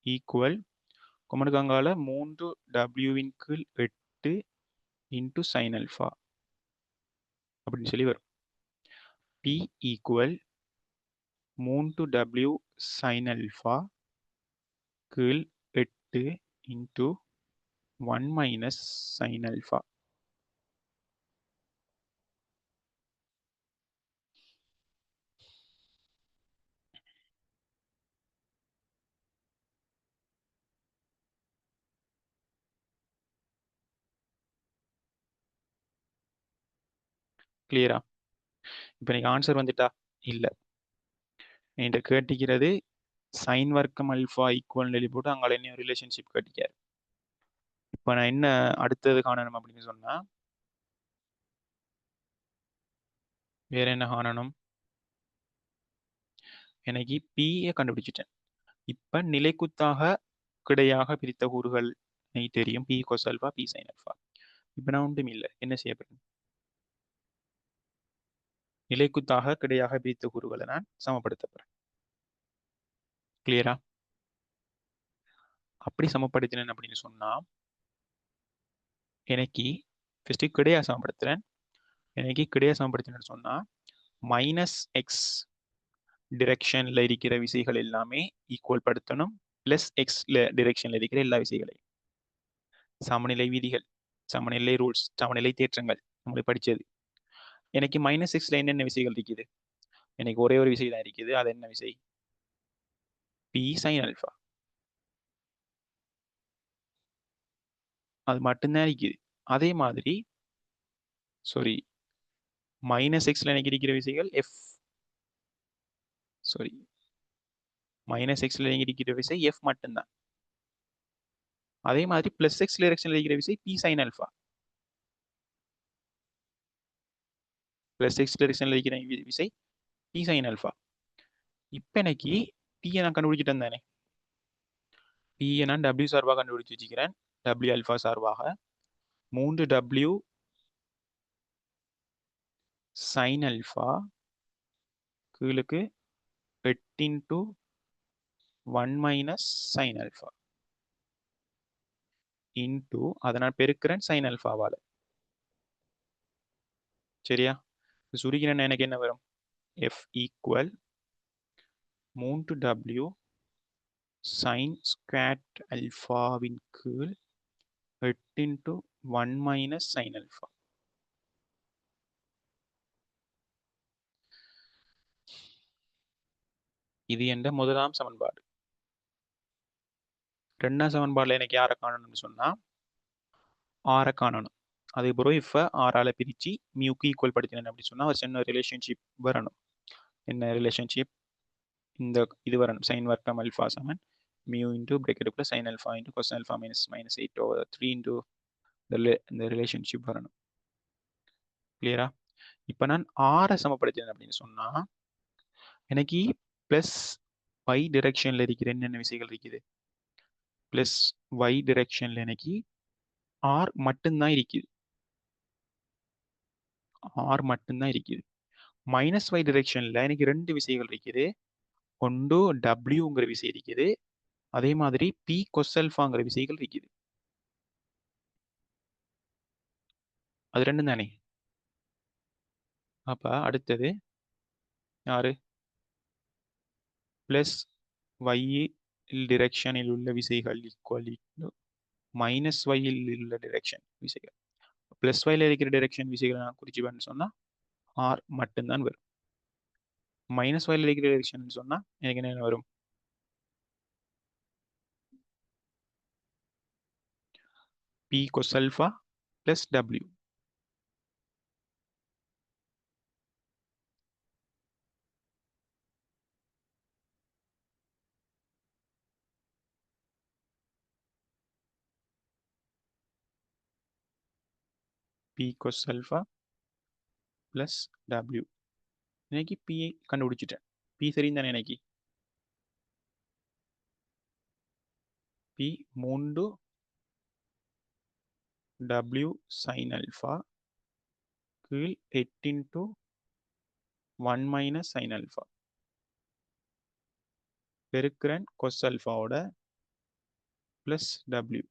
equal கொமனுக்கு அங்கால 3W/8 into sin alpha அப்படின்னு சொல்லி வரும். P equal 3w sin alpha கீழ் 8 into 1 minus sin alpha. கிளியரா? இப்போ எனக்கு ஆன்சர் வந்துட்டா இல்லை என்கிட்ட கேட்டிக்கிறது சைன் வர்க்கம் அல்ஃபா ஈக்குவல் எழுதி போட்டு அங்கே என்ன ரிலேஷன்ஷிப் கேட்டிக்காரு. இப்போ நான் என்ன அடுத்தது காணணும் அப்படின்னு சொன்னா வேற என்ன காணணும்? எனக்கு பியை கண்டுபிடிச்சிட்டேன். இப்போ நிலைக்குத்தாக கிடையாக பிரித்த கூறுகள் எனக்கு தெரியும். P cos alpha P sine alpha. இப்போ நான் ஒன்றும் இல்லை, என்ன செய்யப்படுறேன்? நிலைக்குத்தாக கிடையாக பிரித்த கூறுகளை நான் சமப்படுத்தப்படுறேன். கிளியரா? அப்படி சமப்படுத்தினேன் அப்படின்னு சொன்னா எனக்கு ஃபர்ஸ்ட் கிடையா சமப்படுத்துறேன். எனக்கு கிடையா சமப்படுத்தினேன்னு சொன்னா -x டிரெக்ஷன்ல இருக்கிற விசைகள் எல்லாமே ஈக்குவல் படுத்தணும் +x டிரெக்ஷன்ல இருக்கிற எல்லா விசைகளையும். சமநிலை விதிகள், சமநிலை ரூல்ஸ், சமநிலை தேற்றங்கள் நம்மளுக்கு படிச்சது. எனக்கு -xல என்னென்ன விசைகள் இருக்குது? எனக்கு ஒரே ஒரு விசை தான் இருக்குது. அது என்ன விசை? P sine alpha. அது மட்டும்தான் இருக்குது. அதே மாதிரி சாரி -xல எனக்கு இருக்கிற விசைகள் f சாரி -xல எனக்கு இருக்கிற விசை f மட்டும்தான். அதே மாதிரி +x டிரெக்ஷன்ல இருக்கிற விசை பி சைன் அல்ஃபா. +x டிரெக்ஷன்ல இருக்கிற விசை பி சைன் அல்ஃபா. இப்போ எனக்கு பியை நான் கண்டுபிடிச்சிட்டேன் தானே. பியை நான் w சார்பாக கண்டுபிடிச்சு வச்சுக்கிறேன். w அல்ஃபா சார்பாக 3w sin அல்ஃபா கீழுக்கு 8 into 1 minus sin alpha into அதை நான் பெருக்கிறேன் sin அல்ஃபாவால. சரியா? சுருக்கினா எனக்கு என்ன வரும்? f equal 3w sin square அல்ஃபாவின் கீழ் 8 into 1 minus sin அல்ஃபா. இது என்ற முதலாம் சமன்பாடு. ரெண்டாம் சமன்பாடுல எனக்கு யாரை காணணும்னு சொன்னா ஆரை காணணும். அதே போல if ஆறால பிரிச்சு மியூக்கு ஈக்குவல் படுத்தினேன் அப்படி சொன்னா ஒரு சின்ன ரிலேஷன்ஷிப் வரணும். என்ன ரிலேஷன்ஷிப்? இந்த இது வரணும். சைன் வர்க்கம் அல்ஃபா சமன் மியூ இன்டூ பிரேக்கெட்டுக்குள்ள sine alpha into cos alpha -8/3 into இந்த ரிலேஷன்ஷிப் வரணும். கிளியரா? இப்போ நான் ஆரை சமப்படுத்தினேன் அப்படின்னு சொன்னா எனக்கு பிளஸ் y டிரெக்ஷன்ல இருக்கிற என்னென்ன விசைகள் இருக்குது? பிளஸ் y டிரெக்ஷன்ல எனக்கு ஆர் மட்டும்தான் இருக்குது. ஆர் மட்டும்தான் இருக்குது. -y டிரெக்ஷன்ல எனக்கு ரெண்டு விசைகள் இருக்குது. ஒன்று டபிள்யூங்கிற விசை இருக்குது. அதே மாதிரி பி கொஸ் அல்ஃபாங்கிற விசைகள் இருக்குது. அது ரெண்டும் தானே. அப்ப அடுத்தது யாரு? பிளஸ் y டிரெக்ஷனில் உள்ள விசைகள் ஈக்குவல் -y உள்ள டிரெக்ஷன் விசைகள். பிளஸ் y இருக்கிற டிரெக்ஷன் விசைகளை நான் குறிச்சுவேன்னு சொன்னா ஆர் மட்டும்தான் வரும். -y இருக்கிற டிரெக்ஷன் சொன்னா எனக்கு என்ன வரும்? p cos alpha plus w. p cos alpha plus w. இன்னைக்கு p கண்டுபிடிச்சிட்டேன். p சரிந்தானே இன்னைக்கு. p 3 w sin alpha கீழ் 8 into 1 minus sin alpha பெருக்கிறேன் cos alphaவோட plus w.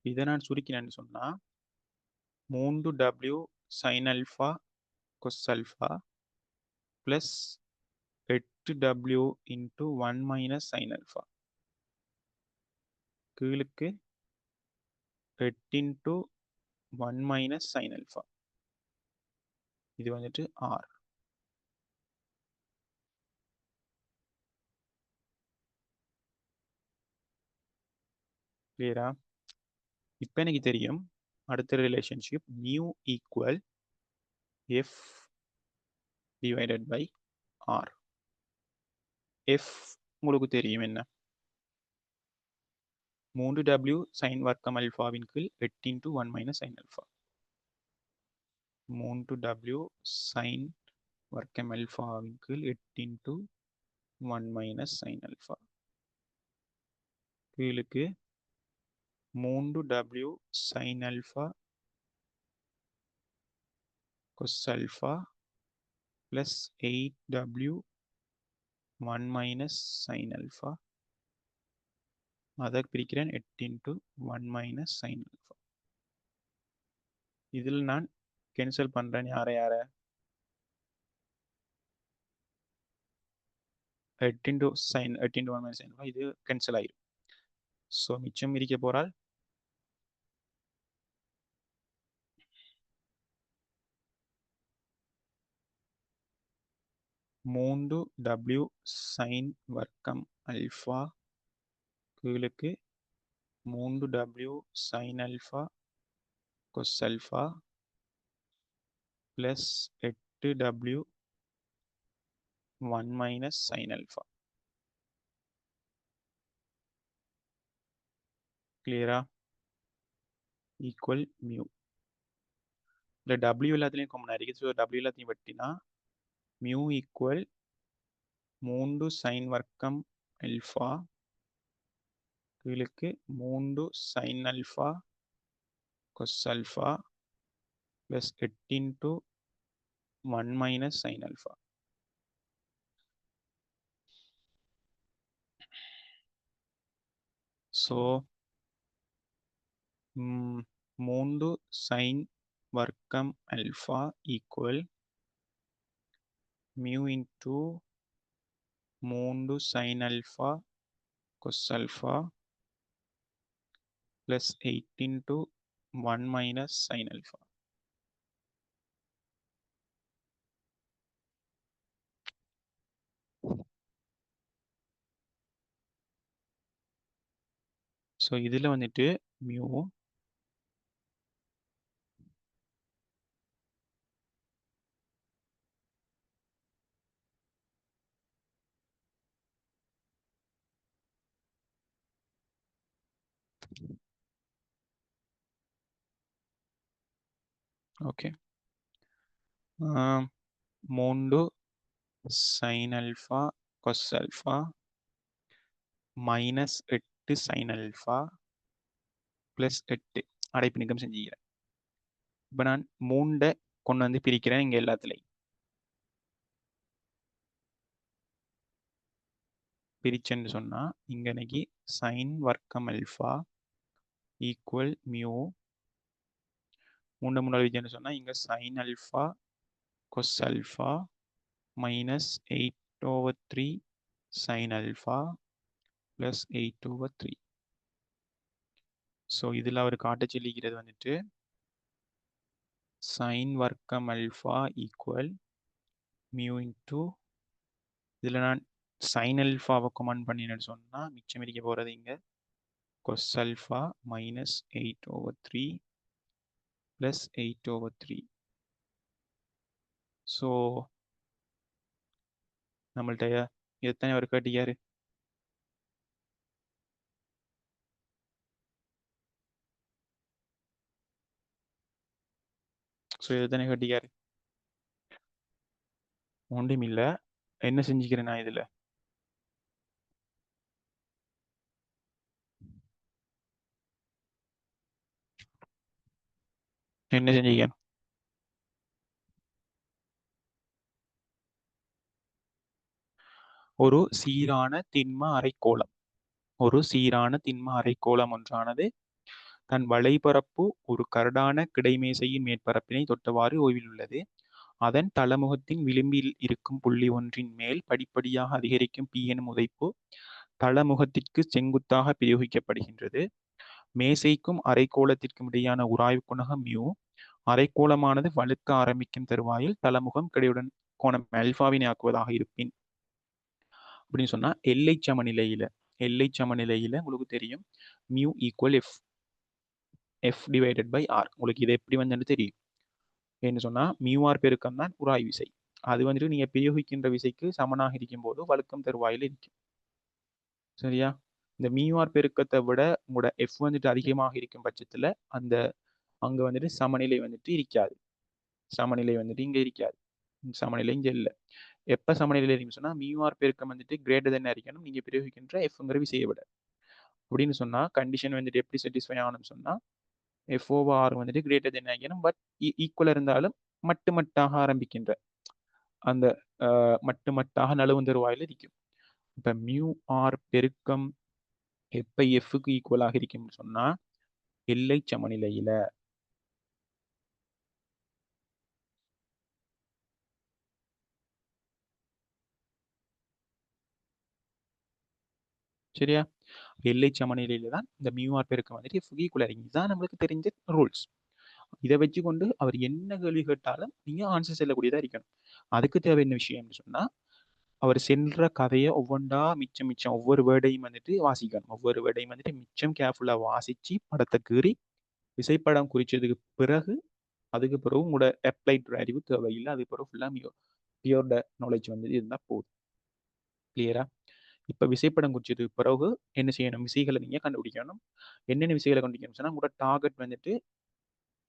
இதை நான் சுருக்கினேன்னு சொன்னா 3w sin alpha cos alpha plus 8W into 1 minus sine alpha. கீழுக்கு 8 into 1 minus sine alpha. இது வந்துட்டு R. கிளியரா? இப்போ எனக்கு தெரியும் அடுத்த relationship mu equal F divided by R. F உங்களுக்கு தெரியும் என்ன? 3W சைன் வர்க்கம் அல்ஃபாவின் கீழ் 8 into 1 minus sine alpha. 3W sine வர்க்கம் அல்ஃபாவின் கீழ் 8 இன்ட்டு 1 மைனஸ் சைன் அல்ஃபா. கீழுக்கு 3W sine alpha cos alpha plus 8W 1 minus sine alpha. அதை பிரிக்கிறேன் 8 இன்ட்டு 1 மைனஸ் சைன் அல்ஃபா. இதில் நான் கேன்சல் பண்ணுறேன் யாரை 8 இன்ட்டு 1 மைனஸ் சைன் அல்ஃபா. இது கேன்சல் ஆயிடும். ஸோ மிச்சம் இருக்க போறால் 3W சைன் வர்க்கம் அல்ஃபா கீழுக்கு 3W sine alpha cos alpha plus 8W 1 minus sine alpha. கிளியரா? Equal mu. இல்லை W எல்லாத்துலேயும் காமன் ஆகிருக்கு. ஸோ W எல்லாத்தையும் வெட்டினா மியூ ஈக்குவல் 3 சைன் வர்க்கம் அல்ஃபா கீழுக்கு 3 sine alpha cos alpha plus 8 into 1 minus sine alpha. So 3 sine வர்க்கம் alpha equal mu into 3 sine alpha cos alpha plus 8 into 1 minus sin alpha. So இதில் வந்துட்டு mu okay 3 sin alpha cos alpha minus 8 sin alpha plus 8 அடைப்பு நீக்கம் செஞ்சுக்கிறேன். இப்போ நான் 3 கொண்டு வந்து பிரிக்கிறேன் இங்கே எல்லாத்துலையும். பிரிச்சேன்னு சொன்னால் இங்கே இன்னைக்கு சைன் வர்க்கம் அல்ஃபா ஈக்குவல் மியூ 3 முன்னாள் விஜயன்னு சொன்னால் இங்கே sine alpha cos alpha minus 8/3 sin alpha plus 8/3. So இதில் அவர் காட்ட சொல்லிக்கிறது வந்துட்டு சைன் வர்க்கம் அல்ஃபா ஈக்குவல் மியூ இன்ட்டு இதில் நான் சைன் அல்ஃபாவை கமெண்ட் பண்ணினேன்னு சொன்னால் மிச்சம் இருக்க போகிறது இங்கே கொஸ் அல்ஃபா மைனஸ் 8/3 ப்ளஸ் 8/3. ஸோ நம்மள்கிட்ட எத்தனை அவர் கேட்டியாரு? ஸோ எத்தனை கேட்டியாரு? ஒன்றும் இல்லை. என்ன செஞ்சுக்கிறேன் நான் இதில் என்ன செஞ்சுக்கிறேன்? ஒரு சீரான திண்ம அரைக்கோளம் ஒன்றானது தன் வளைபரப்பு ஒரு கரடான கிடைமேசையின் மேற்பரப்பினை தொட்டவாறு ஓய்வில் உள்ளது. அதன் தளமுகத்தின் விளிம்பில் இருக்கும் புள்ளி ஒன்றின் மேல் படிப்படியாக அதிகரிக்கும் P எனும் உதைப்பு தளமுகத்திற்கு செங்குத்தாக பிரயோகிக்கப்படுகின்றது. மேசைக்கும் அரைக்கோளத்திற்கும் இடையான உராய்வு குணகம் மியூ. அரைக்கோளமானது வழுக்க ஆரம்பிக்கும் தருவாயில் தளமுகம் கிடையுடன் கோணம் ஆல்பாவினை ஆக்குவதாக இருப்பின் அப்படின்னு சொன்னா எல்லை சமநிலையில உங்களுக்கு தெரியும் mu equal F divided by R. உங்களுக்கு இது எப்படி வந்து தெரியும் என்ன சொன்னா மியூஆர் பெருக்கம் தான் உராய் விசை. அது வந்துட்டு நீங்க பிரயோகிக்கின்ற விசைக்கு சமனாக இருக்கும் போது வழுக்கம் தருவாயில் இருக்கும். சரியா? இந்த மியூஆர் பெருக்கத்தை விட உங்களோட எஃப் வந்துட்டு அதிகமாக இருக்கும் பட்சத்துல அந்த அங்க வந்துட்டு சமநிலை வந்துட்டு இருக்காது. சமநிலை வந்துட்டு இங்க இருக்காது. சமநிலை இங்க இல்லை. எப்ப சமநிலையில் இருக்குன்னு சொன்னா மியூஆர் பெருக்கம் வந்துட்டு கிரேட்டர் தென் இருக்கணும் நீங்க பிரயோகிக்கின்ற எஃப்ங்கிற விசையை விட. அப்படின்னு சொன்னா கண்டிஷன் வந்துட்டு எப்படி சாட்டிஸ்ஃபை ஆகணும்னு சொன்னா எஃப் ஓவர் ஆர் வந்துட்டு கிரேட்டர் தென் ஆகிக்கணும். பட் ஈக்குவல் இருந்தாலும் மட்டாக ஆரம்பிக்கின்ற அந்த மட்டாக நழுவும் தருவாயில் இருக்கும். இப்ப மியூ ஆர் பெருக்கம் எப்ப எஃப்க்கு ஈக்குவலாக இருக்கும்னு சொன்னா எல்லை சமநிலையில. சரியா? எல்லை சமநிலையில தான் இந்த மியூஆர் பெருக்கம் வந்துட்டு எஃப்க்கு ஈக்குவலா இருக்கு. இதுதான் நம்மளுக்கு தெரிஞ்ச ரூல்ஸ். இதை வச்சுக்கொண்டு அவர் என்ன கேள்வி கேட்டாலும் நீங்க ஆன்சர் செல்லக்கூடியதா இருக்கணும். அதுக்கு தேவை என்ன விஷயம் சொன்னா அவர் சென்ற கதையை ஒவ்வொன்றா மிச்சம் ஒவ்வொரு வேர்டையும் வந்துட்டு வாசிக்கணும். ஒவ்வொரு வேர்டையும் வந்துட்டு மிச்சம் கேர்ஃபுல்லா வாசிச்சு படத்தை கீறி விசைப்படம் குறிச்சதுக்கு பிறகு அதுக்கு பிறகு உங்களோட அப்ளைட் அறிவு தேவையில்லை. அதுக்கு பிறகு ஃபுல்லா பியோர்ட நாலேஜ் வந்து இருந்தா போதும். கிளியரா? இப்ப விசைப்படம் குறிச்சதுக்கு பிறகு என்ன செய்யணும்? விசைகளை நீங்க கண்டுபிடிக்கணும். என்னென்ன விசைகளை கண்டுபிடிக்கணும் சொன்னா உங்களோட டார்கெட் வந்துட்டு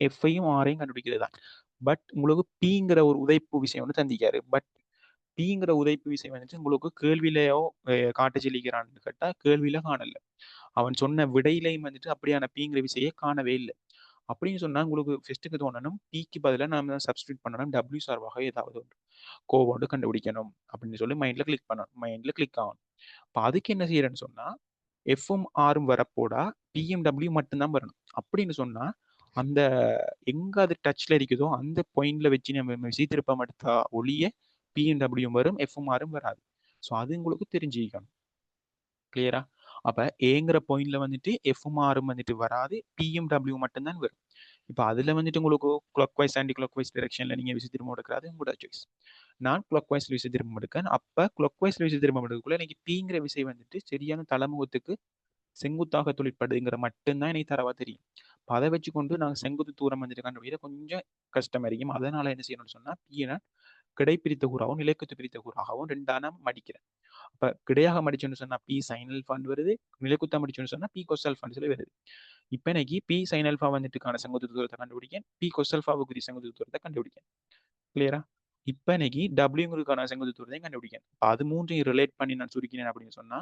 எஃப்ஐயும் ஆரையும் கண்டுபிடிக்கிறது தான். பட் உங்களுக்கு பிங்கிற ஒரு உதைப்பு விஷயம் வந்து தந்திக்காரு. பட் பிங்கிற உதைப்பு விஷயம் வந்துட்டு உங்களுக்கு கேள்வியிலையோ காட்ட சொல்லிக்கிறான்னு கேட்டா கேள்வியில காணல. அவன் சொன்ன விடையிலையும் வந்துட்டு அப்படியான பிங்கிற விஷய காணவே இல்லை. அப்படின்னு சொன்னா உங்களுக்கு ஃபெஸ்ட்டுக்கு தோணணும் பிக்கு பதிலாக நாம சப்ஸ்டியூட் பண்ணணும் டபிள்யூ சார்பாக ஏதாவது ஒன்று கோவோடு கண்டுபிடிக்கணும் அப்படின்னு சொல்லி மைண்ட்ல கிளிக் பண்ணணும். மைண்ட்ல கிளிக் ஆகணும். இப்போ அதுக்கு என்ன செய்யறேன்னு சொன்னா எஃப்எம் ஆரும் வரப்போடா பிஎம்டபிள்யூ மட்டும்தான் வரணும். அப்படின்னு சொன்னா அந்த எங்க அது டச்ல இருக்குதோ அந்த பாயிண்ட்ல வச்சு நம்ம விசை திருப்பம் எடுத்தா ஒளிய பிஎம்டபிள்யூ வரும் எஃப்எம்ஆரும் வராது. ஸோ அது உங்களுக்கு தெரிஞ்சுக்கணும். கிளியரா? அப்ப ஏங்கிற பாயிண்ட்ல வந்துட்டு எஃப்எம்ஆரும் வந்துட்டு வராது பிஎம்டபிள்யூ மட்டும்தான் வரும். இப்போ அதுல வந்துட்டு உங்களுக்கு clockwise anticlockwise டிரெக்ஷன்ல நீங்க விசை திரும்ப எடுக்கிறது உங்களோட சாய்ஸ். நான் கிளாக் வைஸ் விசை திரும்ப எடுக்கேன். அப்ப கிளாக் வைஸ் விசை திரும்ப எடுக்கக்குள்ள எனக்கு பிங்கிற விசை வந்துட்டு சரியான தலைமுகத்துக்கு செங்குத்தாக தொழிற்படுங்கிற மட்டும்தான் எனக்கு தரவா தெரியும். அதை வச்சுக்கொண்டு நாங்கள் செங்குத்து தூரம் வந்துட்டு கண்டுபிடிக்கிற கொஞ்சம் கஷ்டமா இருக்கும். அதனால என்ன செய்யணும்னு சொன்னா பியை கிடைப்பிரித்த கூறாகவும் நிலைக்குத்து பிரித்த கூறாகவும் ரெண்டான மடிக்கிறேன். அப்ப கிடையாக மடிச்சோன்னு சொன்னா பி சைன் அல்ஃபான்னு வருது. நிலைக்குத்தா மடிச்சோன்னு சொன்னா பி கொஸ் அல்ஃபான்னு சொல்லி வருது. இப்ப எனக்கு பி சைன் அல்ஃபா வந்துட்டுக்கான செங்குத்து தூரத்தை கண்டுபிடிக்கேன். பி கொஸ் அல்ஃபாவுக்குரிய செங்குத்து தூரத்தை கண்டுபிடிக்கேன். கிளியரா? இப்ப இன்னைக்கு டபிள்யூங்கிறதுக்கான செங்குத்து தூரத்தையும் கண்டுபிடிக்கேன். அது மூன்றையும் ரிலேட் பண்ணி நான் சுருக்கினேன் அப்படின்னு சொன்னா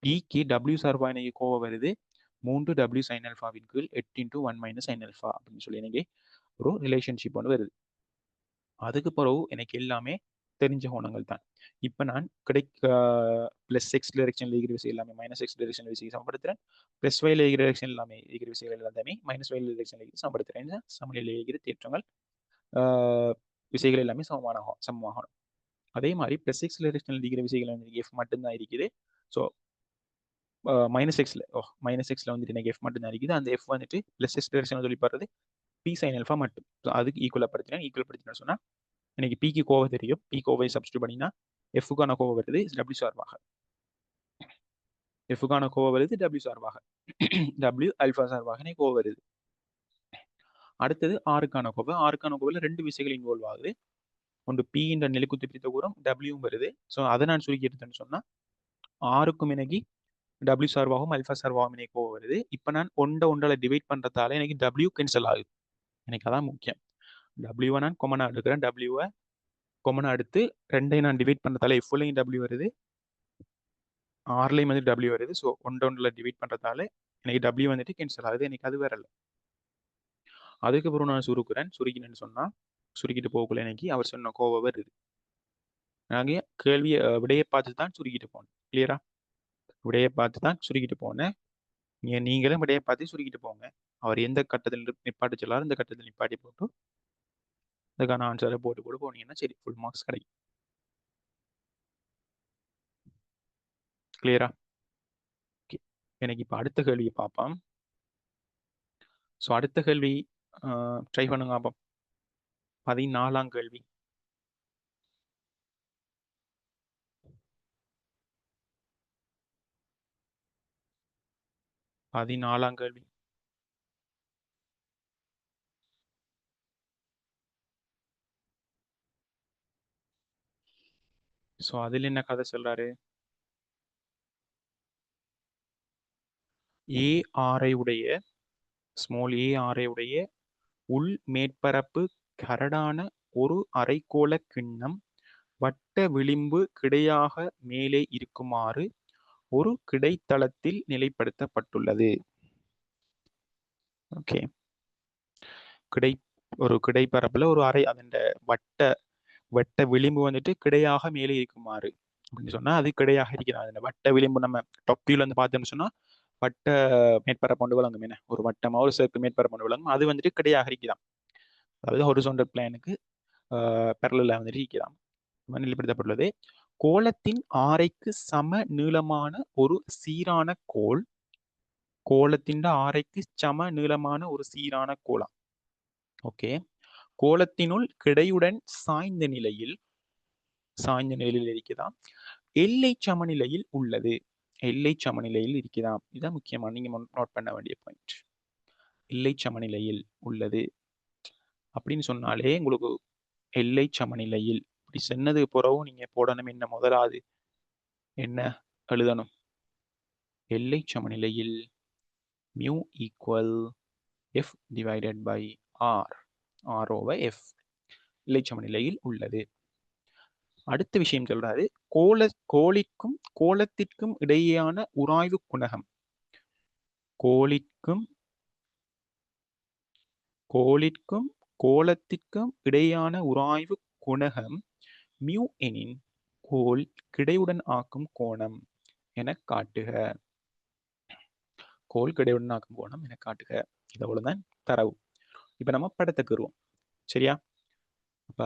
பிக்கு டபிள்யூ சார்பா எனக்கு கோவம் வருது 3W sin அல்ஃபாவின் கீழ் 8 × 1 - sin அல்ஃபா அப்படின்னு சொல்லி எனக்கு ஒரு ரிலேஷன்ஷிப் ஒன்று வருது. அதுக்கு பிறகு எனக்கு எல்லாமே தெரிஞ்ச கோணங்கள் தான். இப்போ நான் பிளஸ் எக்ஸ் டிரெக்ஷன்ல இருக்கிற விஷயம் எல்லாமே மைனஸ் எக்ஸ் டிரெக்ஷன்ல விஷயம் சமப்படுத்துறேன். பிளஸ் ஒய் டிரெக்ஷன் எல்லாமே இருக்கிற விஷயங்கள் எல்லாமே மைனஸ் ஒய் டிரெக்ஷன்ல சமப்படுத்துறேன். சமநிலையில் இருக்கிற தேற்றங்கள் விசைகள் எல்லாமே சமமாகணும். அதே மாதிரி பிளஸ் எக்ஸ் டிரெக்ஷன்ல இருக்கிற விஷயங்கள் வந்து எஃப் மட்டும்தான் இருக்குது. ஸோ மைனஸ் எக்ஸ்ல வந்துட்டு எனக்கு எஃப் மட்டும் தான் இருக்குது. அந்த எஃப் வந்துட்டு பிளஸ் எக்ஸ் டிரெக்ஷன் சொல்லி பாடுறது பி சைன் அல்ஃபா மட்டும். அதுக்கு ஈக்குவலாக படுத்தினேன் சொன்னா எனக்கு பிக்கு கோவை தெரியும். பி கோவை சப்ஸ்டியூட் பண்ணினா எஃப்க்கான கோவை வருது டபிள்யூ சார்பாக. எஃப்க்கான கோவை வருது டபிள்யூ சார்பாக. டபிள்யூ அல்ஃபா சார்பாக எனக்கு கோவை வருது. அடுத்தது ஆறுக்கான கோவை. ஆறுக்கான கோவையில் ரெண்டு விசைகள் இன்வால்வ் ஆகுது. ஒன்று பி என்ற நிலைக்குத்து பிரித்த கூறம் டபிள்யூவும் வருது. ஸோ அதை நான் சுருக்கி எடுத்தேன்னு சொன்னா ஆறுக்கும் எனக்கு டபிள்யூ சார்பாகவும் அல்ஃபா சார்பாகவும் எனக்கு கோவம் வருது. இப்போ நான் ஒன்றால் டிவைட் பண்ணுறதால எனக்கு டபிள்யூ கேன்சல் ஆகுது. எனக்கு அதான் முக்கியம். டபிள்யூவை நான் கொமனாக எடுக்கிறேன். டபிள்யூவை கொமனாக எடுத்து ரெண்டையும் நான் டிவைட் பண்ணுறதால எஃப்லையும் டபிள்யூ வருது, ஆர்லையும் வந்து டபிள்யூ வருது. ஸோ ஒன்றில் டிவைட் பண்ணுறதால எனக்கு டபிள்யூ வந்துட்டு கேன்சல் ஆகுது. எனக்கு அது வரல. அதுக்கப்புறம் நான் சுருக்கினேன்னு சொன்னால் சுருக்கிட்டு போகக்குள்ள எனக்கு அவர் சொன்ன கோவம் வருது. நாங்கள் கேள்வியை விடையை பார்த்து தான் சுருக்கிட்டு போனேன். கிளியரா? விடையை பார்த்து தான் சுருக்கிட்டு போனேன். நீங்களும் விடையை பார்த்து சுருக்கிட்டு போங்க. அவர் எந்த கட்டத்தில் நிப்பாட்டி சொல்லாரு இந்த கட்டத்தில் நிப்பாட்டி போட்டு அதுக்கான ஆன்சரை போட்டு போட்டு போனீங்கன்னா சரி ஃபுல் மார்க்ஸ் கிடைக்கும். கிளியரா? ஓகே, எனக்கு இப்போ அடுத்த கேள்வியை பார்ப்போம். ஸோ அடுத்த கேள்வி ட்ரை பண்ணுங்க பார்ப்போம். 14ஆம் கேள்வி. 14ஆம் கேள்வி. ஸோ அதில் என்ன கதை சொல்றாரு? ஏஆரை உடைய ஸ்மால் ஏஆரை உடைய உள் மேற்பரப்பு கரடான ஒரு அரைக்கோள கிண்ணம் வட்ட விளிம்பு கிடையாக மேலே இருக்குமாறு ஒரு கிடைத்தளத்தில் நிலைப்படுத்தப்பட்டுள்ளது. ஓகே, கிடை ஒரு கிடைப்பரப்புல ஒரு அரை அதன் வட்ட வட்ட விளிம்பு வந்துட்டு கிடையாக மேலே இருக்குமாறு அப்படின்னு சொன்னா அது கிடையாக இருக்கிறது. அந்த வட்ட விளிம்பு நம்ம டொப்பில வந்து பார்த்தோம்னு சொன்னா வட்ட மேற்பரப்பு கொண்டு விளங்கும். என்ன ஒரு வட்டமா ஒரு சேர்ப்பு மேற்பரப்பு கொண்டு விளங்கும். அது வந்துட்டு கிடையாக இருக்கிறான். அதாவது ஹொரிசோண்டல் பிளானுக்கு பேரலலா வந்துட்டு இருக்கிறான். நிலைப்படுத்தப்பட்டுள்ளது. கோளத்தின் ஆரைக்கு சம நீளமான ஒரு சீரான கோள். கோளத்தின் ஆரைக்கு சம நீளமான ஒரு சீரான கோளம். ஓகே, கோளத்தினுள் கிடையுடன் சாய்ந்த நிலையில் இருக்கிறதாம். எல்லை சமநிலையில் உள்ளது. எல்லை சமநிலையில் இருக்கிறதாம். இதுதான் முக்கியமான நீங்க நோட் பண்ண வேண்டிய பாயிண்ட். எல்லை சமநிலையில் உள்ளது அப்படின்னு சொன்னாலே உங்களுக்கு எல்லை சமநிலையில் இப்படி சொன்னது பிறகு நீங்க போடணும் என்ன முதலாவது என்ன எழுதணும்? எல்லை சமநிலையில் mu equal f divided by r over f. எல்லை சமநிலையில் உள்ளது. அடுத்த விஷயம் சொல்றாரு, கோளிற்கும் கோளத்திற்கும் இடையேயான உராய்வு குணகம். கோளிற்கும் கோளத்திற்கும் இடையேயான உராய்வு குணகம் மியூ எனின் கோள் கிடையுடன் ஆக்கும் கோணம் என காட்டுக. கோள் கிடையுடன் ஆக்கும் கோணம் என காட்டுக. இதோடதான் தரவு. இப்ப நம்ம படத்துக்கு வருவோம். சரியா? அப்ப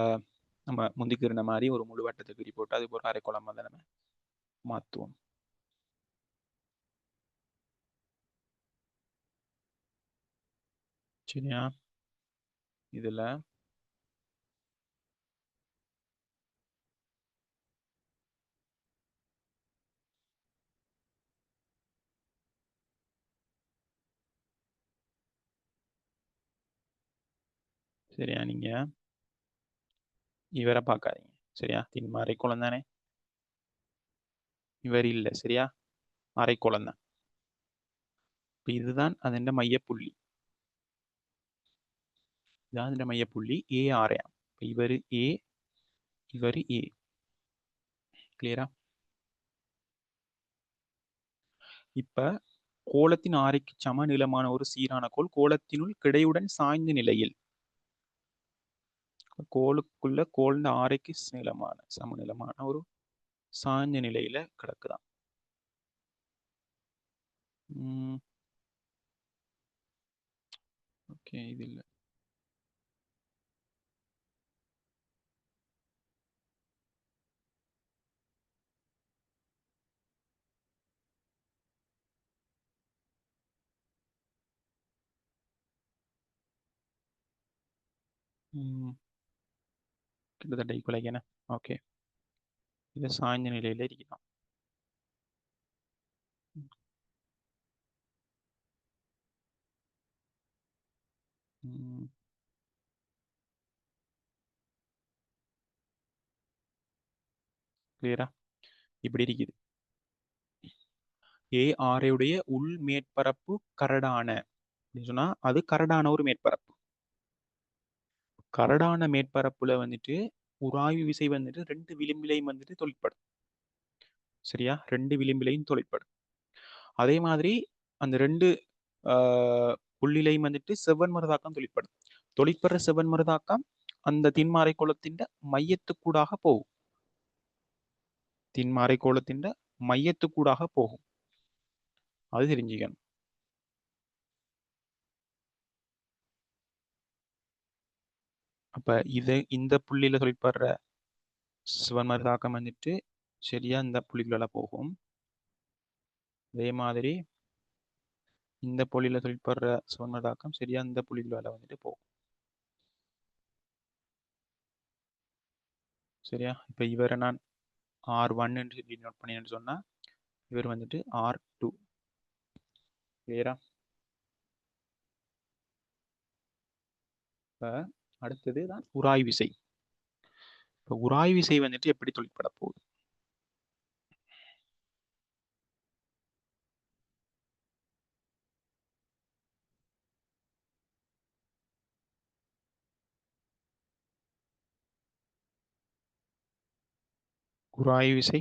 நம்ம முந்திக்கு இருந்த மாதிரி ஒரு முழு வட்டத்தை கிரி போட்டு அது ஒரு அரைக்கோளம் வந்து நம்ம மாற்றுவோம். சரியா? இதுல சரியா நீங்க இவரை பார்க்காதீங்க. சரியா? திண்ம அரைக்கோளம் தானே, இவர் இல்லை. சரியா? அரைக்கோளம் தான். இதுதான் அதன் மையப்புள்ளி. இதான் அதன் மையப்புள்ளி ஏ ஆரையாம். இவர் ஏ, இவர் ஏ. கிளியரா? இப்ப கோளத்தின் ஆரைக்கு சம நீளமான ஒரு சீரான கோள் கோளத்தினுள் கிடையுடன் சாய்ந்த நிலையில், கோளுக்குள்ள கோளின் ஆரைக்கு நீளமான சமநிலமான ஒரு சாய்ந்த நிலையில கிடக்குதான். ஓகே, இது இல்லை. கிட்டத்தட்ட ஈக்குவலாக. ஓகே, இது சாய்ந்த நிலையில இருக்கலாம். கிளியரா? இப்படி இருக்குது. ஏ ஆரையுடைய உள் மேற்பரப்பு கரடான அப்படின்னு சொன்னா அது கரடான ஒரு மேற்பரப்பு. கரடான மேற்பரப்புல வந்துட்டு உராய்வு விசை வந்துட்டு 2 விளிம்பிலையும் வந்துட்டு தொழிற்படும். சரியா? 2 விளிம்பிலையும் தொழிற்படும். அதே மாதிரி அந்த 2 புள்ளிலையும் வந்துட்டு செவ்வன் மருதாக்கம் தொழிற்படும். தொழிற்படுற செவ்வன் மருதாக்கம் அந்த திண்ம அரைக்கோளத்தின் மையத்துக்கூடாக போகும். திண்ம அரைக்கோளத்தின் மையத்துக்கூடாக போகும். அது தெரிஞ்சுக்கணும். அப்போ இந்த புள்ளியில் தொழிற்படுற சிவன்மறு தாக்கம் வந்துட்டு சரியா இந்த புள்ளிக்குள்ள போகும். அதே மாதிரி இந்த புள்ளியில் தொழிற்படுற சிவன்மறு தாக்கம் சரியா இந்த புள்ளிக்குள்ள வந்துட்டு போகும். சரியா? இப்போ இவரை நான் R1 என்று நோட் பண்ணின்னு சொன்னா இவர் வந்துட்டு R2. கிளியரா? இப்போ அடுத்தது தான் உராய் விசை. இப்போ உராய் விசை வந்துட்டு எப்படி தொழிற்பட போகுது? உராய் விசை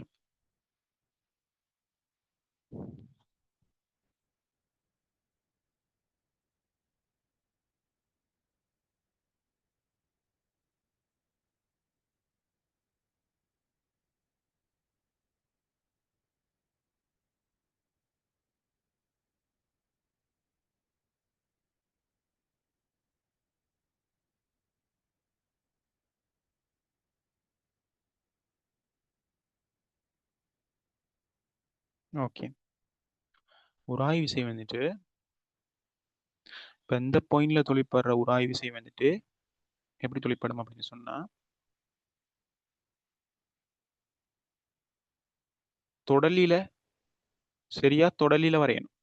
ஓகே. உராய் விசை வந்துட்டு இப்போ இந்த பாயிண்ட்ல தொழிற்படுற உராய் விசை வந்துட்டு எப்படி தொழிற்படும் அப்படின்னு சொன்னா தொடலில சரியா தொடலில வரையணும்.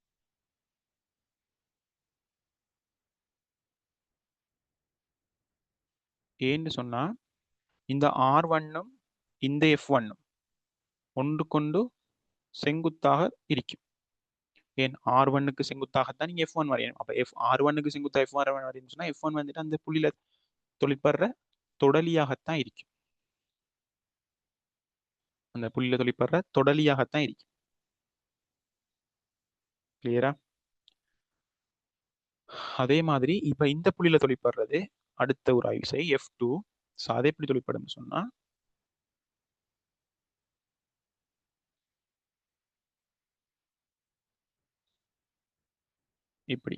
ஏன்னு சொன்னா இந்த R1ம் இந்த F1ம் ஒன்றுக்கொண்டு செங்குத்தாக இருக்கும். ஏன் R1க்கு செங்குத்தாகத்தான் நீங்க F1 வரையணும். அப்ப R1க்கு செங்குத்தா F1 வரையணும் சொன்னா F1 வந்துட்டு அந்த புள்ளியில தொழிற்படுற தொடலியாகத்தான் இருக்கும். அந்த புள்ளியில தொழிற்படுற தொடலியாகத்தான் இருக்கும். கிளியரா? அதே மாதிரி இப்ப இந்த புள்ளியில தொழிற்படுறது அடுத்த ஒரு விசை F2. அதை எப்படி தொழிற்படும் சொன்னா இப்படி.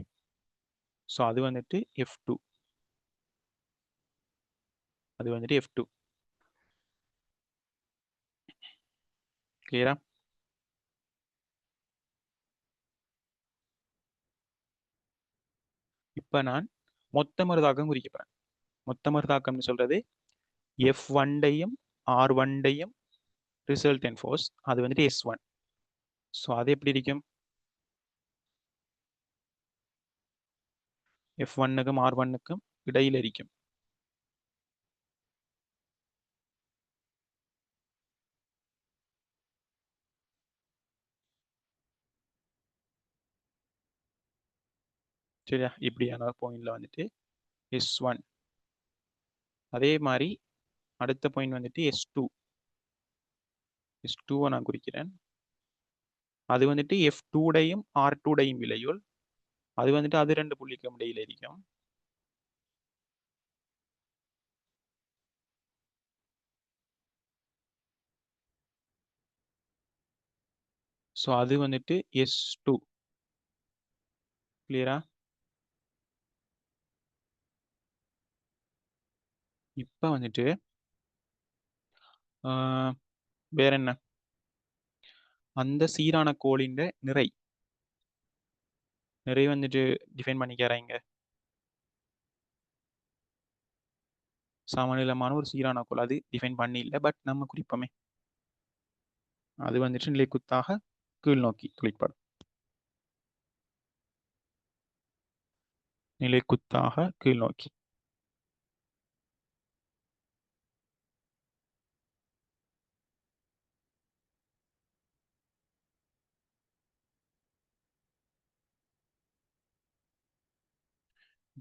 அது வந்துட்டு F2. அது வந்துட்டு F2. கிளியரா? இப்ப நான் மொத்த மருதாக்கம் குறிக்கப்பேன். மொத்த மருதாக்கம்னு சொல்றது F1டையும் R1டையும் ரிசல்டன்ட் ஃபோர்ஸ் அது வந்துட்டு S1. அது எப்படி இருக்கும்? F1க்கும் R1க்கும் இடையில இருக்கும். சரியா? இப்படியான பாயிண்ட்ல வந்துட்டு S1. அதே மாதிரி அடுத்த பாயிண்ட் வந்துட்டு S2. S2 நான் குறிக்கிறேன். அது வந்துட்டு F2டையும் R2டையும் விளையுள். அது வந்துட்டு அது ரெண்டு புள்ளிக்கும் இடையில இருக்கும். அது வந்துட்டு S2. கிளியரா? இப்ப வந்துட்டு வேற என்ன? அந்த சீரான கோளின் நிறை வந்துட்டு டிஃபைன் பண்ணிக்கிறாங்க. சமநிலமான ஒரு சீரான கோள் அது டிஃபைன் பண்ணி இல்லை, பட் நம்ம குறிப்போமே. அது வந்துட்டு நிலைக்குத்தாக கீழ் நோக்கி தொழிற்படும். நிலைக்குத்தாக கீழ் நோக்கி.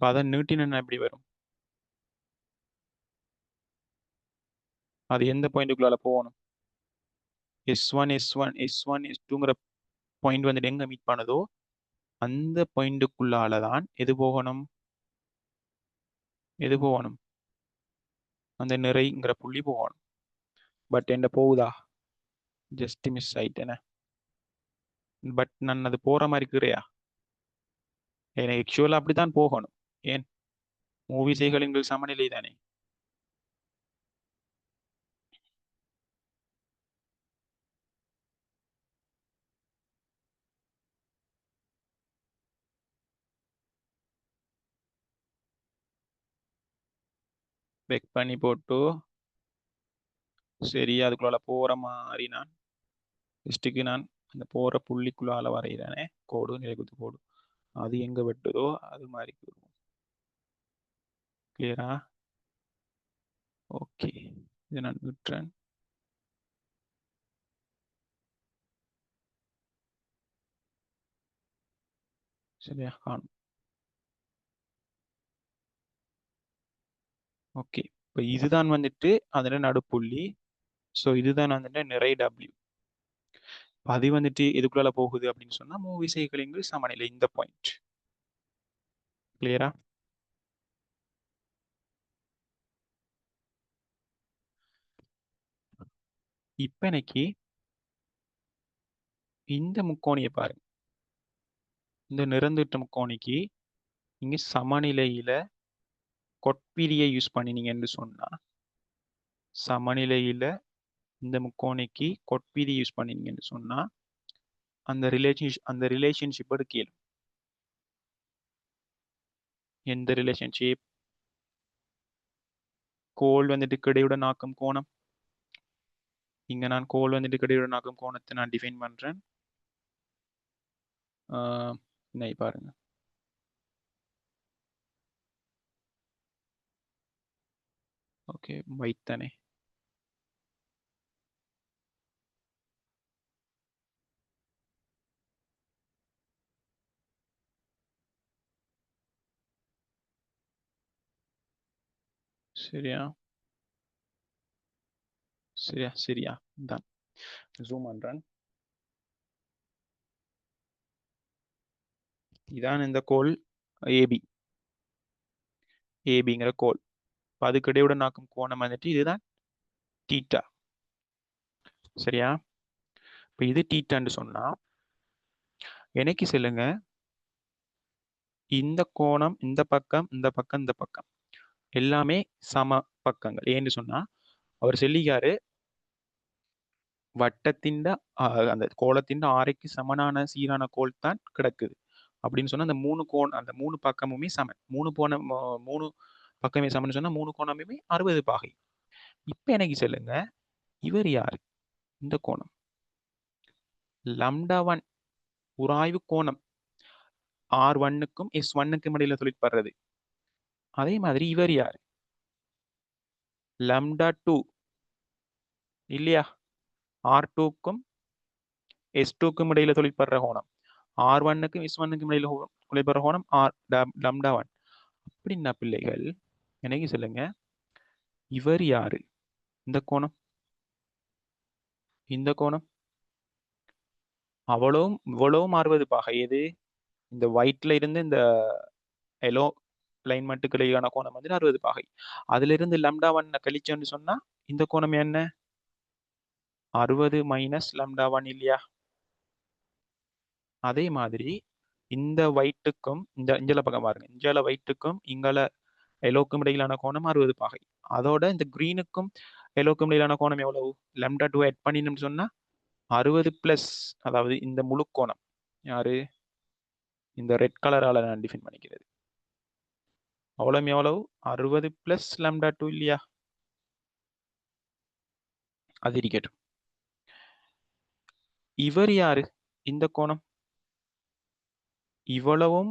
அதை நீட்டினா எப்படி வரும்? அது எந்த பாயிண்ட்டுக்குள்ளால போகணும்? S1 S2ங்கிற பாயிண்ட் வந்துட்டு எங்க மீட் பண்ணதோ அந்த பாயிண்ட்டுக்குள்ளாலதான் எது போகணும்? அந்த நிறைங்கிற புள்ளி போகணும். பட் என்ன போகுதா? Just miss ஆயிட்டேன. பட் நான் அது போற மாதிரி இருக்கிறையா? எனக்கு ஆக்சுவலா அப்படித்தான் போகணும். ஏன் மூவிசைகள் எங்கள் சமநிலை தானே. பெக் பண்ணி போட்டு சரி அதுக்குள்ள போகிற மாதிரி நான் ஃபஸ்ட்டுக்கு நான் அந்த போகிற புள்ளிக்குள்ளால வரைகிறேனே கோடு நிலைக்குத்து கோடு அது எங்கே வெட்டுதோ அது மாதிரி கிளியரா ஓகே இதை நான் விட்டுறேன் சரியா காணும் ஓகே இப்போ இதுதான் வந்துட்டு அதில் நடுப்புள்ளி ஸோ இதுதான் வந்துட்டு நிறை டபிள்யூ அது வந்துட்டு எதுக்குள்ள போகுது அப்படின்னு சொன்னா மூவி சைக்கிளிங்கு சமநிலை இந்த பாயிண்ட் கிளியரா இப்ப எனக்கு இந்த முக்கோணியை பாருங்க இந்த நிறந்துட்ட முக்கோணிக்கு இங்க சமநிலையில கொட்பிரியை யூஸ் பண்ணினீங்கன்னு சொன்னா சமநிலையில இந்த முக்கோணிக்கு கொட்பிரி யூஸ் பண்ணினீங்கன்னு சொன்னா அந்த ரிலேஷன்ஷிப் எடுக்கல எந்த ரிலேஷன்ஷிப் கோல் வந்துட்டு கிடையுடன் ஆக்கும் கோணம் இங்க நான் கோல் வந்துட்டு கிடையுடன் ஆக்கும் கோணத்தை நான் டிஃபைன் பண்றேன் பாருங்க ஓகே ஒயிட் தானே சரியா சரியா சரியா தான் ஜூம் பண்றேன் இதான் இந்த கோல் ஏபி ஏபிங்கிற கோல் அதுக்கு இடையுடன் ஆக்கும் கோணம் வந்துட்டு இதுதான் தீட்டா சரியா இப்போ இது தீட்டான்னு சொன்னா எனக்கு சொல்லுங்க இந்த கோணம் இந்த பக்கம் இந்த பக்கம் இந்த பக்கம் எல்லாமே சம பக்கங்கள் ஏன்னு சொன்னா அவர் சொல்லிக்காரு வட்டத்தின் அந்த கோலத்தின் ஆரைக்கு சமனான சீரான கோல் தான் கிடக்குது அப்படின்னு சொன்னா அந்த மூணு பக்கமுமே சமன் மூணு பக்கமே சமன் சொன்னா மூணு கோணமுமே 60 பாகை இப்ப எனக்கு சொல்லுங்க இவர் யாரு இந்த கோணம் λ1 உராய்வு கோணம் R1க்கும் S1க்கும் இடையில தொழிற்படுறது அதே மாதிரி இவர் யார் λ2 இல்லையா R2க்கும் S2க்கும் இடையில தொழிற்படுற கோணம் R1க்கும் S1க்கும் இடையில தொழிற்படுற கோணம் λ1 அப்படின்னா பிள்ளைகள் எனக்கு சொல்லுங்க இவர் யாரு இந்த கோணம் இவ்வளவும் 60 பாகை எது இந்த ஒயிட்ல இருந்து இந்த எல்லோ லைன்மெண்ட்டுக்கு இடையிலான கோணம் வந்து 60 பாகை அதுல இருந்து λ1 கழிச்சோன்னு சொன்னா இந்த கோணம் என்ன 60 மைனஸ் λ1 இல்லையா அதே மாதிரி இந்த ஒயிட்டுக்கும் இந்த இஞ்சல பக்கம் பாருங்க இஞ்சல ஒயிட்டுக்கும் இங்கல எல்லோக்கும் இடையிலான கோணம் 60 பாகை அதோட இந்த கிரீனுக்கும் எல்லோக்கும் இடையிலான கோணம் எவ்வளவு λ2 ஆட் பண்ணினோம்னு சொன்னா 60 பிளஸ் அதாவது இந்த முழு கோணம் யாரு இந்த ரெட் கலரால நான் டிஃபைன் பண்ணிக்கிறது எவ்வளவு 60 பிளஸ் λ2 இல்லையா அது இருக்கட்டும் இவர் யாரு இந்த கோணம் இவ்வளவும்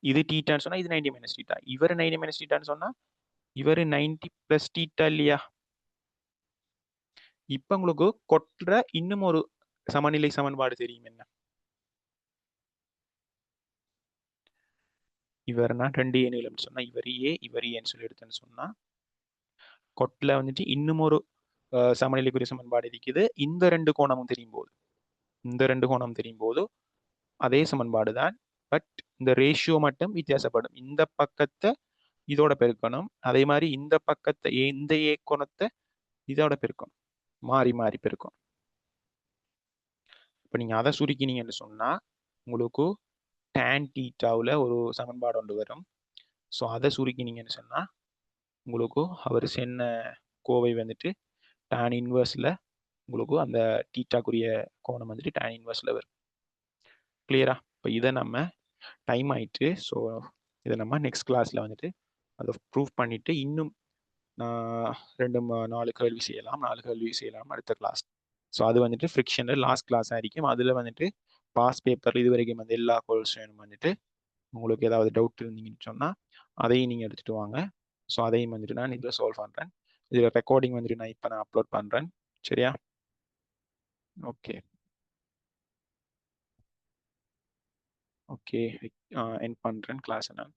இது டீட்டான்னு சொன்னா இது 90 மைனஸ் டீட்டா இவர் 90 மைனஸ் டீட்டான்னு சொன்னா இவர் 90 பிளஸ் டீட்டா இல்லையா இப்ப உங்களுக்கு கொட்டுற இன்னும் ஒரு சமநிலை சமன்பாடு தெரியும் என்ன இவர்னா 2 ஏன்னு சொன்னா இவர் ஏன்னு சொல்லி எடுத்தேன்னு சொன்னா கொட்டில வந்துட்டு இன்னும் ஒரு சமநிலைக்குரிய சமன்பாடு இருக்குது இந்த ரெண்டு கோணமும் தெரியும் போது அதே சமன்பாடு தான் பட் இந்த ரேஷியோ மட்டும் வித்தியாசப்படும் இந்த பக்கத்தை இதோட பெருக்கணும் அதே மாதிரி இந்த பக்கத்தை இந்த ஏ கோணத்தை இதோட பெருக்கணும் மாறி மாறி பெருக்கும் இப்போ நீங்க அதை சுருக்கினீங்கன்னு சொன்னா உங்களுக்கு tan தீட்டாவில் ஒரு சமன்பாடு ஒன்று வரும் ஸோ அதை சுருக்கினீங்கன்னு சொன்னா உங்களுக்கு அவர் சென்ன கோவை வந்துட்டு tan இன்வர்ஸ்ல உங்களுக்கு அந்த தீட்டாக்குரிய கோணம் வந்துட்டு tan இன்வர்ஸ்ல வரும் கிளியரா இப்போ இதை நம்ம டைம் ஆயிட்டு ஸோ இதை நம்ம நெக்ஸ்ட் கிளாஸ்ல வந்துட்டு அதை ப்ரூவ் பண்ணிட்டு இன்னும் நான் 2 4 கேள்வி செய்யலாம். 4 கேள்வி செய்யலாம் அடுத்த கிளாஸ். ஸோ அது வந்துட்டு ஃப்ரிக்ஷனில் லாஸ்ட் கிளாஸ் ஆയിരിக்கும். அதில் வந்துட்டு பாஸ் பேப்பர் இதுவரைக்கும் வந்து எல்லா கொஸ்டினும் வந்துட்டு உங்களுக்கு ஏதாவது டவுட் இருந்தீங்கன்னு சொன்னால் அதையும் நீங்கள் எடுத்துகிட்டு வாங்க. ஸோ அதையும் வந்துட்டு நான் இதில் சால்வ் பண்ணுறேன். இதில் ரெக்கார்டிங் வந்துட்டு நான் இப்போ அப்லோட் பண்ணுறேன். சரியா? ஓகே. ஓகே. எண்ட் பண்ணுறேன் கிளாஸை நான்.